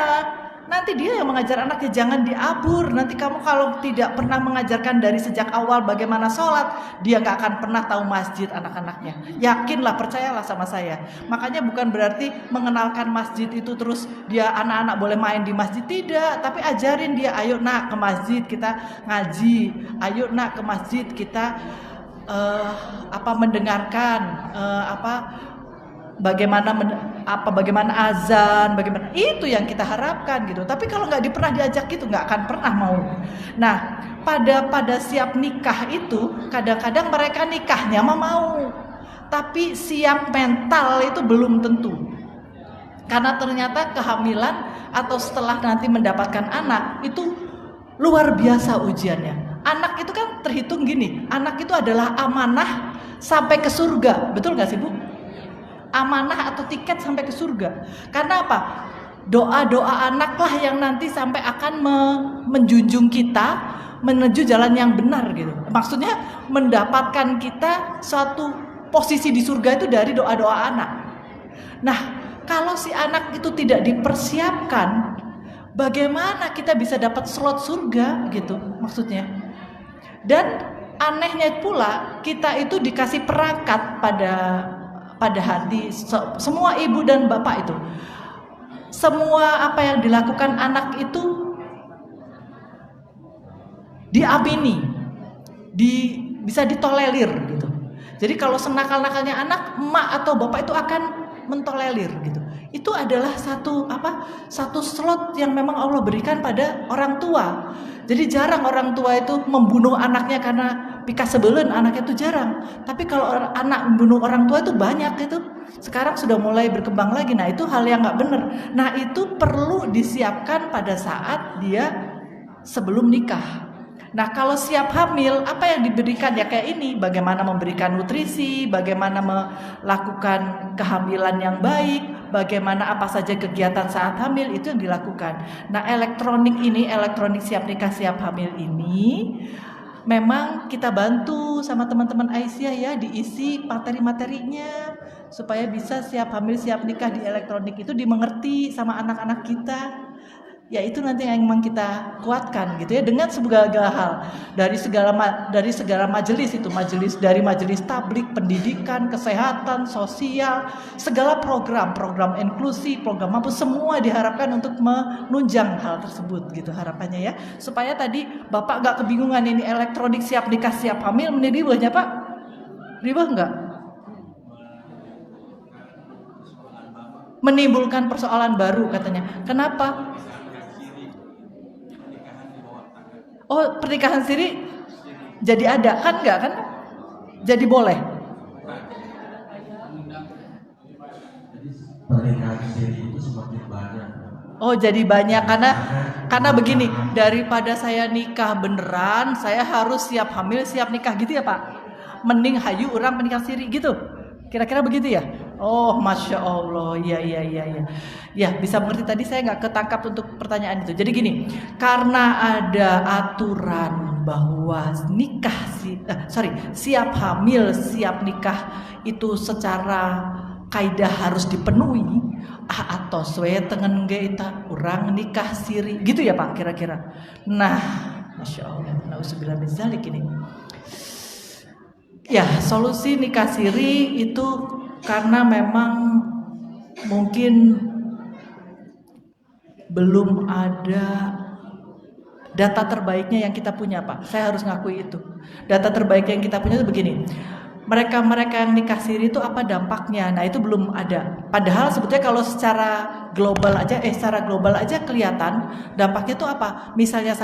jangan diabur. Nanti kamu kalau tidak pernah mengajarkan dari sejak awal bagaimana sholat, dia nggak akan pernah tahu masjid anak-anaknya. Yakinlah, percayalah sama saya. Makanya bukan berarti mengenalkan masjid itu terus dia anak-anak boleh main di masjid, tidak. Tapi ajarin dia, ayo nak ke masjid kita ngaji, ayo nak ke masjid kita mendengarkan bagaimana azan, bagaimana, itu yang kita harapkan gitu. Tapi kalau nggak pernah diajak gitu, nggak akan pernah mau. Nah, pada siap nikah itu kadang-kadang mereka nikahnya mau, tapi siap mental itu belum tentu. Karena ternyata kehamilan atau setelah nanti mendapatkan anak itu luar biasa ujiannya. Anak itu kan terhitung gini, anak itu adalah amanah sampai ke surga, betul nggak sih Bu? Amanah atau tiket sampai ke surga. Karena apa? Doa-doa anaklah yang nanti sampai akan menjunjung kita menuju jalan yang benar gitu. Maksudnya mendapatkan kita suatu posisi di surga itu dari doa-doa anak. Nah, kalau si anak itu tidak dipersiapkan, bagaimana kita bisa dapat slot surga gitu maksudnya. Dan anehnya pula, kita itu dikasih perangkat pada hati semua ibu dan bapak itu, semua apa yang dilakukan anak itu diamini, bisa ditolerir gitu. Jadi kalau senakal-nakalnya anak, emak atau bapak itu akan mentolerir gitu. Itu adalah satu slot yang memang Allah berikan pada orang tua. Jadi jarang orang tua itu membunuh anaknya karena pika sebelen, anaknya itu jarang. Tapi kalau anak membunuh orang tua itu banyak itu. Sekarang sudah mulai berkembang lagi. Nah, itu hal yang nggak benar. Nah, itu perlu disiapkan pada saat dia sebelum nikah. Nah, kalau siap hamil, apa yang diberikan ya kayak ini, bagaimana memberikan nutrisi, bagaimana melakukan kehamilan yang baik, bagaimana apa saja kegiatan saat hamil itu yang dilakukan. Nah, elektronik siap nikah siap hamil ini memang kita bantu sama teman-teman Aisyah ya, diisi materi-materinya supaya bisa siap hamil siap nikah di elektronik itu dimengerti sama anak-anak kita. Ya itu nanti yang memang kita kuatkan gitu ya, dengan segala hal, dari segala majelis itu, dari majelis tablik, pendidikan, kesehatan, sosial, segala program inklusi, program apa semua diharapkan untuk menunjang hal tersebut gitu harapannya ya, supaya tadi Bapak gak kebingungan ini elektronik siap nikah siap hamil menjadi ribahnya Pak, ribah nggak? Menimbulkan persoalan baru katanya. Kenapa? Oh, pernikahan siri jadi ada kan enggak kan? Jadi boleh. Pernikahan siri itu semakin banyak. Oh, jadi banyak karena begini, daripada saya nikah beneran, saya harus siap hamil, siap nikah gitu ya, Pak. Mending hayu orang menikah siri gitu. Kira-kira begitu ya? Oh, Masya Allah, iya. Ya, bisa mengerti tadi saya nggak ketangkap untuk pertanyaan itu. Jadi gini, karena ada aturan bahwa siap hamil, siap nikah itu secara kaidah harus dipenuhi, atau sesuai dengan geita orang nikah siri, gitu ya Pak kira-kira. Nah, Masya Allah, nauzubillah min dzalik ini. Ya, solusi nikah siri itu karena memang mungkin belum ada data terbaiknya yang kita punya Pak. Saya harus ngakui itu. Data terbaik yang kita punya itu begini. Mereka yang nikah siri itu apa dampaknya? Nah, itu belum ada. Padahal sebetulnya kalau secara global aja kelihatan dampaknya itu apa? Misalnya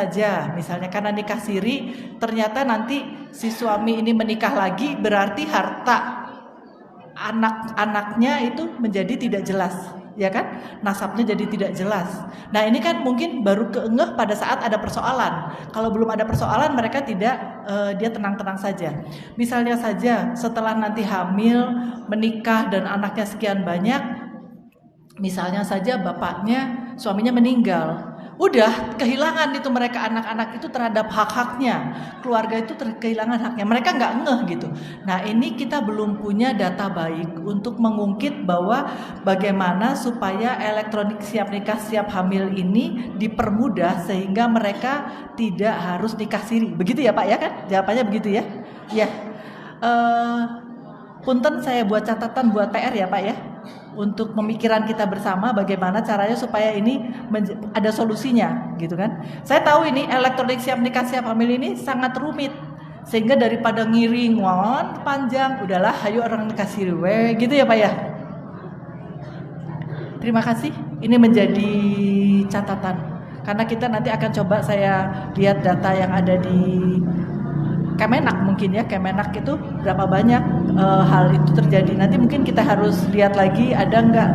karena nikah siri ternyata nanti si suami ini menikah lagi, berarti harta anak-anaknya itu menjadi tidak jelas, ya kan? Nasabnya jadi tidak jelas. Nah, ini kan mungkin baru keengeh pada saat ada persoalan. Kalau belum ada persoalan, mereka dia tenang-tenang saja. Misalnya saja setelah nanti hamil, menikah dan anaknya sekian banyak, misalnya saja suaminya meninggal. Udah kehilangan itu mereka anak-anak itu terhadap hak-haknya, keluarga itu kehilangan haknya, mereka nggak ngeh gitu. Nah, ini kita belum punya data baik untuk mengungkit bahwa bagaimana supaya elektronik siap nikah siap hamil ini dipermudah sehingga mereka tidak harus nikah siri. Begitu ya Pak ya kan? Jawabannya begitu ya? Ya. Punten saya buat catatan buat PR ya Pak ya, untuk pemikiran kita bersama bagaimana caranya supaya ini ada solusinya gitu kan. Saya tahu ini elektronik siap nikah siap hamil ini sangat rumit, sehingga daripada ngiring panjang, udahlah hayu orang nikah siri gitu ya Pak ya. Terima kasih, ini menjadi catatan karena kita nanti akan coba saya lihat data yang ada di Kemenak mungkin ya, Kemenak itu berapa banyak hal itu terjadi. Nanti mungkin kita harus lihat lagi ada nggak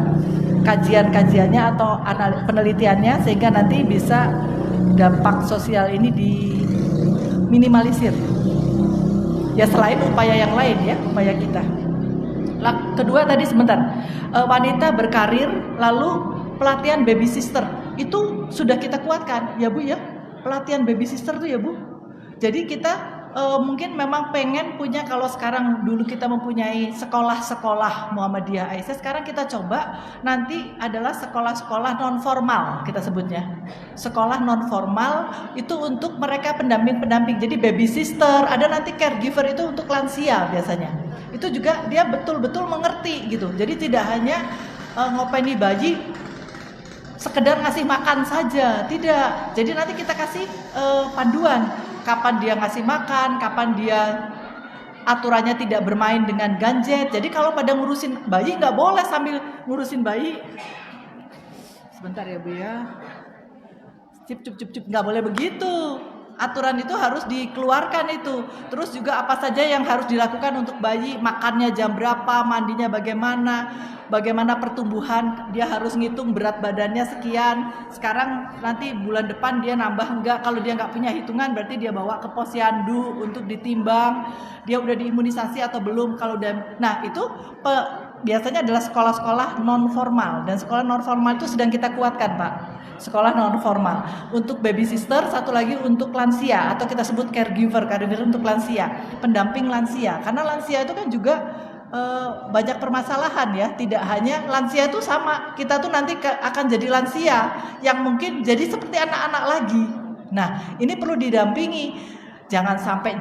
kajian-kajiannya atau penelitiannya sehingga nanti bisa dampak sosial ini diminimalisir. Ya selain upaya yang lain ya, upaya kita. Kedua tadi sebentar, wanita berkarir lalu pelatihan baby sister itu sudah kita kuatkan ya Bu ya, pelatihan baby sister tuh ya Bu. Jadi kita mungkin memang pengen punya, kalau sekarang dulu kita mempunyai sekolah-sekolah Muhammadiyah Aisyah, sekarang kita coba nanti adalah sekolah-sekolah non formal kita sebutnya. Sekolah non formal itu untuk mereka pendamping-pendamping. Jadi baby sister, ada nanti caregiver itu untuk lansia biasanya. Itu juga dia betul-betul mengerti gitu. Jadi tidak hanya ngopeni bayi sekedar ngasih makan saja, tidak. Jadi nanti kita kasih panduan kapan dia ngasih makan, kapan dia aturannya tidak bermain dengan gadget. Jadi kalau pada ngurusin bayi nggak boleh sambil ngurusin bayi. Sebentar ya Bu ya. Cip nggak boleh begitu. aturan itu harus dikeluarkan itu. Terus juga apa saja yang harus dilakukan untuk bayi, makannya jam berapa, mandinya bagaimana pertumbuhan, dia harus ngitung berat badannya sekian. Sekarang nanti bulan depan dia nambah enggak, kalau dia nggak punya hitungan berarti dia bawa ke posyandu untuk ditimbang, dia udah diimunisasi atau belum. Kalau nah itu biasanya adalah sekolah-sekolah non formal, dan sekolah non formal itu sedang kita kuatkan, Pak. Sekolah non formal untuk baby sister, satu lagi untuk lansia atau kita sebut caregiver untuk lansia, pendamping lansia. Karena lansia itu kan juga banyak permasalahan ya, tidak hanya lansia itu sama, kita tuh nanti akan jadi lansia yang mungkin jadi seperti anak-anak lagi. Nah, ini perlu didampingi. Jangan sampai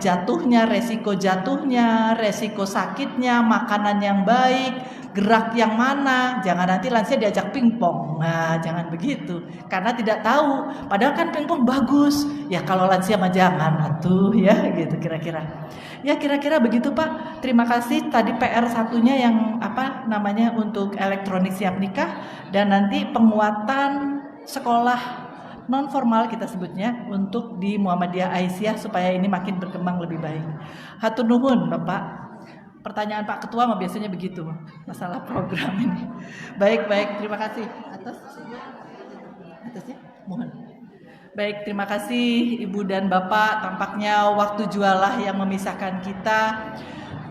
resiko sakitnya, makanan yang baik, gerak yang mana. Jangan nanti lansia diajak pingpong. Nah, jangan begitu. Karena tidak tahu. Padahal kan pingpong bagus. Ya kalau lansia mah jangan atuh ya, gitu kira-kira. Ya kira-kira begitu, Pak. Terima kasih. Tadi PR satunya yang untuk elektronik siap nikah, dan nanti penguatan sekolah non formal kita sebutnya untuk di Muhammadiyah Aisyah supaya ini makin berkembang lebih baik. Hatur nuhun Bapak. Pertanyaan Pak Ketua mah biasanya begitu masalah program ini. Baik, terima kasih. Atasnya mohon. Baik, terima kasih Ibu dan Bapak. Tampaknya waktu jualah yang memisahkan kita.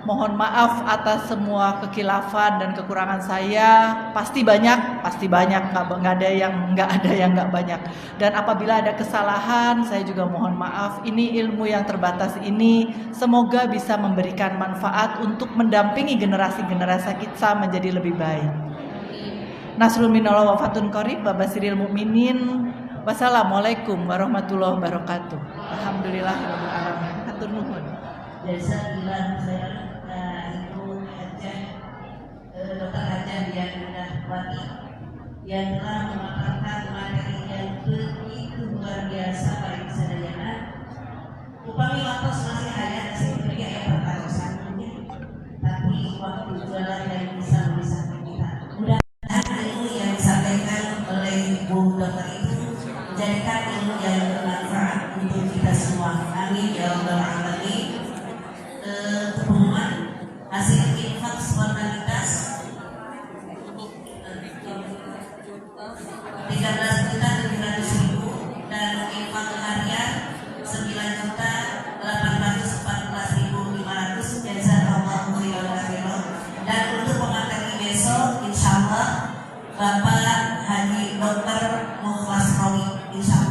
Mohon maaf atas semua kekilafan dan kekurangan saya. Pasti banyak, nggak ada yang nggak banyak. Dan apabila ada kesalahan, saya juga mohon maaf. Ini ilmu yang terbatas ini, semoga bisa memberikan manfaat untuk mendampingi generasi-generasi kita menjadi lebih baik. Nasrul minallah wa fatun qarib, babasiril mukminin. Wassalamualaikum warahmatullahi wabarakatuh. Alhamdulillahirabbil alamin. Hatur nuhun. Jasa bilang saya itu Dr. Hajar yang sudah wati yang telah memaparkan materi yang begitu luar biasa bagi sadayana. Upami waktu masih hayat sebenarnya yang pertarusan, tapi waktu jualan yang bisa memisahkan kita. Mudah-mudahan ilmu yang disampaikan oleh Bu Dokter itu menjadikan ilmu yang bermanfaat untuk kita semua. Amin ya rabbal alamin. Pengumuman hasil infak spontanitas 13.700.000 dan infak harian 9.814.500. Jazakallahu khairan. Dan untuk pemateri besok insyaallah Bapak Haji Dr. Mukhlas Rawi insyaallah